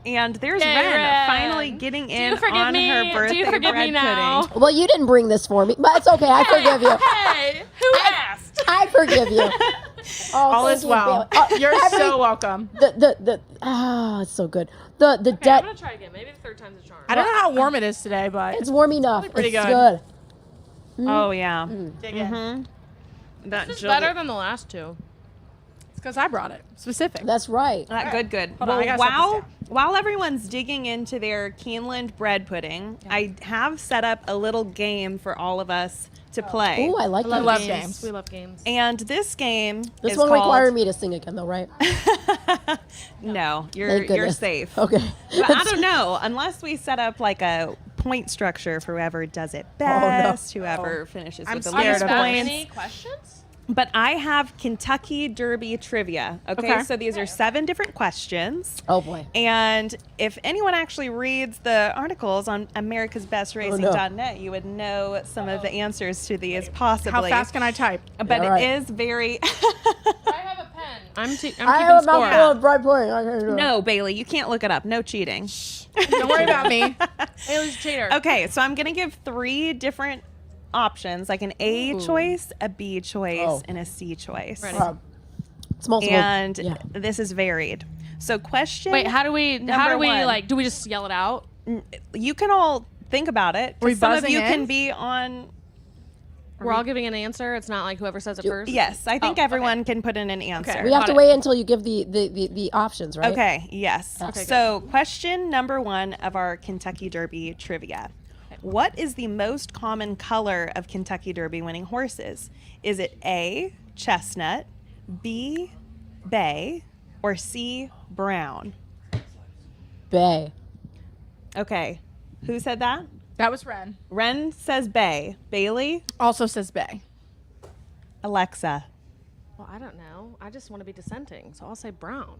Speaker 5: And there's
Speaker 1: Yay,
Speaker 5: Ren,
Speaker 1: Ren.
Speaker 5: finally getting in
Speaker 1: you forgive
Speaker 5: on
Speaker 1: me?
Speaker 5: her
Speaker 1: Do you
Speaker 5: birthday
Speaker 1: forgive
Speaker 5: bread
Speaker 1: me now?
Speaker 5: pudding.
Speaker 2: Well, you didn't bring this for me, but it's okay. I forgive you.
Speaker 1: Hey, who asked?
Speaker 2: I forgive you. Oh,
Speaker 3: All
Speaker 2: thank
Speaker 3: is
Speaker 2: you,
Speaker 3: well.
Speaker 2: Bailey.
Speaker 3: You're
Speaker 2: Every-
Speaker 3: so welcome.
Speaker 2: It's so good. The
Speaker 1: Okay, I'm
Speaker 2: debt.
Speaker 1: gonna try again. Maybe the third time's a charm.
Speaker 3: I don't know how warm it is today, but
Speaker 2: It's warm enough.
Speaker 3: pretty
Speaker 2: it's
Speaker 3: good.
Speaker 2: good.
Speaker 5: Oh, yeah.
Speaker 3: dig it.
Speaker 5: That
Speaker 1: This is
Speaker 5: Jill-
Speaker 1: better than the last two.
Speaker 3: It's because I brought it. Specific.
Speaker 2: That's right.
Speaker 5: Good.
Speaker 3: Hold on, I
Speaker 5: Well,
Speaker 3: gotta set this
Speaker 5: while everyone's digging into their Keeneland bread pudding, I have set up a little game for all of us to play.
Speaker 2: Oh, I like
Speaker 3: I
Speaker 2: that.
Speaker 3: love games.
Speaker 1: We love games.
Speaker 5: And this game
Speaker 2: This
Speaker 5: is
Speaker 2: one
Speaker 5: called...
Speaker 2: required me to sing again, though, right?
Speaker 5: No, you're
Speaker 2: Thank goodness.
Speaker 5: safe.
Speaker 2: Okay.
Speaker 5: But I don't know, unless we set up like a point structure for whoever does it
Speaker 2: no.
Speaker 5: best, whoever finishes
Speaker 3: I'm
Speaker 5: with the
Speaker 3: scared
Speaker 5: least
Speaker 3: of
Speaker 1: That
Speaker 5: points.
Speaker 1: many questions?
Speaker 5: But I have Kentucky Derby trivia. Okay, so these are 7 different questions.
Speaker 2: Oh boy.
Speaker 5: And if anyone actually reads the articles on americasbestracing.net, you would know some of the answers to these possibly.
Speaker 3: How fast can I type?
Speaker 5: But
Speaker 2: Yeah, right.
Speaker 5: it is very
Speaker 1: I have a pen. I'm keeping
Speaker 2: I have a
Speaker 1: score.
Speaker 2: mouthful of bright pudding. I can't do it.
Speaker 5: No, Bailey, you can't look it up. No cheating.
Speaker 3: Don't worry about me.
Speaker 1: Bailey's a cheater.
Speaker 5: Okay, so I'm going to give 3 different options, like an A choice, a B choice, and a C choice.
Speaker 1: Ready.
Speaker 2: It's multiple.
Speaker 5: And
Speaker 2: yeah.
Speaker 5: this is varied. So question.
Speaker 1: Wait, how do we
Speaker 5: number one.
Speaker 1: like? Do we just yell it out?
Speaker 5: You can all think about it.
Speaker 3: Are we
Speaker 5: Some of
Speaker 3: buzzing
Speaker 5: you
Speaker 3: in?
Speaker 5: can be on.
Speaker 1: We're all giving an answer. It's not like whoever says it first.
Speaker 5: Yes, I think everyone can put in an answer.
Speaker 2: We have to wait until you give the options, right?
Speaker 5: Okay, yes.
Speaker 2: Okay,
Speaker 5: So, question number 1 of our Kentucky Derby trivia. What is the most common color of Kentucky Derby winning horses? Is it A, chestnut, B, bay, or C, brown?
Speaker 2: Bay.
Speaker 5: Okay. Who said that?
Speaker 3: That was Ren.
Speaker 5: Ren says bay. Bailey?
Speaker 3: Also says bay.
Speaker 5: Alexa?
Speaker 1: Well, I don't know. I just want to be dissenting, so I'll say brown.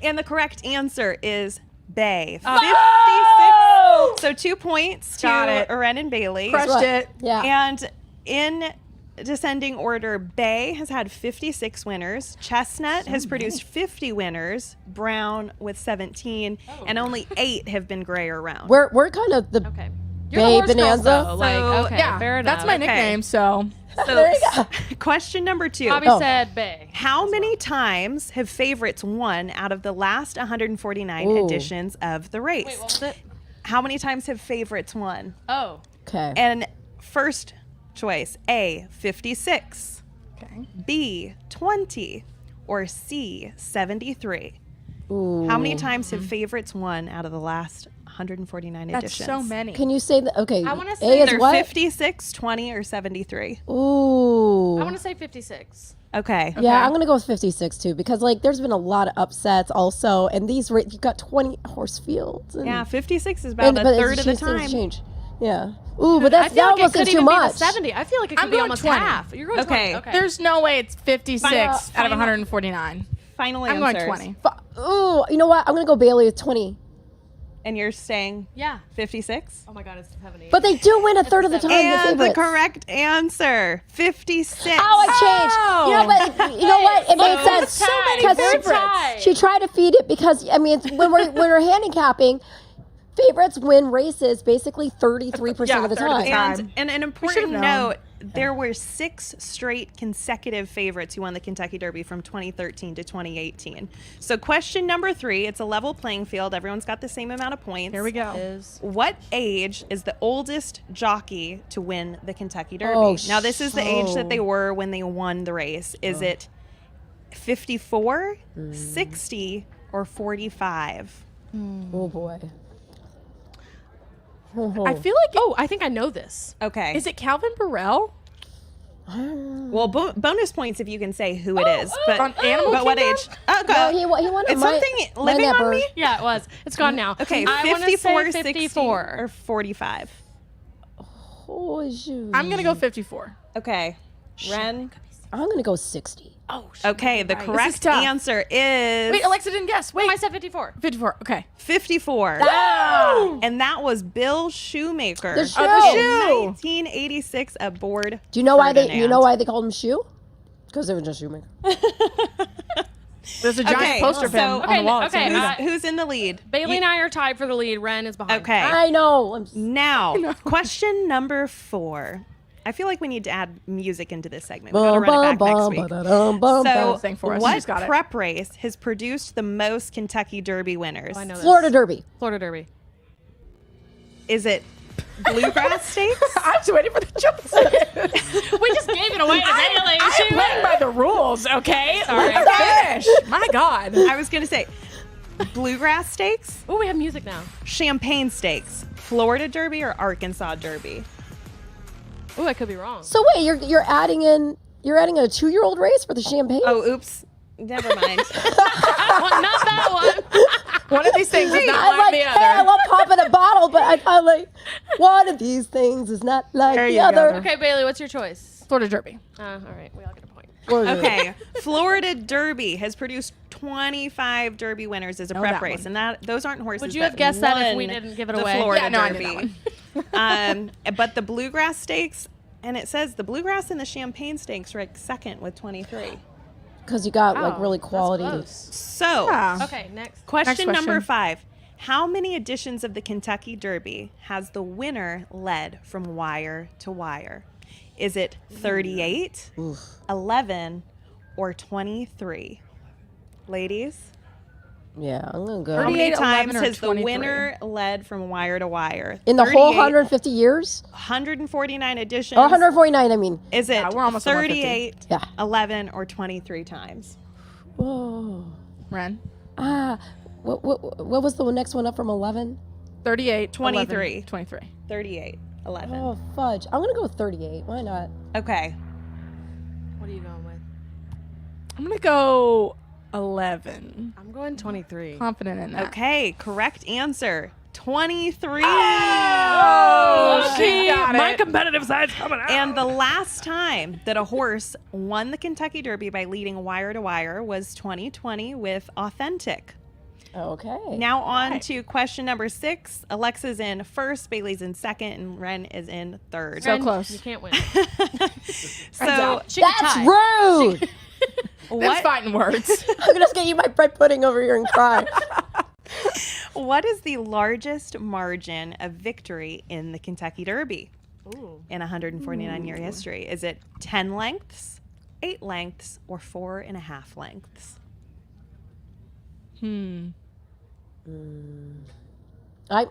Speaker 5: And the correct answer is bay. 56. So 2 points
Speaker 3: Got
Speaker 5: to
Speaker 3: it.
Speaker 5: Ren and Bailey.
Speaker 3: Crushed it.
Speaker 2: Yeah.
Speaker 5: And in descending order, Bay has had 56 winners. Chestnut has produced 50 winners. Brown with 17, and only 8 have been gray or round.
Speaker 2: We're kind of the
Speaker 1: You're the
Speaker 2: Bay
Speaker 1: horse girls,
Speaker 2: Bonanza.
Speaker 1: though. Like, okay,
Speaker 3: yeah,
Speaker 1: fair enough.
Speaker 3: that's my nickname. So
Speaker 2: There you go.
Speaker 5: Question number 2.
Speaker 1: Bobby said Bay.
Speaker 5: How many times have favorites won out of the last 149
Speaker 2: Ooh.
Speaker 5: editions of the race?
Speaker 1: Wait, what was it?
Speaker 5: How many times have favorites won?
Speaker 1: Oh.
Speaker 2: Okay.
Speaker 5: And first choice, A, 56,
Speaker 3: okay.
Speaker 5: B, 20, or C, 73.
Speaker 2: Ooh.
Speaker 5: How many times have favorites won out of the last 149
Speaker 3: That's
Speaker 5: editions?
Speaker 3: so many.
Speaker 2: Can you say that? Okay.
Speaker 1: I wanna
Speaker 2: A
Speaker 1: say
Speaker 2: is
Speaker 5: Either
Speaker 2: what?
Speaker 5: 56, 20, or 73.
Speaker 2: Ooh.
Speaker 1: I want to say 56.
Speaker 5: Okay.
Speaker 2: Yeah, I'm gonna go with 56 too because like there's been a lot of upsets also, and these you've got 20 horse fields. And,
Speaker 5: Yeah, 56 is about a third of the time.
Speaker 2: Change. Yeah. Ooh, but
Speaker 1: I
Speaker 2: that
Speaker 1: feel like it
Speaker 2: almost
Speaker 1: could
Speaker 2: is too
Speaker 1: even be the
Speaker 2: much.
Speaker 1: 70. I feel like it could
Speaker 3: I'm
Speaker 1: be
Speaker 3: going
Speaker 1: almost
Speaker 3: 20.
Speaker 1: half. You're going
Speaker 5: Okay.
Speaker 1: 20. Okay.
Speaker 3: There's no way it's 56 out
Speaker 5: Final-
Speaker 3: of 149.
Speaker 5: Final
Speaker 3: I'm
Speaker 5: answers.
Speaker 3: going 20.
Speaker 2: Ooh, you know what? I'm gonna go Bailey with 20.
Speaker 5: And you're saying
Speaker 1: Yeah.
Speaker 5: 56?
Speaker 1: Oh my God, it's 70.
Speaker 2: But they do win a third of the time.
Speaker 5: And the
Speaker 2: favorites.
Speaker 5: correct answer, 56.
Speaker 2: Oh, I changed. You know what? It made sense.
Speaker 1: So many
Speaker 2: Because
Speaker 1: favorites.
Speaker 2: she tried to feed it because I mean, it's, when we're handicapping, favorites win races basically 33% of the time.
Speaker 5: And an important note, there were 6 straight consecutive favorites who won the Kentucky Derby from 2013 to 2018. So question number 3, it's a level playing field. Everyone's got the same amount of points.
Speaker 3: Here we go.
Speaker 5: What age is the oldest jockey to win the Kentucky Derby?
Speaker 2: Oh,
Speaker 5: now, this is the age that they were when they won the race. Is it 54, 60, or 45?
Speaker 2: Oh boy.
Speaker 3: I feel like
Speaker 1: I think I know this.
Speaker 5: Okay.
Speaker 3: Is it Calvin Burrell?
Speaker 5: Well, bonus points if you can say who it is. But,
Speaker 3: On Animal
Speaker 5: but what
Speaker 3: Kingdom?
Speaker 5: age? Oh, go.
Speaker 2: No, he won
Speaker 5: It's
Speaker 2: my-
Speaker 5: something
Speaker 2: my
Speaker 5: living on
Speaker 2: number.
Speaker 5: me?
Speaker 1: Yeah, it was. It's gone now.
Speaker 5: Okay,
Speaker 1: I wanna
Speaker 5: 54,
Speaker 1: say
Speaker 5: 60,
Speaker 1: 54.
Speaker 5: or 45.
Speaker 2: Oh, shoot.
Speaker 3: I'm going to go 54.
Speaker 5: Okay. Ren?
Speaker 2: I'm gonna go 60.
Speaker 1: Oh,
Speaker 5: Okay, the
Speaker 3: This is
Speaker 5: correct
Speaker 3: tough.
Speaker 5: answer is
Speaker 3: Wait, Alexa didn't guess. Wait.
Speaker 1: I said 54.
Speaker 3: 54. Okay.
Speaker 5: 54.
Speaker 3: Oh.
Speaker 5: And that was Bill Shoemaker.
Speaker 2: The shoe.
Speaker 5: In 1986 aboard
Speaker 2: Do you know why
Speaker 5: Ferdinand.
Speaker 2: they called him Shoe? Because they were just shoemaker.
Speaker 3: There's a giant
Speaker 5: Okay,
Speaker 3: poster of him
Speaker 5: so-
Speaker 3: on the wall.
Speaker 1: okay,
Speaker 5: Who's in the lead?
Speaker 1: Bailey and I are tied for the lead. Ren is behind.
Speaker 5: Okay.
Speaker 2: I know.
Speaker 5: Now, question number 4. I feel like we need to add music into this segment. We've got to run it back next week. So,
Speaker 3: Sing for us.
Speaker 5: what
Speaker 3: She's got it.
Speaker 5: prep race has produced the most Kentucky Derby winners?
Speaker 1: Oh, I know this.
Speaker 2: Florida Derby.
Speaker 1: Florida Derby.
Speaker 5: Is it Bluegrass Stakes?
Speaker 3: I was waiting for the jump.
Speaker 1: We just gave it away to Bailey.
Speaker 3: I'm playing by the rules, okay?
Speaker 1: Sorry.
Speaker 3: Finish. My God.
Speaker 5: I was going to say Bluegrass Stakes,
Speaker 1: Oh, we have music now.
Speaker 5: Champagne Stakes, Florida Derby, or Arkansas Derby?
Speaker 1: Oh, I could be wrong.
Speaker 2: So wait, you're adding a 2-year-old race for the champagne?
Speaker 5: Oh, oops. Never mind.
Speaker 1: Not that one.
Speaker 3: One of these things is not
Speaker 2: I
Speaker 3: like the
Speaker 2: hey, I
Speaker 3: other.
Speaker 2: love popping a bottle, but I'm like, one of these things is not like
Speaker 3: There
Speaker 2: the
Speaker 3: you go.
Speaker 2: other.
Speaker 1: Okay, Bailey, what's your choice?
Speaker 3: Florida Derby.
Speaker 1: All right, we all get a point.
Speaker 5: Okay, Florida Derby has produced 25 Derby winners as a prep
Speaker 3: that
Speaker 5: race,
Speaker 3: one.
Speaker 5: and those aren't horses.
Speaker 1: Would you have
Speaker 5: that
Speaker 1: guessed that if we
Speaker 5: won
Speaker 1: didn't give it
Speaker 5: the
Speaker 1: away?
Speaker 5: Florida
Speaker 3: Yeah, no, I knew
Speaker 5: Derby.
Speaker 3: that
Speaker 5: But the Bluegrass Stakes, and it says the Bluegrass and the Champagne Stakes rank second with 23.
Speaker 2: because you got like
Speaker 1: Wow,
Speaker 2: really
Speaker 1: that's
Speaker 2: quality.
Speaker 1: close.
Speaker 5: So,
Speaker 1: Okay, next.
Speaker 5: question
Speaker 3: Next
Speaker 5: number
Speaker 3: question.
Speaker 5: 5. How many editions of the Kentucky Derby has the winner led from wire to wire? Is it 38, 11, or 23? Ladies?
Speaker 2: Yeah, I'm gonna go.
Speaker 5: How many
Speaker 3: 38, 11,
Speaker 5: times
Speaker 3: or
Speaker 5: has the
Speaker 3: 23?
Speaker 5: winner led from wire to wire?
Speaker 2: In the whole
Speaker 5: 38,
Speaker 2: 150 years?
Speaker 5: 149 editions.
Speaker 2: Or 149, I mean.
Speaker 5: Is it
Speaker 3: we're almost at 150.
Speaker 5: 38,
Speaker 2: Yeah.
Speaker 5: 11, or 23 times?
Speaker 2: Whoa.
Speaker 3: Ren.
Speaker 2: What was the next one up from 11?
Speaker 3: 38,
Speaker 5: 23.
Speaker 3: 11, 23.
Speaker 5: 38, 11.
Speaker 2: Oh, fudge. I'm going to go with 38. Why not?
Speaker 5: Okay.
Speaker 1: What are you going with?
Speaker 3: I'm going to go 11.
Speaker 1: I'm going 23.
Speaker 3: Confident in that.
Speaker 5: Okay, correct answer. 23.
Speaker 3: Oh, she got
Speaker 18: My
Speaker 3: it.
Speaker 18: competitive side's coming out.
Speaker 5: And the last time that a horse won the Kentucky Derby by leading wire to wire was 2020 with Authentic.
Speaker 2: Okay.
Speaker 5: Now on to question number 6. Alexa's in first, Bailey's in second, and Ren is in third.
Speaker 3: So
Speaker 1: Ren,
Speaker 3: close.
Speaker 1: You can't win.
Speaker 5: So
Speaker 1: She could
Speaker 2: That's
Speaker 1: tie.
Speaker 2: rude!
Speaker 3: That's
Speaker 5: what,
Speaker 3: fighting words.
Speaker 2: I'm just going to eat my bread pudding over here and cry.
Speaker 5: what is the largest margin of victory in the Kentucky Derby in 149-year history? Is it 10 lengths, 8 lengths, or 4.5 lengths?
Speaker 2: I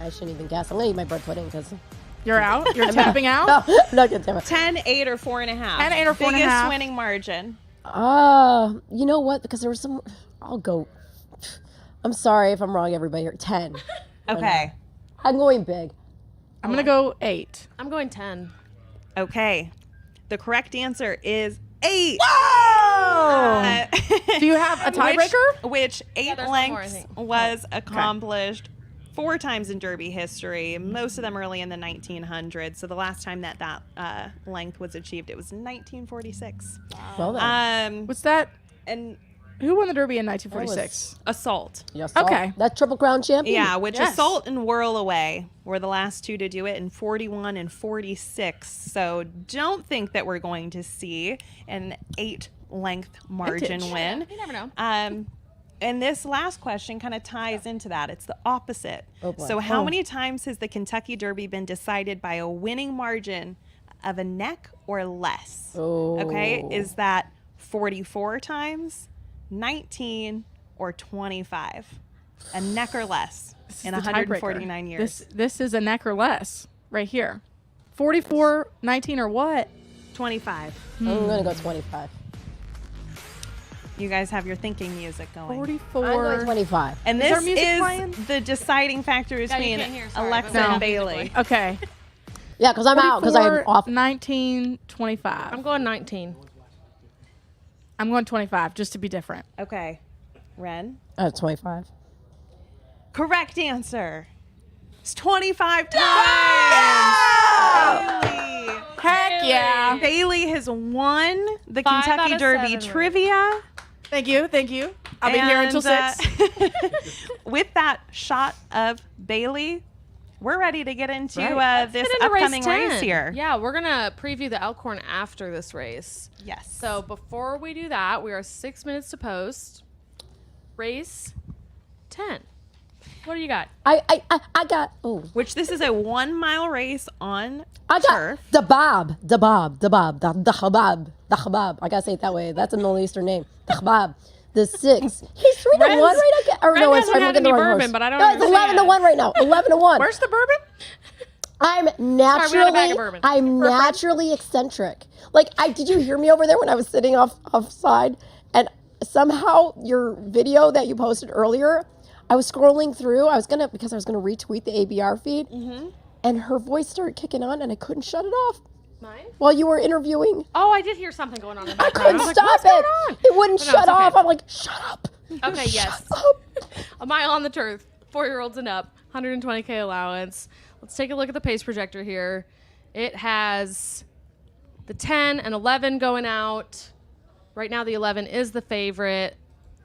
Speaker 2: shouldn't even guess. I'm going to eat my bread pudding because...
Speaker 3: You're out? You're tapping out?
Speaker 2: No, I'm not going to tap it.
Speaker 5: 10, 8, or 4.5.
Speaker 3: 10, 8, or 4.5.
Speaker 5: Biggest winning margin.
Speaker 2: You know what? Because there was some... I'll go... I'm sorry if I'm wrong, everybody here. 10.
Speaker 5: Okay.
Speaker 2: I'm going big.
Speaker 3: I'm going to go 8.
Speaker 1: I'm going 10.
Speaker 5: Okay. The correct answer is 8.
Speaker 3: Whoa! Do you have a tiebreaker?
Speaker 5: Which 8
Speaker 1: there's one more, I
Speaker 5: lengths
Speaker 1: think.
Speaker 5: was accomplished 4 times in Derby history, most of them early in the 1900s. So the last time that length was achieved, it was 1946.
Speaker 2: Well then.
Speaker 3: What's that?
Speaker 5: And
Speaker 3: Who won the Derby in 1946?
Speaker 5: Assault.
Speaker 2: Yes,
Speaker 3: Okay.
Speaker 2: That's Triple Crown champion?
Speaker 5: Yeah, which
Speaker 3: Yes.
Speaker 5: Assault and Whirl Away were the last two to do it in 41 and 46. So don't think that we're going to see an 8-length margin
Speaker 3: Vintage.
Speaker 5: win.
Speaker 1: You never know.
Speaker 5: And this last question kind of ties into that. It's the opposite.
Speaker 2: Oh, boy.
Speaker 5: So how
Speaker 2: Oh.
Speaker 5: many times has the Kentucky Derby been decided by a winning margin of a neck or less?
Speaker 2: Oh.
Speaker 5: Okay, is that 44 times, 19, or 25? A neck or less in
Speaker 3: The
Speaker 5: 149
Speaker 3: tiebreaker.
Speaker 5: years.
Speaker 3: This is a neck or less right here. 44, 19, or what?
Speaker 5: 25.
Speaker 2: I'm going to go 25.
Speaker 5: You guys have your thinking music going.
Speaker 3: 44.
Speaker 2: I'm going 25.
Speaker 5: And
Speaker 3: Is our
Speaker 5: this
Speaker 3: music
Speaker 5: is
Speaker 3: playing?
Speaker 5: the deciding factor between
Speaker 1: can't hear, sorry,
Speaker 5: Alexa
Speaker 1: but
Speaker 5: and
Speaker 1: no.
Speaker 5: Bailey.
Speaker 3: Okay.
Speaker 2: Yeah, because I'm out. Because I'm
Speaker 3: 44,
Speaker 2: off.
Speaker 3: 19, 25.
Speaker 1: I'm going 19.
Speaker 3: I'm going 25, just to be different.
Speaker 5: Okay. Ren?
Speaker 2: 25.
Speaker 5: Correct answer. It's 25 times. Bailey.
Speaker 3: Heck yeah.
Speaker 5: Bailey has won the
Speaker 1: 5
Speaker 5: Kentucky
Speaker 1: out of
Speaker 5: Derby
Speaker 1: 7,
Speaker 5: trivia.
Speaker 3: Thank you. Thank you. I'll be here until 6.
Speaker 5: With that shot of Bailey, we're ready to get into
Speaker 1: Let's
Speaker 5: this
Speaker 1: get into race
Speaker 5: upcoming race
Speaker 1: 10.
Speaker 5: here.
Speaker 1: Yeah, we're going to preview the Elkhorn after this race.
Speaker 5: Yes.
Speaker 1: So before we do that, we are 6 minutes to post. Race 10. What do you got?
Speaker 2: I got. Oh.
Speaker 5: Which this is a 1 mile race on
Speaker 2: I got
Speaker 5: turf.
Speaker 2: the Habab. I gotta say it that way. That's a Middle Eastern name. The Habab. The 6. He's 3-1 right now. Or
Speaker 1: Ren
Speaker 2: no,
Speaker 1: hasn't
Speaker 2: I'm
Speaker 1: had
Speaker 2: looking at the
Speaker 1: any
Speaker 2: wrong
Speaker 1: bourbon,
Speaker 2: horse.
Speaker 1: but I don't
Speaker 2: No, it's
Speaker 1: understand.
Speaker 2: 11-1 right now. 11-1.
Speaker 3: Where's the bourbon?
Speaker 2: I'm
Speaker 1: we had a bag of
Speaker 2: naturally,
Speaker 1: bourbon.
Speaker 2: I'm naturally eccentric. Like, did you hear me over there when I was sitting offside? And somehow your video that you posted earlier, I was scrolling through. Because I was gonna retweet the ABR feed, and her voice started kicking on, and I couldn't shut it off.
Speaker 1: Mine?
Speaker 2: While you were interviewing,
Speaker 1: Oh, I did hear something going on in the
Speaker 2: I
Speaker 1: background.
Speaker 2: couldn't
Speaker 1: was like,
Speaker 2: stop
Speaker 1: "What's
Speaker 2: it.
Speaker 1: going on?"
Speaker 2: It wouldn't
Speaker 1: But no,
Speaker 2: shut
Speaker 1: it's okay.
Speaker 2: off. I'm like, shut up.
Speaker 1: Okay, yes.
Speaker 2: Shut up.
Speaker 1: A mile on the turf, 4-year-olds and up, 120K allowance. Let's take a look at the pace projector here. It has the 10 and 11 going out. Right now, the 11 is the favorite.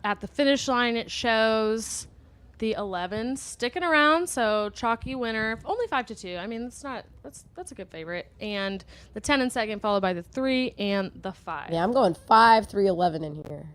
Speaker 1: At the finish line, it shows the 11 sticking around, so chalky winner, only 5-2. I mean, that's a good favorite. And the 10 in second, followed by the 3 and the 5.
Speaker 2: Yeah, I'm going 5, 3, 11 in here.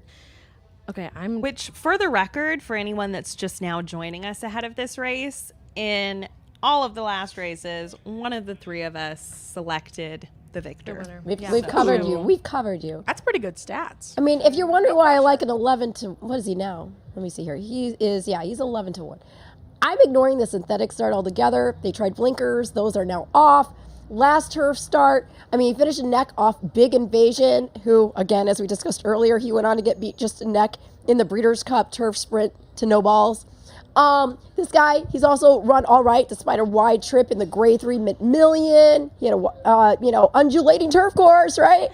Speaker 1: Okay,
Speaker 5: Which, for the record, for anyone that's just now joining us ahead of this race, in all of the last races, one of the three of us selected the victor.
Speaker 2: We've covered you. We've covered you.
Speaker 3: That's pretty good stats.
Speaker 2: I mean, if you're wondering why I like an 11 to, what is he now? Let me see here. He's 11 to 1. I'm ignoring the synthetic start altogether. They tried blinkers. Those are now off. Last turf start, I mean, he finished a neck off Big Invasion, who, again, as we discussed earlier, he went on to get beat just a neck in the Breeders' Cup turf sprint to no balls. This guy, he's also run all right despite a wide trip in the Grade 3 Mid-Million. He had a, undulating turf course, right?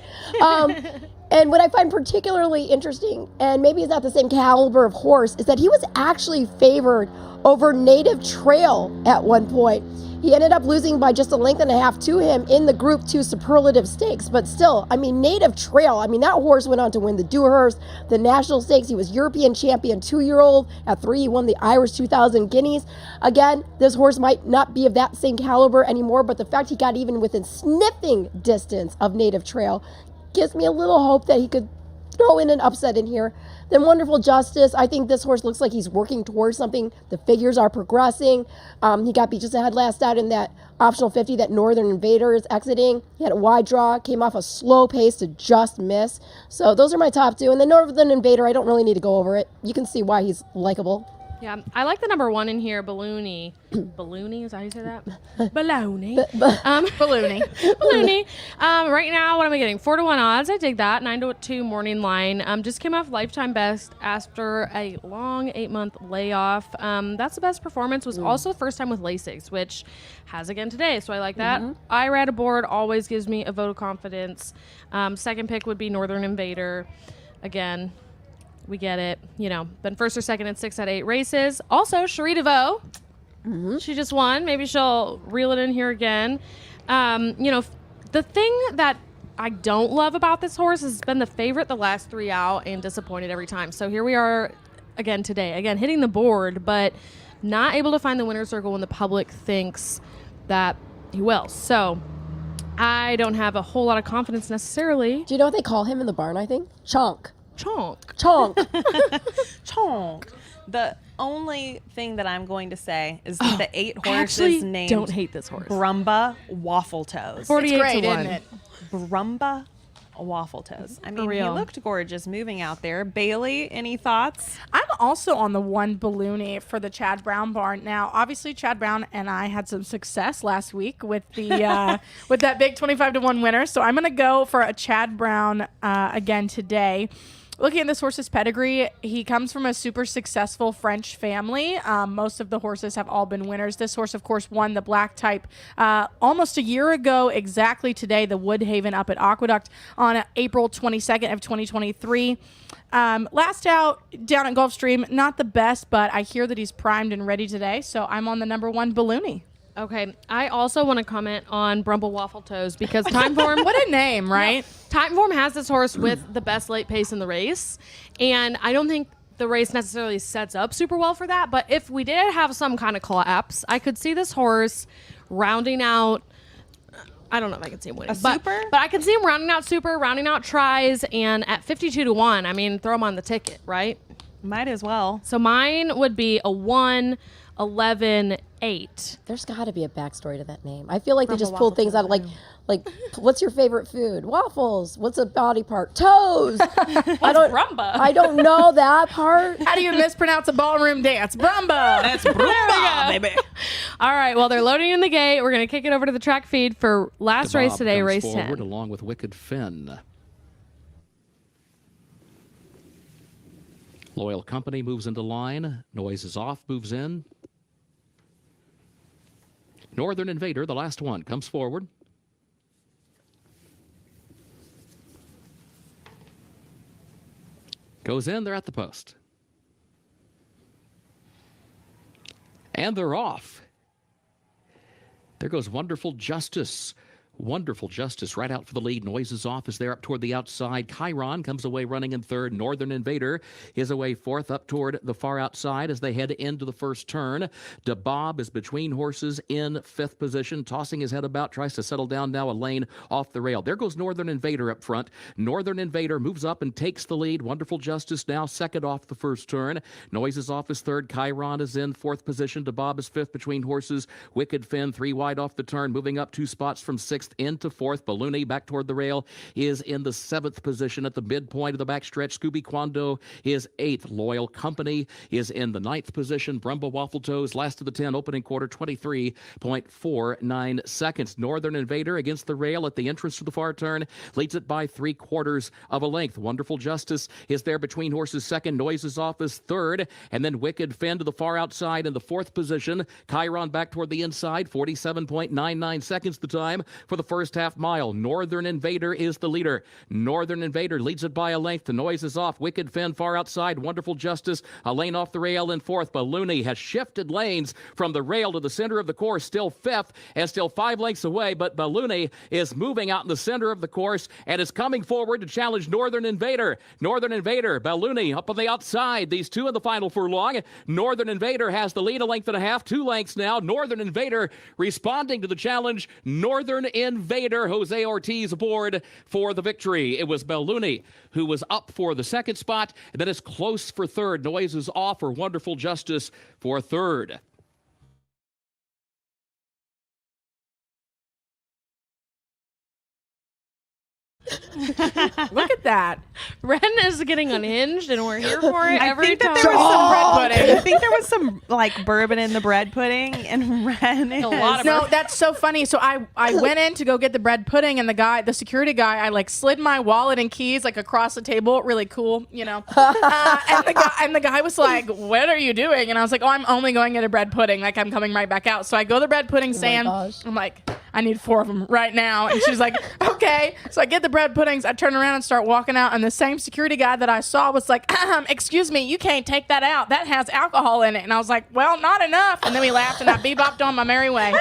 Speaker 2: And what I find particularly interesting, and maybe it's not the same caliber of horse, is that he was actually favored over Native Trail at one point. He ended up losing by just a length and a half to him in the Group 2 Superlative Stakes. But still, I mean, Native Trail, I mean, that horse went on to win the Dewhurst, the National Stakes. He was European champion 2-year-old. At 3, he won the Irish 2000 Guineas. Again, this horse might not be of that same caliber anymore, but the fact he got even within sniffing distance of Native Trail gives me a little hope that he could throw in an upset in here. Then Wonderful Justice. I think this horse looks like he's working towards something. The figures are progressing. He got beat just ahead last out in that optional 50 that Northern Invader is exiting. He had a wide draw, came off a slow pace to just miss. So those are my top 2. And the Northern Invader, I don't really need to go over it. You can see why he's likable.
Speaker 1: Yeah, I like the number 1 in here, Balloony. Balloony, is that how you say that? Baloney.
Speaker 3: Balloony.
Speaker 1: Balloony. Right now, what am I getting? 4-1 odds. I dig that. 9-2 morning line. Just came off lifetime best after a long 8-month layoff. That's the best performance. Was also the first time with Lasix, which has again today. So I like that. IRAD aboard always gives me a vote of confidence. Second pick would be Northern Invader. Again, we get it. Been first or second in 6 out of 8 races. Also, Cherie DeVoe. She just won. Maybe she'll reel it in here again. The thing that I don't love about this horse has been the favorite the last 3 out and disappointed every time. So here we are again today. Again, hitting the board, but not able to find the winner's circle when the public thinks that he will. So I don't have a whole lot of confidence necessarily.
Speaker 2: Do you know what they call him in the barn, I think? Chonk.
Speaker 1: Chonk.
Speaker 5: Chonk. The only thing that I'm going to say is that the 8 horses named
Speaker 1: don't hate this horse.
Speaker 5: Brumba Waffle Toes.
Speaker 1: 48 to 1.
Speaker 3: Isn't it?
Speaker 5: Brumba Waffle Toes. I mean, he
Speaker 1: real.
Speaker 5: looked gorgeous moving out there. Bailey, any thoughts?
Speaker 3: I'm also on the 1 Balloony for the Chad Brown barn. Now, obviously, Chad Brown and I had some success last week with the with that big 25 to 1 winner. So I'm going to go for a Chad Brown again today. Looking at this horse's pedigree, he comes from a super successful French family. Most of the horses have all been winners. This horse, of course, won the black type almost a year ago exactly today, the Woodhaven up at Aqueduct on April 22nd of 2023. Last out down at Gulfstream, not the best, but I hear that he's primed and ready today, so I'm on the number 1 Balloony.
Speaker 1: Okay, I also want to comment on Brumble Waffle Toes because Timeform...
Speaker 3: What a name, right?
Speaker 1: No, Timeform has this horse with the best late pace in the race, and I don't think the race necessarily sets up super well for that, but if we did have some kind of collapse, I could see this horse rounding out... I don't know if I can see him winning. But I can see him rounding out super, rounding out tries, and at 52 to 1, I mean, throw him on the ticket, right?
Speaker 5: Might as well.
Speaker 1: So mine would be a 1, 11, 8.
Speaker 2: There's got to be a backstory to that name. I feel like they just pulled things out of like, what's your favorite food? Waffles. What's a body part? Toes.
Speaker 1: Brumba?
Speaker 2: I don't know that part.
Speaker 3: How do you mispronounce a ballroom dance? Brumba.
Speaker 5: That's Brumba, baby.
Speaker 1: All right, well, they're loading in the gate. We're going to kick it over to the track feed for last race today, race 10.
Speaker 4: Forward along with Wicked Finn. Loyal Company moves into line. Noise is off, moves in. Northern Invader, the last one, comes forward. Goes in, they're at the post. And they're off. There goes Wonderful Justice Wonderful Justice right out for the lead. Noises off as they're up toward the outside. Chiron comes away running in third. Northern Invader is away fourth up toward the far outside as they head into the first turn. DeBob is between horses in fifth position, tossing his head about, tries to settle down now a lane off the rail. There goes Northern Invader up front. Northern Invader moves up and takes the lead. Wonderful Justice now second off the first turn. Noises off is third. Chiron is in fourth position. DeBob is fifth between horses. Wicked Finn 3 wide off the turn, moving up 2 spots from sixth into fourth. Balloony back toward the rail is in the seventh position at the midpoint of the backstretch. Scooby Quando is eighth. Loyal Company is in the ninth position. Brumbo Waffle Toes last of the 10, opening quarter 23.49 seconds. Northern Invader against the rail at the entrance to the far turn leads it by 3/4 of a length. Wonderful Justice is there between horses second. Noises off is third, and then Wicked Finn to the far outside in the fourth position. Chiron back toward the inside. 47.99 seconds the time for the first half mile. Northern Invader is the leader. Northern Invader leads it by a length. The noise is off. Wicked Finn far outside. Wonderful Justice a lane off the rail in fourth. Balloony has shifted lanes from the rail to the center of the course, still fifth and still 5 lengths away, but Balloony is moving out in the center of the course and is coming forward to challenge Northern Invader. Northern Invader, Balloony up on the outside. These two in the final furlong. Northern Invader has the lead a length and a half, 2 lengths now. Northern Invader responding to the challenge. Northern Invader, Jose Ortiz aboard for the victory. It was Balloony who was up for the second spot, and then it's close for third. Noises off for Wonderful Justice for third.
Speaker 3: Look at that.
Speaker 1: Ren is getting unhinged, and we're here for it
Speaker 5: I
Speaker 1: every
Speaker 5: think
Speaker 1: time.
Speaker 5: that there was some bread pudding. I think there was some like bourbon in the bread pudding, and Ren is
Speaker 3: No, that's so funny. So I went in to go get the bread pudding, and the security guy, I like slid my wallet and keys like across the table, really cool, you know. And the guy was like, "What are you doing?" And I was like, "Oh, I'm only going to get a bread pudding. Like I'm coming right back out." So I go to the bread pudding stand. I'm like, "I need 4 of them right now." And she's like, "Okay." So I get the bread puddings. I turn around and start walking out, and the same security guy that I saw was like, "Excuse me, you can't take that out. That has alcohol in it." And I was like, "Well, not enough." And then we laughed, and I bebopped on my merry way.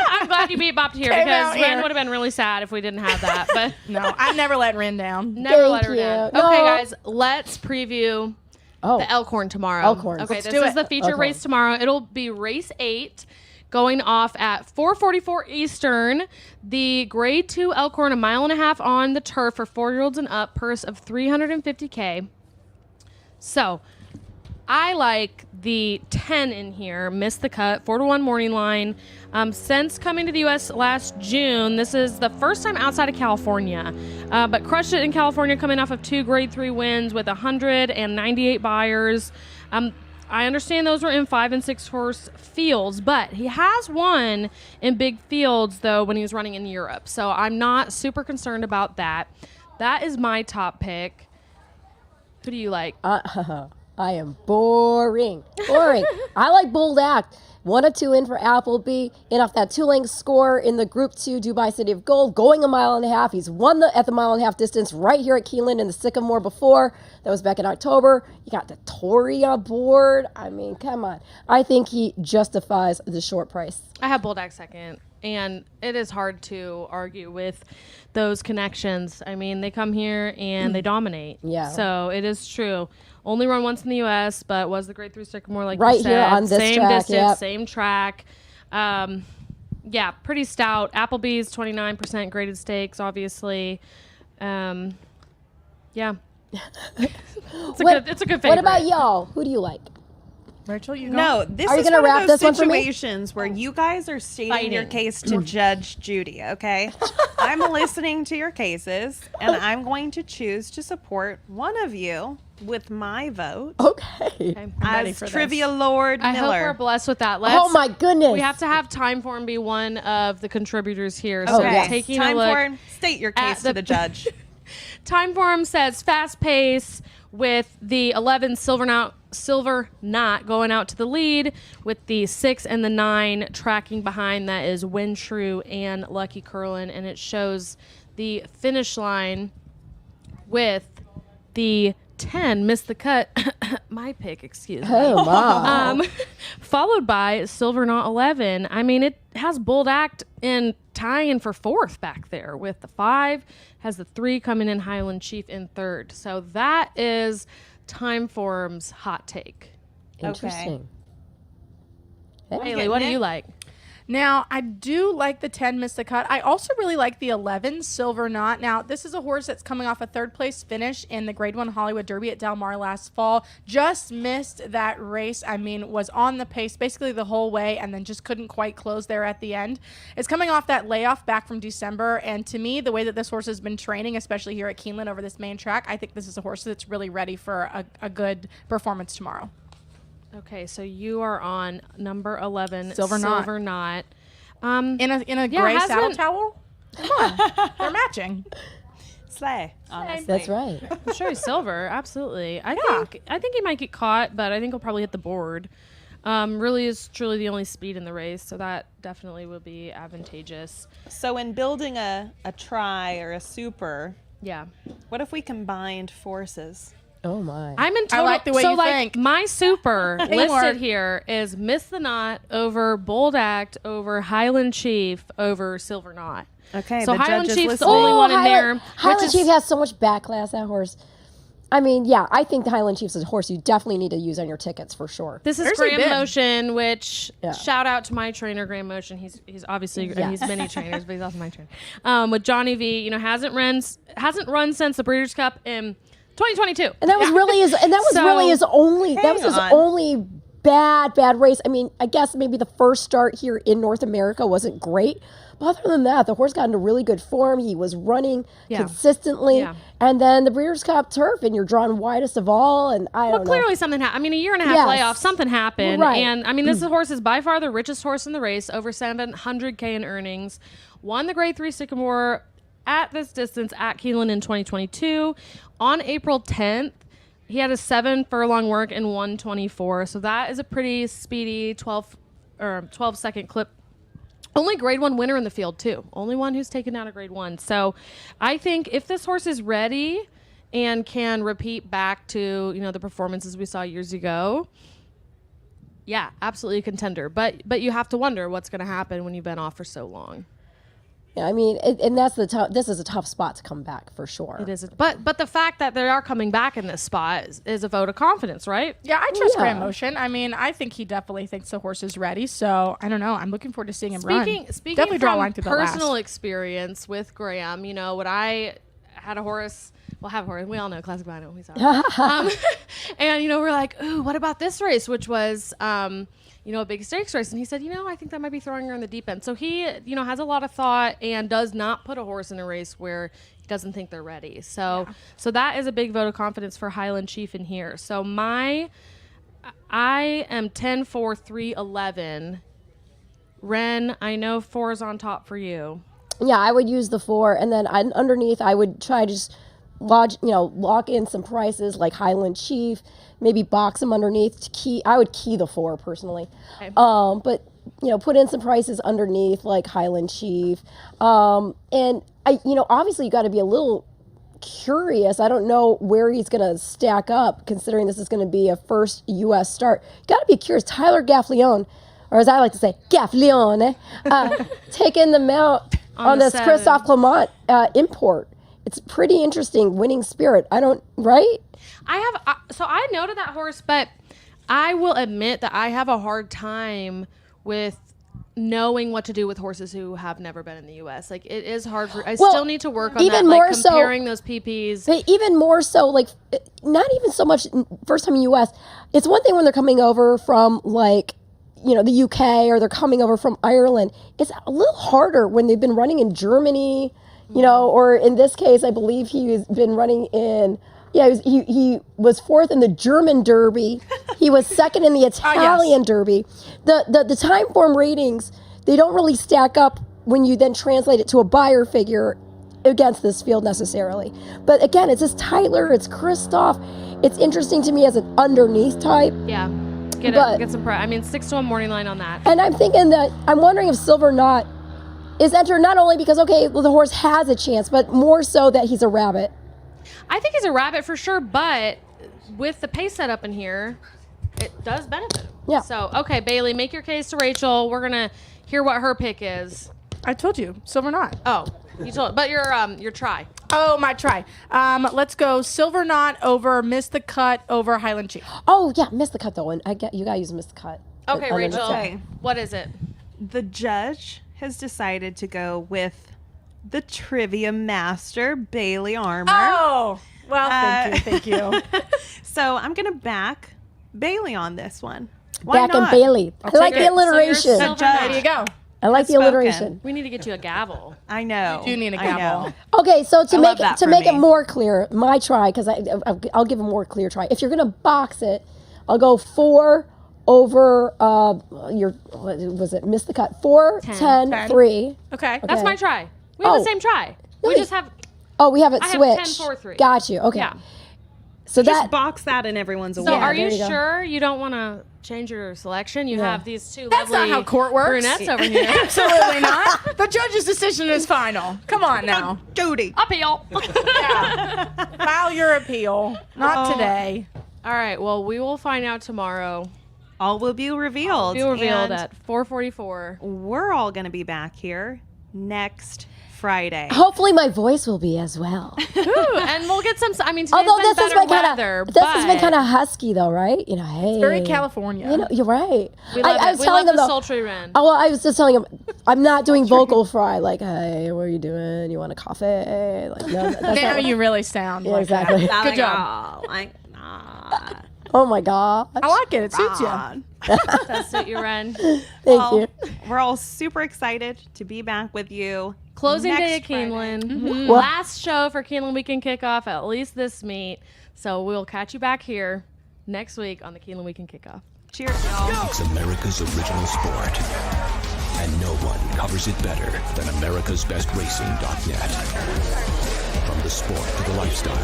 Speaker 1: I'm glad you bebopped here
Speaker 3: Came
Speaker 1: because
Speaker 3: out
Speaker 1: Ren
Speaker 3: here.
Speaker 1: would have been really sad if we didn't have that. But
Speaker 3: no, I never let Ren down.
Speaker 1: Never let
Speaker 2: Thank
Speaker 1: her
Speaker 2: you.
Speaker 1: down.
Speaker 2: No.
Speaker 1: Okay, guys, let's preview the Elkhorn tomorrow.
Speaker 2: Elkhorn.
Speaker 1: Okay,
Speaker 2: Let's
Speaker 1: this
Speaker 2: do
Speaker 1: is
Speaker 2: it.
Speaker 1: the feature
Speaker 2: Elkhorn.
Speaker 1: race tomorrow. It'll be race 8. Going off at 4:44 Eastern, the Grade 2 Elkhorn, 1.5 miles on the turf for 4-year-olds and up, purse of $350K. So, I like the 10 in here, missed the cut, 4-1 morning line. Since coming to the U.S. last June, this is the first time outside of California, but crushed it in California, coming off of 2 Grade 3 wins with 198 buyers. I understand those were in 5 and 6 horse fields, but he has won in big fields, though, when he was running in Europe. So I'm not super concerned about that. That is my top pick. Who do you like?
Speaker 2: I am boring. Boring. I like Bold Act. 1-2 in for Appleby. In off that 2-length score in the Group 2 Dubai City of Gold, going 1.5 miles. He's won at the 1.5 mile distance right here at Keeneland in the Sycamore before. That was back in October. You got the Tory on board. I mean, come on. I think he justifies the short price.
Speaker 1: I have Bulldog second, and it is hard to argue with those connections. I mean, they come here and they dominate.
Speaker 2: Yeah.
Speaker 1: So it is true. Only run once in the U.S., but was the Grade 3 Sycamore, like
Speaker 2: Right
Speaker 1: you said.
Speaker 2: here on this
Speaker 1: same
Speaker 2: track,
Speaker 1: distance,
Speaker 2: yep.
Speaker 1: same track. Yeah, pretty stout. Applebee's 29% graded stakes, obviously. Yeah. It's a good favorite.
Speaker 2: What about y'all? Who do you like?
Speaker 3: Rachel, you go?
Speaker 5: No, this
Speaker 2: Are you
Speaker 5: is
Speaker 2: gonna
Speaker 5: one
Speaker 2: wrap
Speaker 5: of those
Speaker 2: this one for me?
Speaker 5: situations where you guys are stating your
Speaker 1: Fighting.
Speaker 5: case to Judge Judy, okay? I'm listening to your cases, and I'm going to choose to support one of you with my vote
Speaker 2: Okay.
Speaker 5: as Trivia Lord
Speaker 1: I hope
Speaker 5: Miller.
Speaker 1: we're blessed with that.
Speaker 2: Oh my goodness.
Speaker 1: We have to have Timeform be one of the contribers here.
Speaker 2: Oh,
Speaker 1: So
Speaker 2: yes.
Speaker 1: taking
Speaker 5: Time
Speaker 1: a look
Speaker 5: for state your case to the judge.
Speaker 1: Timeform says fast pace with the 11 Silver Knot going out to the lead, with the 6 and the 9 tracking behind. That is Win True and Lucky Curlin, and it shows the finish line with the 10, Missed the Cut, my pick, excuse me.
Speaker 2: Oh, wow.
Speaker 1: Followed by Silver Knot 11. I mean, it has Bold Act in tying for 4th back there with the 5, has the 3 coming in Highland Chief in 3rd. So that is Timeform's hot take.
Speaker 2: Interesting.
Speaker 1: Haley, what do you like?
Speaker 3: Now, I do like the 10 Missed the Cut. I also really like the 11 Silver Knot. Now, this is a horse that's coming off a 3rd place finish in the Grade 1 Hollywood Derby at Del Mar last fall. Just missed that race. I mean, was on the pace basically the whole way and then just couldn't quite close there at the end. It's coming off that layoff back from December. And to me, the way that this horse has been training, especially here at Keeneland over this main track, I think this is a horse that's really ready for a good performance tomorrow.
Speaker 1: Okay, so you are on number 11,
Speaker 3: Silver Knot. In a gray saddle towel? Come on. They're matching.
Speaker 5: Slay. Honestly.
Speaker 2: That's right.
Speaker 1: I'm sure he's silver. Absolutely. I think he might get caught, but I think he'll probably hit the board. Really is truly the only speed in the race, so that definitely will be advantageous.
Speaker 5: So in building a try or a super,
Speaker 1: yeah,
Speaker 5: what if we combined forces?
Speaker 2: Oh my!
Speaker 1: I'm in total.
Speaker 3: I like the way
Speaker 1: so
Speaker 3: you
Speaker 1: like
Speaker 3: think.
Speaker 1: my super
Speaker 3: Teamwork.
Speaker 1: listed here is Miss the Knot over Bold Act over Highland Chief over Silver Knot.
Speaker 5: Okay,
Speaker 1: so
Speaker 5: the
Speaker 1: Highland
Speaker 5: judges
Speaker 1: Chief's the
Speaker 5: listening.
Speaker 1: only one in there.
Speaker 2: Highland Chief has so much backlash, that horse. I mean, yeah, I think the Highland Chief's a horse you definitely need to use on your tickets for sure.
Speaker 1: This is
Speaker 3: Where's he
Speaker 1: Graham
Speaker 3: been?
Speaker 1: Motion, which
Speaker 2: Yeah.
Speaker 1: shout out to my trainer, Graham Motion. He's obviously
Speaker 2: Yes.
Speaker 1: he's many trainers, but he's also my trainer. With Johnny V, hasn't run since the Breeders' Cup in 2022.
Speaker 2: And that was really his. And that was
Speaker 1: So,
Speaker 2: really his only. That was his
Speaker 5: on.
Speaker 2: only bad race. I mean, I guess maybe the first start here in North America wasn't great, but other than that, the horse got into really good form. He was running consistently, and then the Breeders' Cup turf, and you're drawn widest of all. And I don't know.
Speaker 1: Clearly something happened. I mean, a year and a half
Speaker 2: Yes.
Speaker 1: layoff, something happened.
Speaker 2: Right.
Speaker 1: And I mean, this horse is by far the richest horse in the race, over 700K in earnings. Won the Grade 3 Sycamore at this distance at Keeneland in 2022. On April 10th, he had a 7 furlong work in 124. So that is a pretty speedy 12-second clip. Only Grade 1 winner in the field, too. Only one who's taken out a Grade 1. So I think if this horse is ready and can repeat back to, the performances we saw years ago, yeah, absolutely a contender. But you have to wonder what's going to happen when you've been off for so long.
Speaker 2: Yeah, I mean, and that's this is a tough spot to come back for sure.
Speaker 1: It is. But the fact that they are coming back in this spot is a vote of confidence, right?
Speaker 3: Yeah, I trust Graham Motion. I mean, I think he definitely thinks the horse is ready. So I don't know. I'm looking forward to seeing him run.
Speaker 1: Speaking
Speaker 3: Definitely draw a
Speaker 1: from
Speaker 3: line through the
Speaker 1: personal
Speaker 3: last.
Speaker 1: experience with Graham, when I had a horse, have a horse. We all know Classic Bino. We saw it. And we're like, ooh, what about this race, which was a big stakes race? And he said, I think that might be throwing her in the deep end. So he, has a lot of thought and does not put a horse in a race where he doesn't think they're ready. So that is a big vote of confidence for Highland Chief in here. So I am 10-4-3-11. Ren, I know 4 is on top for you.
Speaker 2: Yeah, I would use the 4, and then underneath I would try to just lock in some prices like Highland Chief, maybe box them underneath to key. I would key the 4 personally.
Speaker 1: Okay.
Speaker 2: But put in some prices underneath like Highland Chief. And obviously you got to be a little curious. I don't know where he's going to stack up considering this is going to be a first U.S. start. You got to be curious. Tyler Gaffleon, or as I like to say, Gaffleon, taking the mount on this
Speaker 1: 7.
Speaker 2: Christophe Clement import. It's pretty interesting, Winning Spirit. Right?
Speaker 1: I noted that horse, but I will admit that I have a hard time with knowing what to do with horses who have never been in the U.S. Like, it is hard for, I still need to work on
Speaker 2: even
Speaker 1: that,
Speaker 2: more
Speaker 1: comparing those PPs.
Speaker 2: But even more so, not even so much first time in the U.S. It's one thing when they're coming over from, the UK, or they're coming over from Ireland. It's a little harder when they've been running in Germany, or in this case, I believe he's been running in, he was 4th in the German Derby. He was 2nd in the Italian Derby. The time form ratings, they don't really stack up when you then translate it to a buyer figure against this field necessarily. But again, it's just Tyler, it's Christoph. It's interesting to me as an underneath type.
Speaker 1: Yeah. Get some price. I mean, 6-1 morning line on that.
Speaker 2: And I'm wondering if Silver Knot is entered not only because, the horse has a chance, but more so that he's a rabbit.
Speaker 1: I think he's a rabbit for sure, but with the pace set up in here, it does benefit.
Speaker 2: Yeah.
Speaker 1: So, okay, Bailey, make your case to Rachel. We're going to hear what her pick is.
Speaker 3: I told you, Silver Knot.
Speaker 1: Oh, you told, but your try.
Speaker 3: Oh, my try. Let's go Silver Knot over Miss the Cut over Highland Chief.
Speaker 2: Oh yeah, Miss the Cut though. And you gotta use Miss the Cut.
Speaker 1: Okay, Rachel.
Speaker 5: Okay.
Speaker 1: What is it?
Speaker 5: The judge has decided to go with the trivia master, Bailey Armour.
Speaker 3: Oh, well, thank you.
Speaker 5: So I'm going to back Bailey on this one. Why
Speaker 2: Back and
Speaker 5: not?
Speaker 2: Bailey. I like the alliteration.
Speaker 1: So
Speaker 3: There you go.
Speaker 2: I like the
Speaker 5: Spoken.
Speaker 2: alliteration.
Speaker 1: We need to get you a gavel.
Speaker 5: I know.
Speaker 3: You do need a
Speaker 5: I
Speaker 3: gavel.
Speaker 5: know.
Speaker 2: Okay, so to
Speaker 5: I
Speaker 2: make
Speaker 5: love that
Speaker 2: to
Speaker 5: for
Speaker 2: make it
Speaker 5: me.
Speaker 2: more clear, my try because I'll give a more clear try. If you're gonna box it, I'll go 4 over what was it? Miss the Cut. 4, 10, 3.
Speaker 3: Okay.
Speaker 1: That's my try. We have
Speaker 2: Oh.
Speaker 1: the same try. We
Speaker 2: Wait.
Speaker 1: just have.
Speaker 2: Oh, we have it
Speaker 1: I have
Speaker 2: switched.
Speaker 1: 10, 4, 3.
Speaker 2: Got you. Okay.
Speaker 1: Yeah.
Speaker 2: So
Speaker 5: Just
Speaker 2: that
Speaker 5: box that and everyone's
Speaker 1: So
Speaker 5: aware.
Speaker 1: are you
Speaker 2: there you go.
Speaker 1: sure you don't want to change your selection? You have these two
Speaker 3: That's
Speaker 1: lovely
Speaker 3: not how court works.
Speaker 1: brunettes over here.
Speaker 3: Absolutely not. The judge's decision is final. Come on now.
Speaker 5: Duty.
Speaker 1: Appeal.
Speaker 3: File your appeal. Not
Speaker 5: Oh.
Speaker 3: today.
Speaker 1: All right. Well, we will find out tomorrow.
Speaker 5: All will be revealed.
Speaker 1: Be revealed
Speaker 5: And
Speaker 1: at 4:44.
Speaker 5: we're all going to be back here next Friday.
Speaker 2: hopefully my voice will be as well.
Speaker 1: Ooh, and we'll get some. I mean, today's
Speaker 2: Although
Speaker 1: been
Speaker 2: this has
Speaker 1: better
Speaker 2: been
Speaker 1: weather.
Speaker 2: this has been
Speaker 1: but
Speaker 2: kind of husky though, right? You know, hey.
Speaker 3: Very California.
Speaker 2: You know, you're right.
Speaker 1: We love
Speaker 2: I
Speaker 1: it.
Speaker 2: was
Speaker 1: We
Speaker 2: telling
Speaker 1: love
Speaker 2: them
Speaker 1: the
Speaker 2: though.
Speaker 1: sultry Ren.
Speaker 2: Oh, well, I was just telling him, I'm not doing vocal fry. Like, hey, what are you doing? You want a coffee? Like, no, that's
Speaker 3: Now
Speaker 2: not.
Speaker 3: you really sound
Speaker 2: Yeah,
Speaker 3: like
Speaker 2: exactly.
Speaker 3: that. Good job.
Speaker 2: Oh my god.
Speaker 3: I like it. It suits you.
Speaker 1: Does suit you, Ren.
Speaker 2: Thank you.
Speaker 5: We're all super excited to be back with you.
Speaker 1: Closing day
Speaker 5: next
Speaker 1: at Keeneland.
Speaker 5: Friday.
Speaker 2: Well-
Speaker 1: Last show for Keeneland Weekend Kickoff, at least this meet. So we'll catch you back here next week on the Keeneland Weekend Kickoff.
Speaker 5: Cheers, y'all.
Speaker 19: It's America's original sport, and no one covers it better than americasbestracing.net. From the sport to the lifestyle,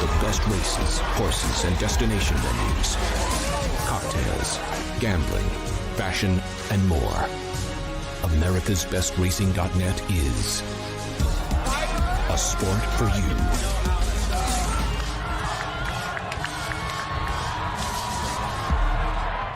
Speaker 19: the best races, horses, and destination venues, cocktails, gambling, fashion, and more. americasbestracing.net is a sport for you.